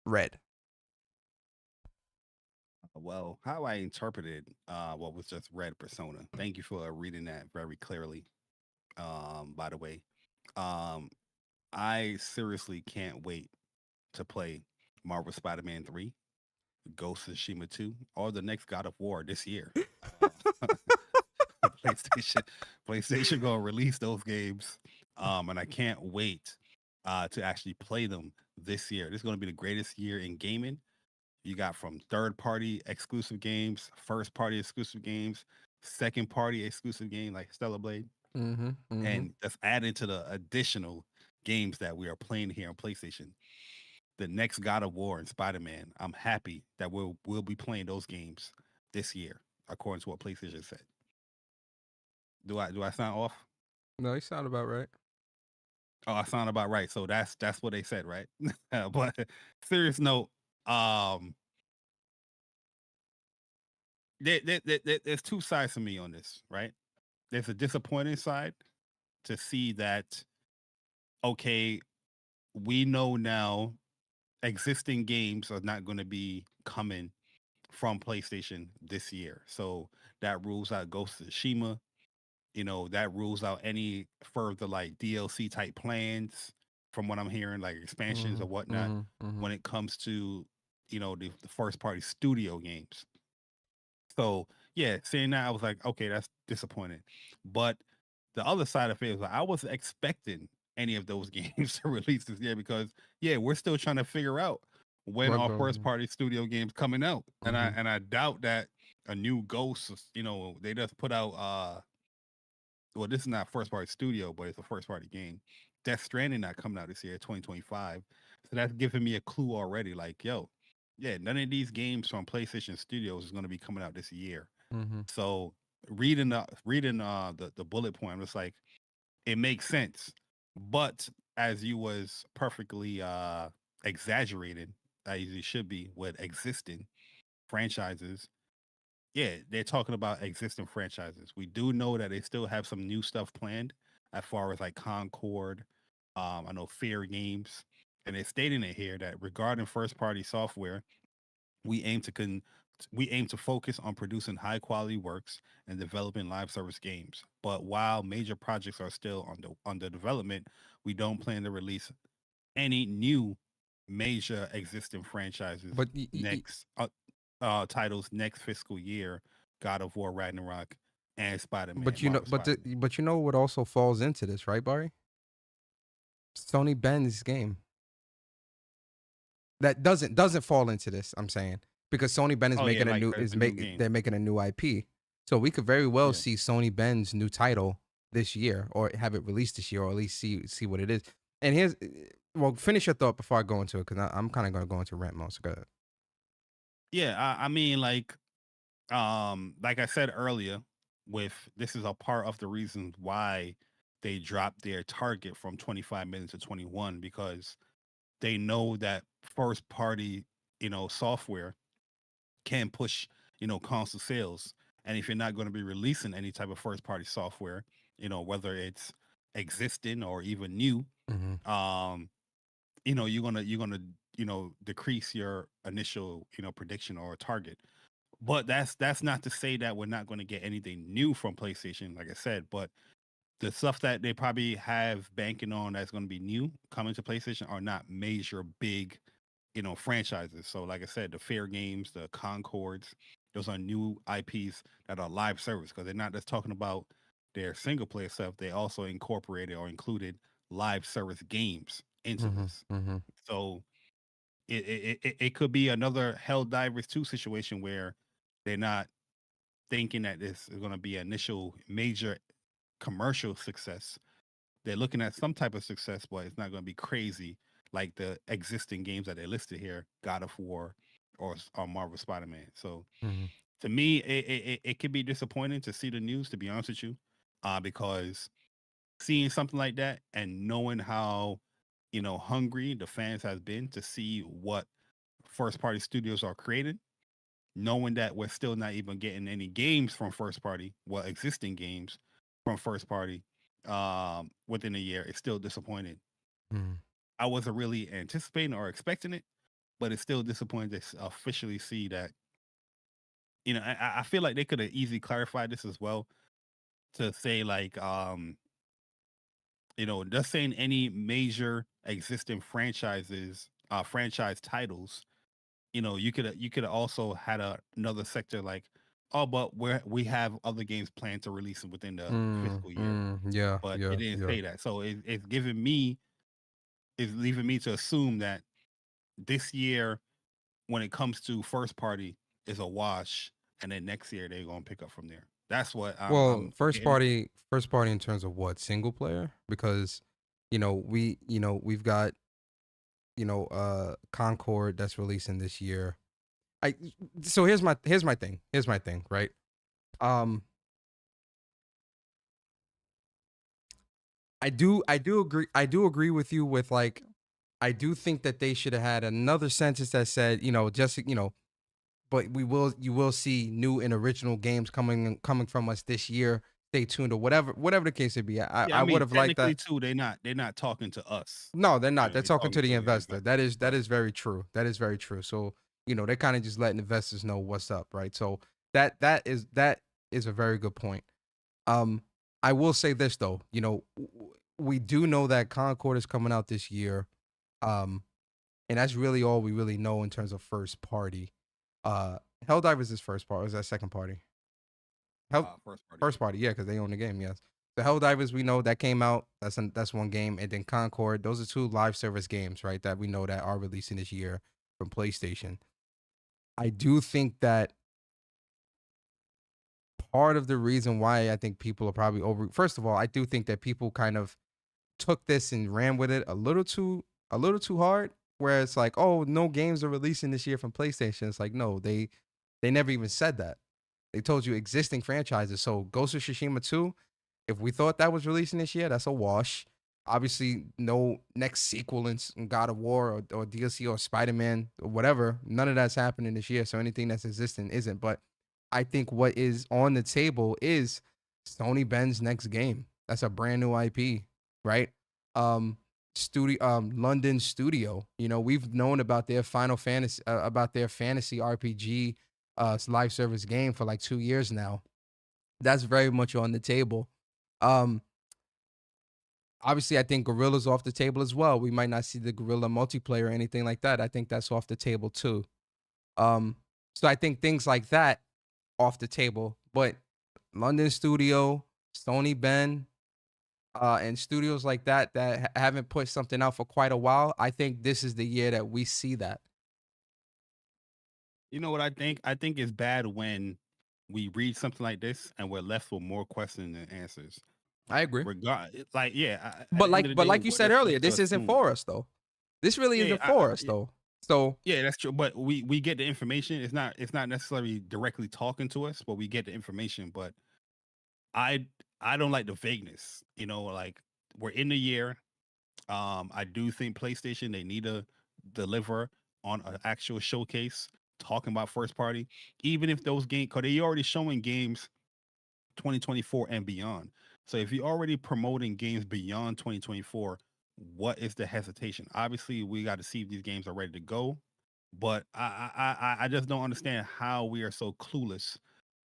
read? Well, how I interpreted what was just read, Persona. Thank you for reading that very clearly. By the way, I seriously can't wait to play Marvel Spider-Man 3, Ghost of Tsushima 2, or the next God of War this year. PlayStation gonna release those games, and I can't wait to actually play them this year. This is gonna be the greatest year in gaming. You got from third-party exclusive games, first-party exclusive games, second-party exclusive game like Stellar Blade, and that's added to the additional games that we are playing here on PlayStation. The next God of War and Spider-Man, I'm happy that we'll be playing those games this year, according to what PlayStation said. Do I sound off? No, you sound about right. Oh, I sound about right. So that's what they said, right? But serious note, there's two sides to me on this, right? There's a disappointing side to see that, okay, we know now existing games are not going to be coming from PlayStation this year. So that rules out Ghost of Tsushima. That rules out any further like DLC type plans from what I'm hearing, like expansions or whatnot, when it comes to, the first party studio games. So yeah, seeing that, I was like, okay, that's disappointing. But the other side of it was like, I wasn't expecting any of those games to release this year because we're still trying to figure out when our first party studio games coming out. And I doubt that a new Ghost, they just put out well, this is not first party studio, but it's a first party game. Death Stranding not coming out this year, 2025. So that's giving me a clue already. Like, none of these games from PlayStation Studios is going to be coming out this year. So reading the bullet point, I'm just like, it makes sense. But as you was perfectly exaggerated, as you should be with existing franchises, they're talking about existing franchises. We do know that they still have some new stuff planned as far as like Concord. I know Fair Games, and they're stating it here that regarding first party software, we aim to focus on producing high quality works and developing live service games. But while major projects are still under development, we don't plan to release any new major existing franchises next titles next fiscal year. God of War Ragnarok, and Spider-Man. But you know, Marvel but you know what also falls into this, right, Bari? Sony bends game. That doesn't fall into this. I'm saying because Sony Ben is making a new they're making a new IP, so we could very well see Sony Ben's new title this year, or have it released this year, or at least see what it is. And here's finish your thought before I go into it, because I'm kind of gonna go into rant mode. So go ahead. Yeah, I mean, like I said earlier, this is a part of the reasons why they dropped their target from 25 million to 21, because they know that first party, software can push, console sales. And if you're not going to be releasing any type of first party software, whether it's existing or even new, you're gonna decrease your initial, prediction or target. But that's not to say that we're not going to get anything new from PlayStation, like I said. But the stuff that they probably have banking on that's going to be new coming to PlayStation are not major big, franchises. So like I said, the Fair Games, the Concords, those are new IPs that are live service, because they're not just talking about their single player stuff. They also incorporated or included live service games into this. So it could be another Helldivers 2 situation where they're not thinking that this is going to be an initial major commercial success. They're looking at some type of success, but it's not going to be crazy like the existing games that they listed here, God of War or Marvel Spider-Man. So to me, it could be disappointing to see the news, to be honest with you, because seeing something like that and knowing how, hungry the fans has been to see what first party studios are creating, knowing that we're still not even getting any games from first party, existing games from first party within a year, it's still disappointing. I wasn't really anticipating or expecting it, but it's still disappointing to officially see that. I feel like they could have easily clarified this as well, to say like, just saying any major existing franchise titles, you could also had another sector like, oh, but we have other games planned to release within the fiscal year. But it didn't say that. So it's leaving me to assume that this year, when it comes to first party, is a wash, and then next year they're gonna pick up from there. That's what I'm first party in terms of what, single player? Because we've got Concord that's releasing this year. So here's my thing, right? I do agree with you with, like, I do think that they should have had another sentence that said, but you will see new and original games coming from us this year. Stay tuned, or whatever the case may be. I would have liked that too. They're not talking to us. No, they're not. They're talking to the investor. That is very true. That is very true. So, they're kind of just letting investors know what's up, right? So that is a very good point. I will say this though, we do know that Concord is coming out this year. And that's really all we really know in terms of first party. Helldivers is first party. Or is that second party? First party, yeah, because they own the game. Yes, the Helldivers, we know that came out. That's one game, and then Concord. Those are two live service games, right? That we know that are releasing this year from PlayStation. I do think that part of the reason why I think people are probably over. First of all, I do think that people kind of took this and ran with it a little too hard. Where it's like, oh, no games are releasing this year from PlayStation. It's like, no, they never even said that. They told you existing franchises. So Ghost of Tsushima 2, if we thought that was releasing this year, that's a wash. Obviously, no next sequel in God of War or DLC or Spider-Man or whatever. None of that's happening this year. So anything that's existing isn't. But I think what is on the table is Sony Ben's next game. That's a brand new IP, right? London studio. We've known about their fantasy RPG live service game for like 2 years now. That's very much on the table. Obviously, I think Guerrilla's off the table as well. We might not see the Guerrilla multiplayer or anything like that. I think that's off the table too. So I think things like that off the table. But London studio, Sony Ben, and studios like that haven't put something out for quite a while. I think this is the year that we see that. You know what I think? I think it's bad when we read something like this and we're left with more questions than answers. I agree. Like, yeah. But like you said earlier, this isn't for us though. This really isn't for us though. So yeah, that's true. But we get the information. It's not necessarily directly talking to us, but we get the information. But I don't like the vagueness. You know, like we're in the year. I do think PlayStation, they need to deliver on an actual showcase talking about first party, even if those games, because they're already showing games 2024 and beyond. So if you're already promoting games beyond 2024, what is the hesitation? Obviously, we got to see if these games are ready to go, but I just don't understand how we are so clueless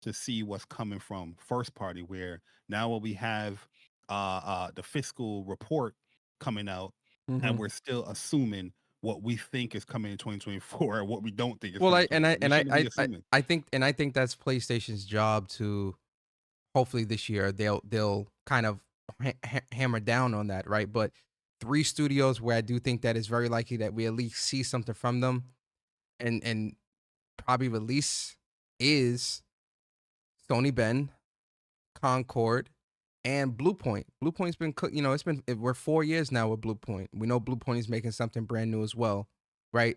to see what's coming from first party, where now what we have the fiscal report coming out, and we're still assuming what we think is coming in 2024 and what we don't think is coming. I think that's PlayStation's job to hopefully this year they'll kind of hammer down on that, right? But 3 studios where I do think that it's very likely that we at least see something from them and probably release is Sony Ben, Concord, and Bluepoint. Bluepoint's been, we're 4 years now with Bluepoint. We know Bluepoint is making something brand new as well, right?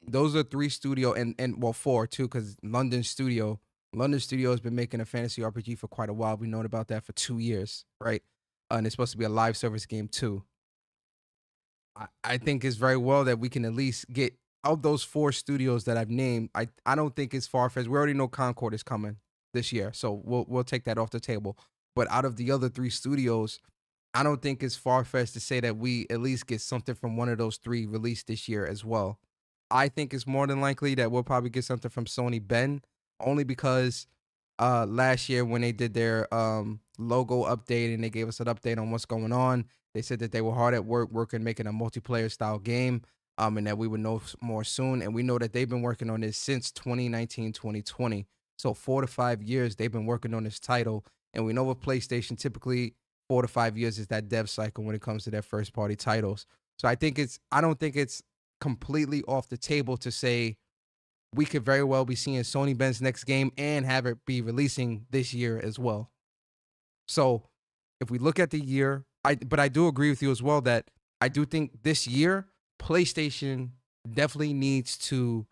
Those are 3 studio and 4 too, because London studio has been making a fantasy RPG for quite a while. We've known about that for 2 years, right? And it's supposed to be a live service game too. I think it's very well that we can at least get of those 4 studios that I've named. I don't think it's far-fetched. We already know Concord is coming this year, so we'll take that off the table. But out of the other 3 studios, I don't think it's far-fetched to say that we at least get something from one of those 3 released this year as well. I think it's more than likely that we'll probably get something from Sony Ben, only because last year when they did their logo update and they gave us an update on what's going on, they said that they were hard at work working, making a multiplayer style game, and that we would know more soon. And we know that they've been working on this since 2019, 2020. So 4 to 5 years they've been working on this title. And we know with PlayStation, typically 4 to 5 years is that dev cycle when it comes to their first party titles. So I don't think it's completely off the table to say we could very well be seeing Sony Ben's next game and have it be releasing this year as well. So if we look at the year, but I do agree with you as well that I do think this year, PlayStation definitely needs to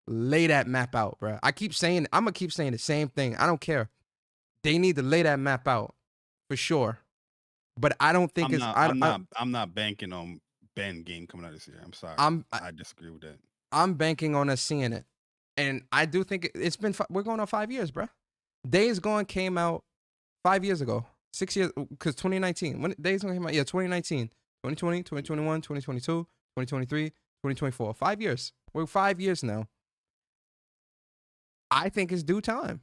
lay that map out, bro. I'm gonna keep saying the same thing. I don't care. They need to lay that map out for sure. But I don't think I'm not banking on Ben game coming out this year. I'm sorry. I disagree with that. I'm banking on us seeing it. And I do think it's been, we're going on 5 years, bro. Days Gone came out 5 years ago. 6 years, because 2019. When Days Gone came out? Yeah, 2019. 2020, 2021, 2022, 2023, 2024. 5 years. We're 5 years now. I think it's due time.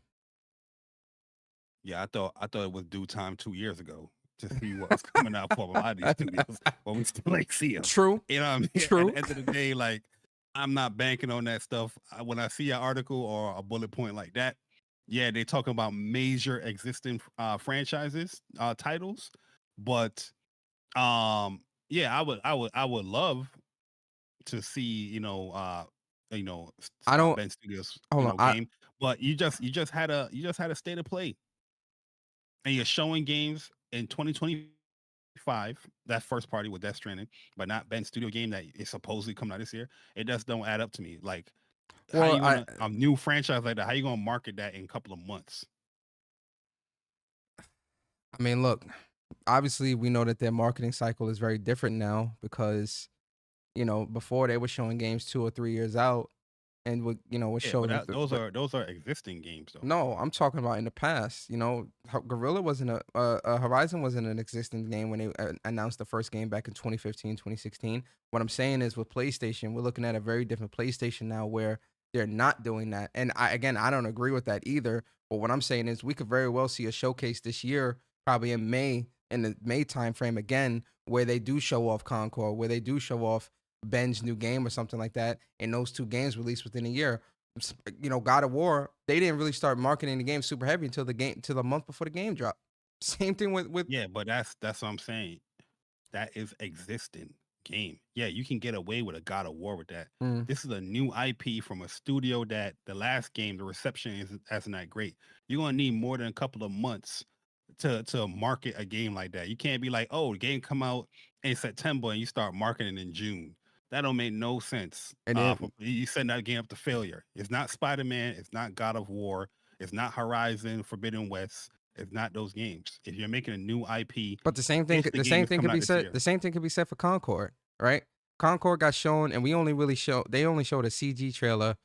Yeah, I thought it was due time 2 years ago to see what's coming out for a lot of these studios, but we still ain't see them. True. You know what I mean? True. At the end of the day, like, I'm not banking on that stuff. When I see an article or a bullet point like that, yeah, they talking about major existing franchises, titles, but yeah, I would love to see Ben Studios game, but you just had a state of play, and you're showing games in 2025, that first party with Death Stranding, but not Ben Studio game that is supposedly coming out this year. It just don't add up to me. Like, a new franchise like that, how you gonna market that in a couple of months? I mean, look, obviously we know that their marketing cycle is very different now because, before they were showing games 2 or 3 years out, and would showing those are existing games though. No, I'm talking about in the past. Guerrilla wasn't Horizon wasn't an existing game when they announced the first game back in 2015, 2016. What I'm saying is with PlayStation, we're looking at a very different PlayStation now where they're not doing that. And I don't agree with that either. But what I'm saying is we could very well see a showcase this year, probably in the May timeframe again, where they do show off Concord, where they do show off Ben's new game or something like that, and those 2 games released within a year. God of War, they didn't really start marketing the game super heavy until the month before the game dropped. Same thing with Yeah, but that's what I'm saying. That is existing game. Yeah, you can get away with a God of War with that. This is a new IP from a studio that the last game, the reception isn't that great. You're gonna need more than a couple of months to market a game like that. You can't be like, oh, the game come out in September and you start marketing in June. That don't make no sense. And then, You send that game up to failure. It's not Spider-Man. It's not God of War. It's not Horizon Forbidden West. It's not those games. If you're making a new IP, but the same thing could be said. The same thing could be said for Concord, right? Concord got shown, and they only showed a CG trailer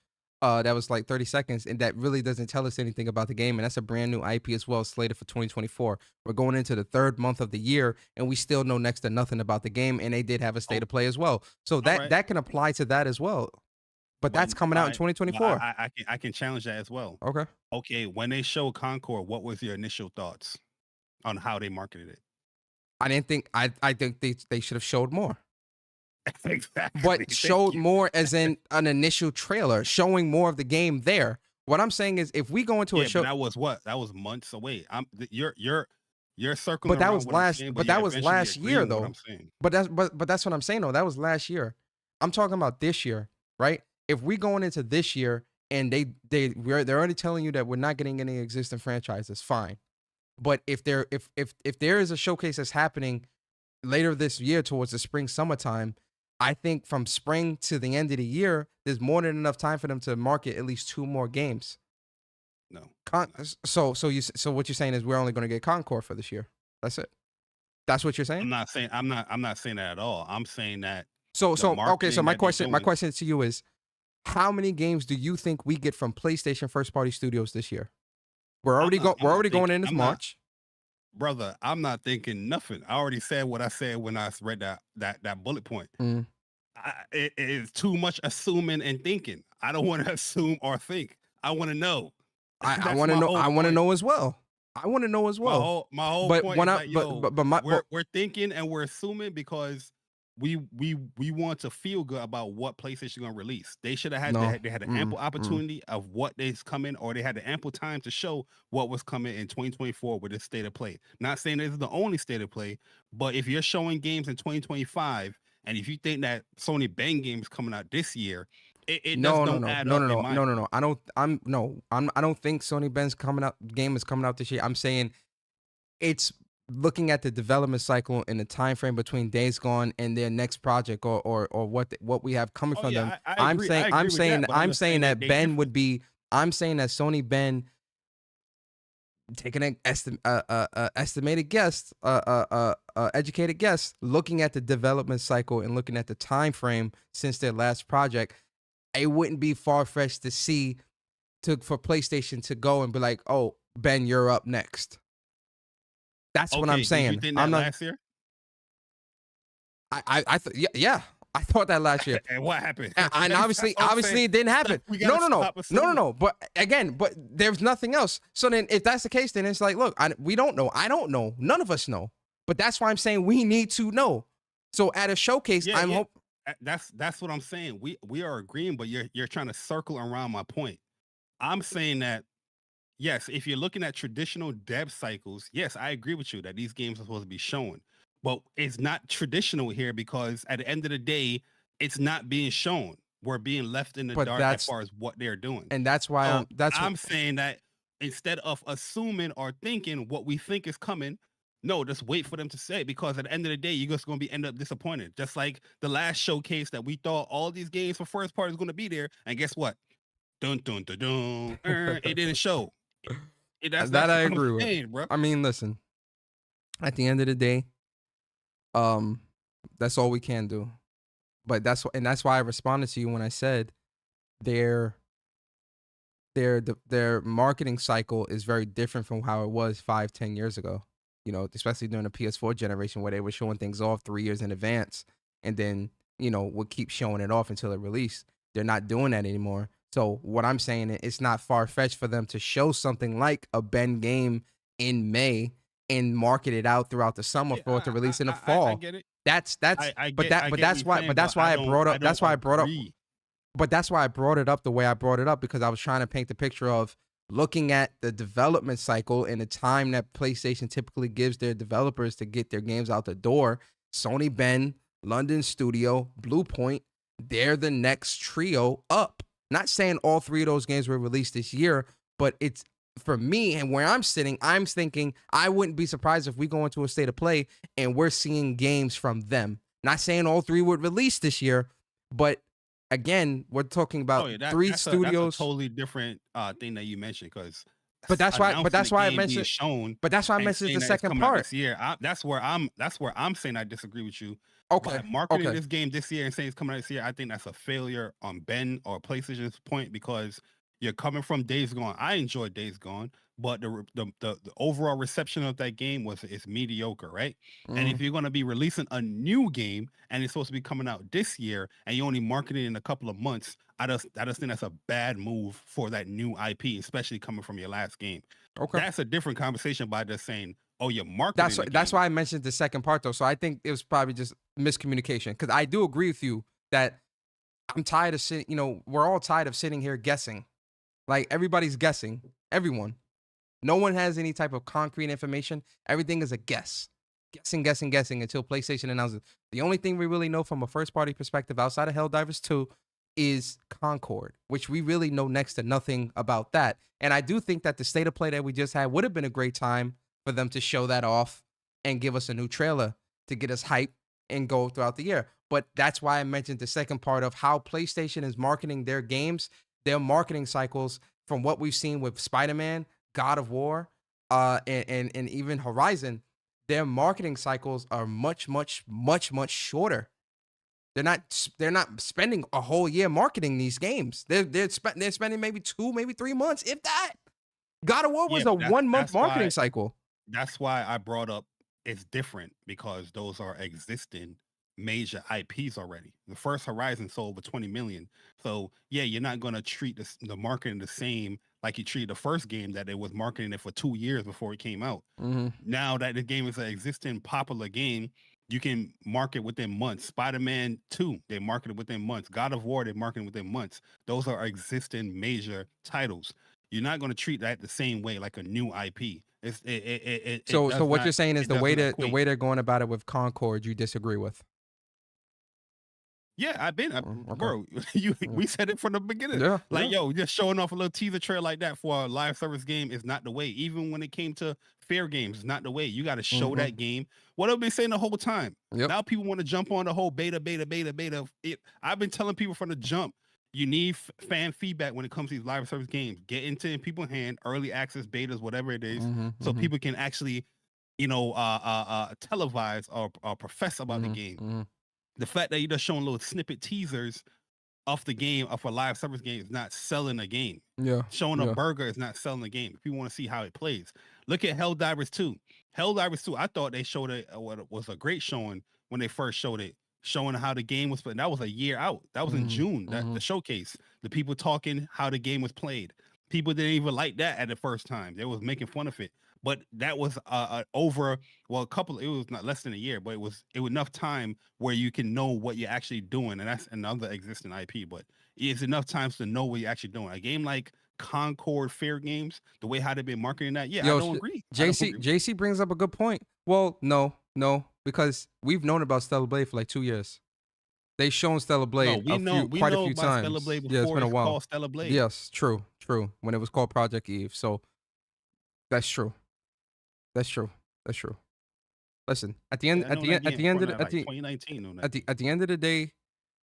that was like 30 seconds, and that really doesn't tell us anything about the game. And that's a brand new IP as well, slated for 2024. We're going into the 3rd month of the year, and we still know next to nothing about the game. And they did have a state of play as well, so that can apply to that as well. But that's coming out in 2024. I can challenge that as well. Okay. When they showed Concord, what was your initial thoughts on how they marketed it? I think they should have showed more. Exactly. But showed more as in an initial trailer, showing more of the game there. What I'm saying is, if we go into a show, that was what? That was months away. You're circling. But that was last. But that was last year, though. But that's what I'm saying, though. That was last year. I'm talking about this year, right? If we going into this year and they're already telling you that we're not getting any existing franchises, fine. But if there is a showcase that's happening later this year towards the spring summertime, I think from spring to the end of the year, there's more than enough time for them to market at least 2 more games. No. So what you're saying is we're only going to get Concord for this year. That's it. That's what you're saying? I'm not saying that at all. I'm saying that. So my question to you is, how many games do you think we get from PlayStation first party studios this year? We're already going into March. Brother, I'm not thinking nothing. I already said what I said when I read that bullet point. It is too much assuming and thinking. I don't want to assume or think. I want to know. I want to know. I want to know as well. I want to know as well. My whole point is we're thinking and we're assuming because we want to feel good about what PlayStation going to release. They should have had they had an ample opportunity of what is coming, or they had the ample time to show what was coming in 2024 with this state of play. Not saying this is the only state of play, but if you're showing games in 2025, and if you think that Sony Ben games coming out this year, it don't add up. No. I don't think Sony Ben's game is coming out this year. I'm saying it's looking at the development cycle and the time frame between Days Gone and their next project, or what we have coming from them. I'm saying that Sony Ben, taking an estimated guess, educated guess, looking at the development cycle and looking at the time frame since their last project, it wouldn't be far-fetched to see for PlayStation to go and be like, oh, Ben, you're up next. That's what I'm saying. Did you think that last year? I thought that last year. And what happened? And obviously it didn't happen. No. But there's nothing else. So then, if that's the case, then it's like, look, we don't know. I don't know. None of us know. But that's why I'm saying we need to know. So at a showcase, That's what I'm saying. We are agreeing, but you're trying to circle around my point. I'm saying that, yes, if you're looking at traditional dev cycles, yes, I agree with you that these games are supposed to be shown. But it's not traditional here because at the end of the day, it's not being shown. We're being left in the dark as far as what they're doing. And that's why I'm saying that instead of assuming or thinking what we think is coming, no, just wait for them to say it, because at the end of the day, you're just going to end up disappointed. Just like the last showcase that we thought all these games for first party is going to be there. And guess what? Dun, dun, dun, dun. It didn't show. That's I agree with. Bro. I mean, listen, at the end of the day, that's all we can do. But that's why I responded to you when I said their marketing cycle is very different from how it was 5-10 years ago. You know, especially during the PS4 generation where they were showing things off 3 years in advance and then, would keep showing it off until it released. They're not doing that anymore. So what I'm saying is it's not far-fetched for them to show something like a Ben game in May and market it out throughout the summer for it to release in the fall. I get it. That's why I brought up But that's why I brought it up the way I brought it up, because I was trying to paint the picture of looking at the development cycle and the time that PlayStation typically gives their developers to get their games out the door. Sony Bend, London Studio, Bluepoint, they're the next trio up. Not saying all three of those games were released this year, but it's, for me and where I'm sitting, I'm thinking I wouldn't be surprised if we go into a state of play and we're seeing games from them. Not saying all three would release this year, but again, we're talking about three studios. That's a totally different thing that you mentioned, because. But that's why I mentioned. But that's why I mentioned the second part. This year, that's where I'm saying I disagree with you. Okay. By marketing this game this year and saying it's coming out this year, I think that's a failure on Ben or PlayStation's point, because you're coming from Days Gone. I enjoyed Days Gone, but the overall reception of that game is mediocre, right? And if you're going to be releasing a new game and it's supposed to be coming out this year and you only market it in a couple of months, I just think that's a bad move for that new IP, especially coming from your last game. Okay. That's a different conversation by just saying, oh, you're marketing. That's why I mentioned the second part, though. So I think it was probably just miscommunication, because I do agree with you that I'm tired of sitting, we're all tired of sitting here guessing. Like, everybody's guessing. Everyone. No one has any type of concrete information. Everything is a guess. Guessing until PlayStation announces. The only thing we really know from a first-party perspective outside of Helldivers 2 is Concord, which we really know next to nothing about that. And I do think that the state of play that we just had would have been a great time for them to show that off and give us a new trailer to get us hyped and go throughout the year. But that's why I mentioned the second part of how PlayStation is marketing their games, their marketing cycles, from what we've seen with Spider-Man, God of War, and even Horizon. Their marketing cycles are much shorter. They're not spending a whole year marketing these games. They're spending maybe 2, maybe 3 months, if that. God of War was a 1 month marketing cycle. That's why I brought up it's different, because those are existing major IPs already. The first Horizon sold over 20 million. So yeah, you're not going to treat the marketing the same like you treated the first game that it was marketing it for 2 years before it came out. Now that the game is an existing popular game, you can market within months. Spider-Man 2, they marketed within months. God of War, they marketed within months. Those are existing major titles. You're not going to treat that the same way like a new IP. So what you're saying is the way they're going about it with Concord, you disagree with? Yeah, Okay. Bro, we said it from the beginning. Yeah, yo, just showing off a little teaser trailer like that for a live service game is not the way. Even when it came to fair games, it's not the way. You got to show that game. What I've been saying the whole time. Yep. Now people want to jump on the whole beta. I've been telling people from the jump, you need fan feedback when it comes to these live service games. Get into people's hand, early access betas, whatever it is, so people can actually, televise or profess about the game. The fact that you're just showing little snippet teasers off the game, of a live service game, is not selling a game. Yeah. Showing a burger is not selling a game. If you want to see how it plays, look at Helldivers 2. Helldivers 2, I thought they showed it, what was a great showing when they first showed it, showing how the game was played. That was a year out. That was in June, the showcase. The people talking how the game was played. People didn't even like that at the first time. They was making fun of it. But that was it was not less than a year, but it was enough time where you can know what you're actually doing. And that's another existing IP, but it's enough times to know what you're actually doing. A game like Concord Fair Games, the way how they've been marketing that, I don't agree. JC brings up a good point. Well, no, because we've known about Stellar Blade for like 2 years. They've shown Stellar Blade quite a few times. Stellar Blade before it's been a while. Called Stellar Blade. Yes, true. When it was called Project Eve. So that's true. Listen, at the end of the 2019 at the end of the day,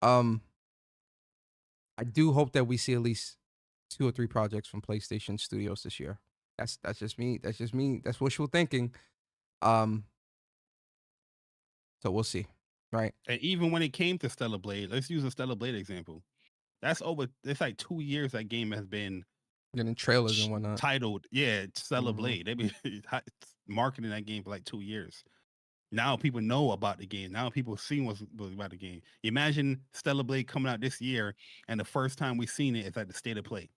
I do hope that we see at least 2 or 3 projects from PlayStation Studios this year. That's just me. That's wishful thinking. So we'll see, right? And even when it came to Stellar Blade, let's use a Stellar Blade example. It's like 2 years that game has been getting trailers and whatnot. Titled, Stellar Blade. They've been marketing that game for like 2 years. Now people know about the game. Now people see what's about the game. Imagine Stellar Blade coming out this year, and the first time we've seen it is at the State of Play.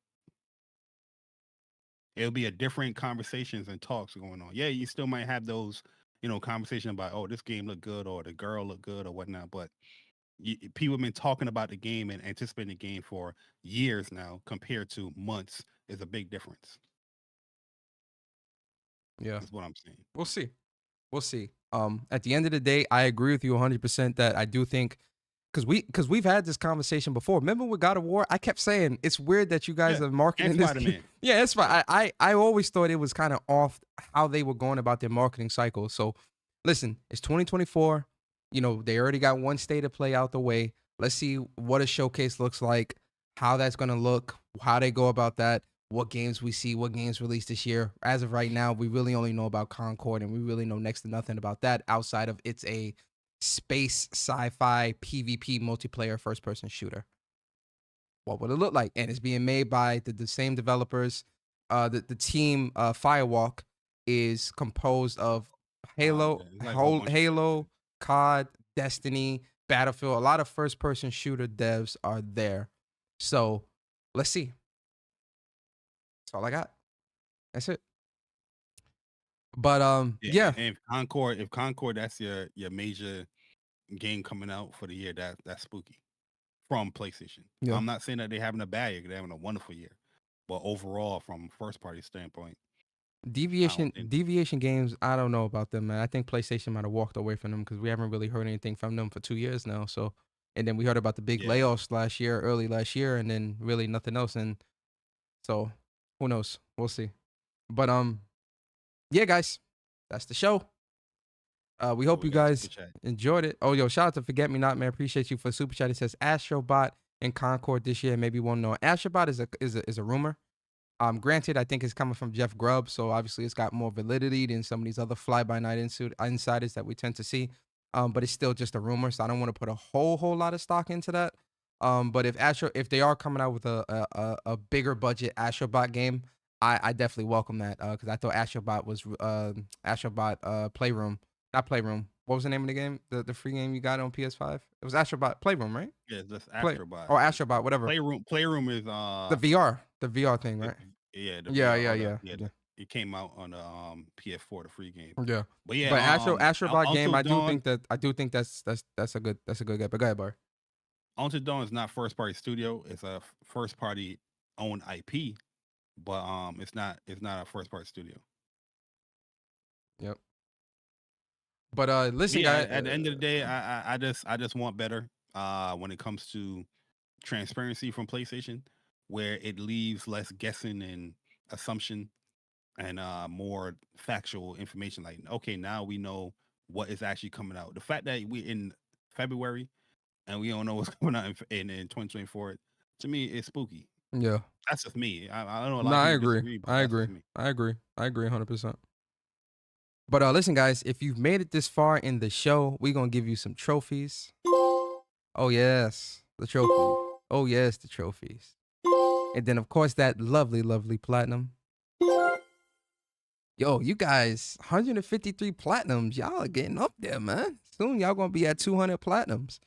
It'll be a different conversations and talks going on. Yeah, you still might have those, conversation about, oh, this game look good, or the girl look good, or whatnot. But people have been talking about the game and anticipating the game for years now, compared to months, is a big difference. Yeah, That's what I'm saying. we'll see. We'll see. At the end of the day, I agree with you 100% that I do think because we've had this conversation before. Remember with God of War, I kept saying it's weird that you guys are marketing and this. Spider-Man. Yeah, it's fine. I always thought it was kind of off how they were going about their marketing cycle. So, listen, it's 2024. You know, they already got one state of play out the way. Let's see what a showcase looks like, how that's going to look, how they go about that, what games we see, what games released this year. As of right now, we really only know about Concord, and we really know next to nothing about that outside of it's a space sci-fi PvP multiplayer first-person shooter. What would it look like? And it's being made by the same developers. The team Firewalk is composed of Halo, Halo, COD, Destiny, Battlefield. A lot of first-person shooter devs are there. So let's see. That's all I got. That's it. But yeah. And if Concord, that's your major game coming out for the year, that's spooky from PlayStation. Yeah. I'm not saying that they're having a bad year, they're having a wonderful year, but overall, from first party standpoint, Deviation games, I don't know about them, man. I think PlayStation might have walked away from them because we haven't really heard anything from them for 2 years now. So, and then we heard about the big layoffs early last year, and then really nothing else. And so, who knows? We'll see. But yeah, guys, that's the show. We hope you guys enjoyed it. Oh, yo, shout out to Forget Me Not, man. Appreciate you for super chat. It says Astrobot in Concord this year. Maybe you won't know. Astrobot is a rumor. Granted, I think it's coming from Jeff Grubb, so obviously it's got more validity than some of these other fly-by-night insiders that we tend to see. But it's still just a rumor, so I don't want to put a whole lot of stock into that. But if they are coming out with a bigger budget Astrobot game, I definitely welcome that because I thought Astrobot was Astrobot Playroom. Not Playroom. What was the name of the game? The free game you got on PS5? It was Astrobot Playroom, right? Yeah, just Astrobot. Or Astrobot, whatever. Playroom is the VR thing, right? Yeah. It came out on the PS4, the free game. Yeah. But yeah, but Astrobot game, I do think that's a good game. But go ahead, Bari. Until Dawn is not first party studio. It's a first party owned IP, but it's not a first party studio. Yep. But listen, guys. At the end of the day, I just want better when it comes to transparency from PlayStation, where it leaves less guessing and assumption and more factual information. Like, okay, now we know what is actually coming out. The fact that we're in February and we don't know what's coming out in 2024, to me, it's spooky. Yeah, that's just me. I don't know. A lot no, of I people agree. disagree, but I that's agree. just me. I agree 100%. But listen, guys, if you've made it this far in the show, we're going to give you some trophies. Oh, yes, the trophies. Oh, yes, the trophies. And then, of course, that lovely, lovely platinum. Yo, you guys, 153 platinums. Y'all are getting up there, man. Soon, y'all going to be at 200 platinums.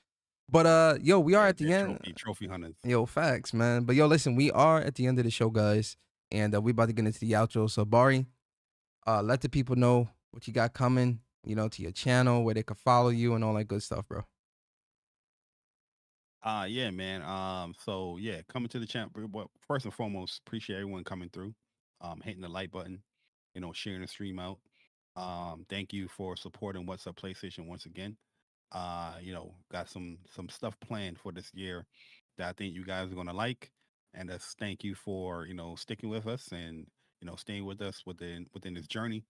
But, yo, we are at the end. Trophy hunters. Yo, facts, man. But, yo, listen, we are at the end of the show, guys. And we about to get into the outro. So, Bari, let the people know what you got coming, to your channel, where they can follow you and all that good stuff, bro. Yeah, man. So yeah, coming to the channel. But first and foremost, appreciate everyone coming through, hitting the like button, sharing the stream out. Thank you for supporting What's Up PlayStation once again. Got some stuff planned for this year that I think you guys are gonna like, and just thank you for sticking with us and staying with us within this journey.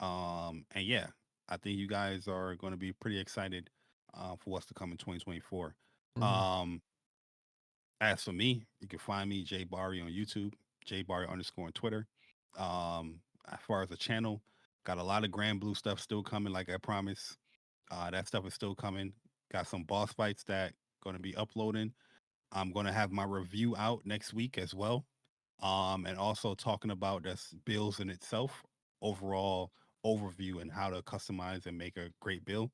And yeah, I think you guys are going to be pretty excited for what's to come in 2024. As for me, you can find me J Bari on YouTube, JBari _ on Twitter. As far as the channel, got a lot of Grand Blue stuff still coming, like I promised. That stuff is still coming. Got some boss fights that going to be uploading. I'm going to have my review out next week as well. And also talking about this builds in itself, overall overview and how to customize and make a great build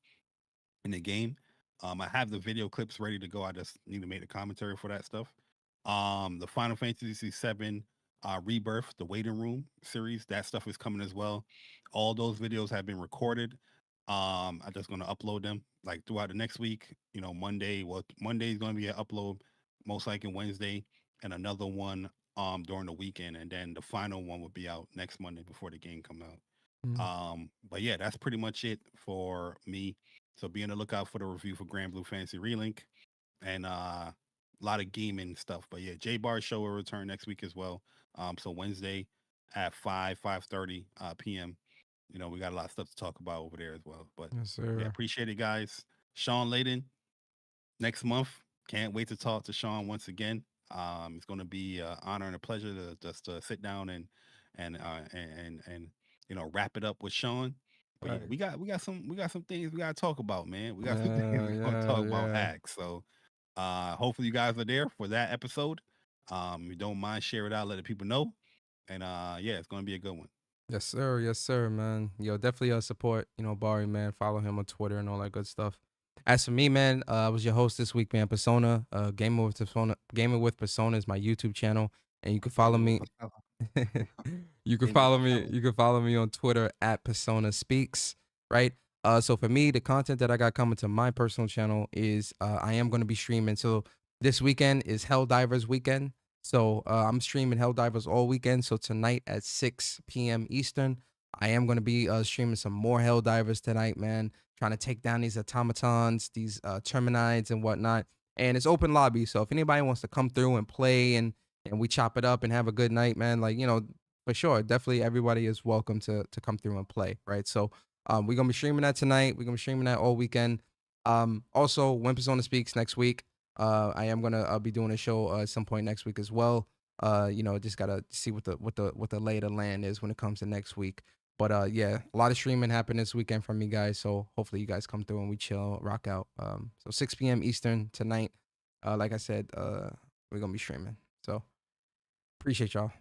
in the game. I have the video clips ready to go. I just need to make the commentary for that stuff. The Final Fantasy VII Rebirth, the Waiting Room series, that stuff is coming as well. All those videos have been recorded. I'm just gonna upload them like throughout the next week. You know, Monday. Well, Monday is gonna be an upload, most likely Wednesday, and another one during the weekend, and then the final one will be out next Monday before the game come out. But yeah, that's pretty much it for me. So be on the lookout for the review for Grand Blue Fantasy Relink and a lot of gaming stuff. But yeah, J Bar show will return next week as well. So Wednesday at 5:30 p.m. You know, we got a lot of stuff to talk about over there as well. But Yes, sir. yeah, appreciate it, guys. Sean Layden, next month. Can't wait to talk to Sean once again. It's going to be an honor and a pleasure to just sit down and you know, wrap it up with Sean. But yeah, we got some things we got to talk about, man. We got some things we want to talk about. Act. So hopefully you guys are there for that episode. If you don't mind, share it out, let the people know. And yeah, it's going to be a good one. Yes, sir. Yes, sir, man. Yo, definitely support, you know, Bari, man. Follow him on Twitter and all that good stuff. As for me, man, I was your host this week, man. Persona, Gaming with Persona is my YouTube channel, and you can follow me. You can follow me on Twitter at Persona Speaks, right? So for me, the content that I got coming to my personal channel is I am going to be streaming. So this weekend is Helldivers weekend. So I'm streaming Helldivers all weekend. So tonight at 6 p.m. Eastern, I am going to be streaming some more Helldivers tonight, man. Trying to take down these automatons, these terminides and whatnot. And it's open lobby. So if anybody wants to come through and play and we chop it up and have a good night, man, like, you know, for sure, definitely everybody is welcome to come through and play, right? So we're going to be streaming that tonight. We're going to be streaming that all weekend. Also, when Persona Speaks next week, I am going to be doing a show at some point next week as well. You know, just got to see what the lay of the land is when it comes to next week. But yeah, a lot of streaming happened this weekend from me guys. So hopefully you guys come through and we chill, rock out. So 6 p.m. Eastern tonight. Like I said, we're going to be streaming. So appreciate y'all.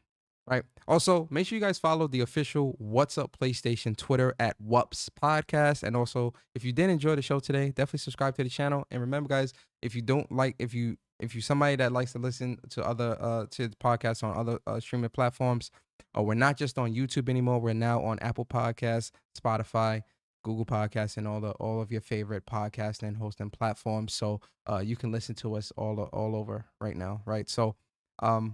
Right. Also, make sure you guys follow the official What's Up PlayStation Twitter at WUPS Podcast. And also, if you did enjoy the show today, definitely subscribe to the channel. And remember, guys, if you're somebody that likes to listen to other to podcasts on other streaming platforms, we're not just on YouTube anymore. We're now on Apple Podcasts, Spotify, Google Podcasts, and all of your favorite podcast and hosting platforms. So you can listen to us all over right now, right? So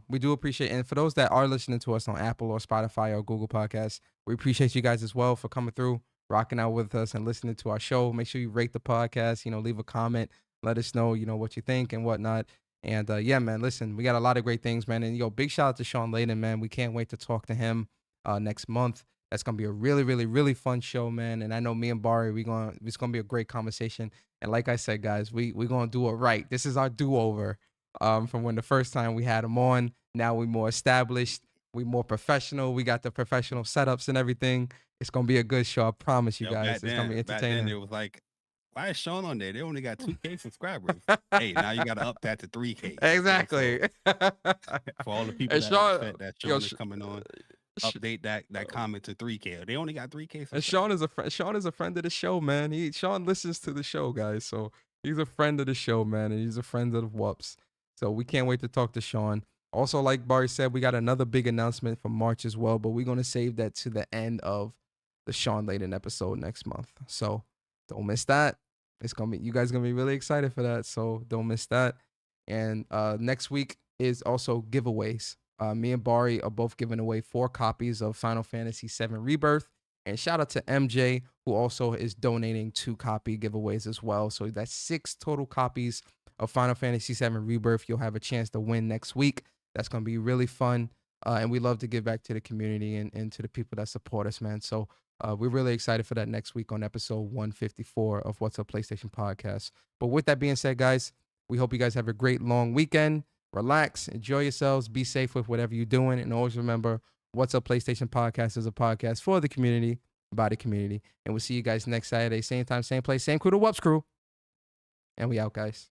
we do appreciate, and for those that are listening to us on Apple or Spotify or Google Podcasts, we appreciate you guys as well for coming through, rocking out with us and listening to our show. Make sure you rate the podcast, you know, leave a comment, let us know, you know, what you think and whatnot. And yeah, man, listen, we got a lot of great things, man. And yo, big shout out to Sean Layden, man. We can't wait to talk to him next month. That's gonna be a really, really, really fun show, man. And I know me and Bari, it's gonna be a great conversation. And like I said, guys, we're gonna do it right. This is our do-over. From when the first time we had him on. Now we're more established, we more professional, we got the professional setups and everything. It's gonna be a good show, I promise you guys. It's gonna be entertaining. It was like, why is Sean on there? They only got 2K subscribers. Hey, now you gotta up that to 3K. Exactly. So, for all the people that Sean is coming on, update that comment to 3K. They only got 3K subscribers. And Sean is a friend of the show, man. Sean listens to the show, guys. So he's a friend of the show, man, and he's a friend of the WUPS. So we can't wait to talk to Sean. Also, like Bari said, we got another big announcement for March as well, but we're going to save that to the end of the Sean Layden episode next month. So don't miss that. You guys going to be really excited for that. So don't miss that. And next week is also giveaways. Me and Bari are both giving away 4 copies of Final Fantasy VII Rebirth. And shout out to MJ, who also is donating 2 copy giveaways as well. So that's 6 total copies of Final Fantasy VII Rebirth. You'll have a chance to win next week. That's going to be really fun. And we love to give back to the community and to the people that support us, man. So we're really excited for that next week on episode 154 of What's Up PlayStation Podcast. But with that being said, guys, we hope you guys have a great long weekend. Relax, enjoy yourselves, be safe with whatever you're doing. And always remember, What's Up PlayStation Podcast is a podcast for the community, by the community. And we'll see you guys next Saturday, same time, same place, same crew, the WUPS crew. And we out, guys.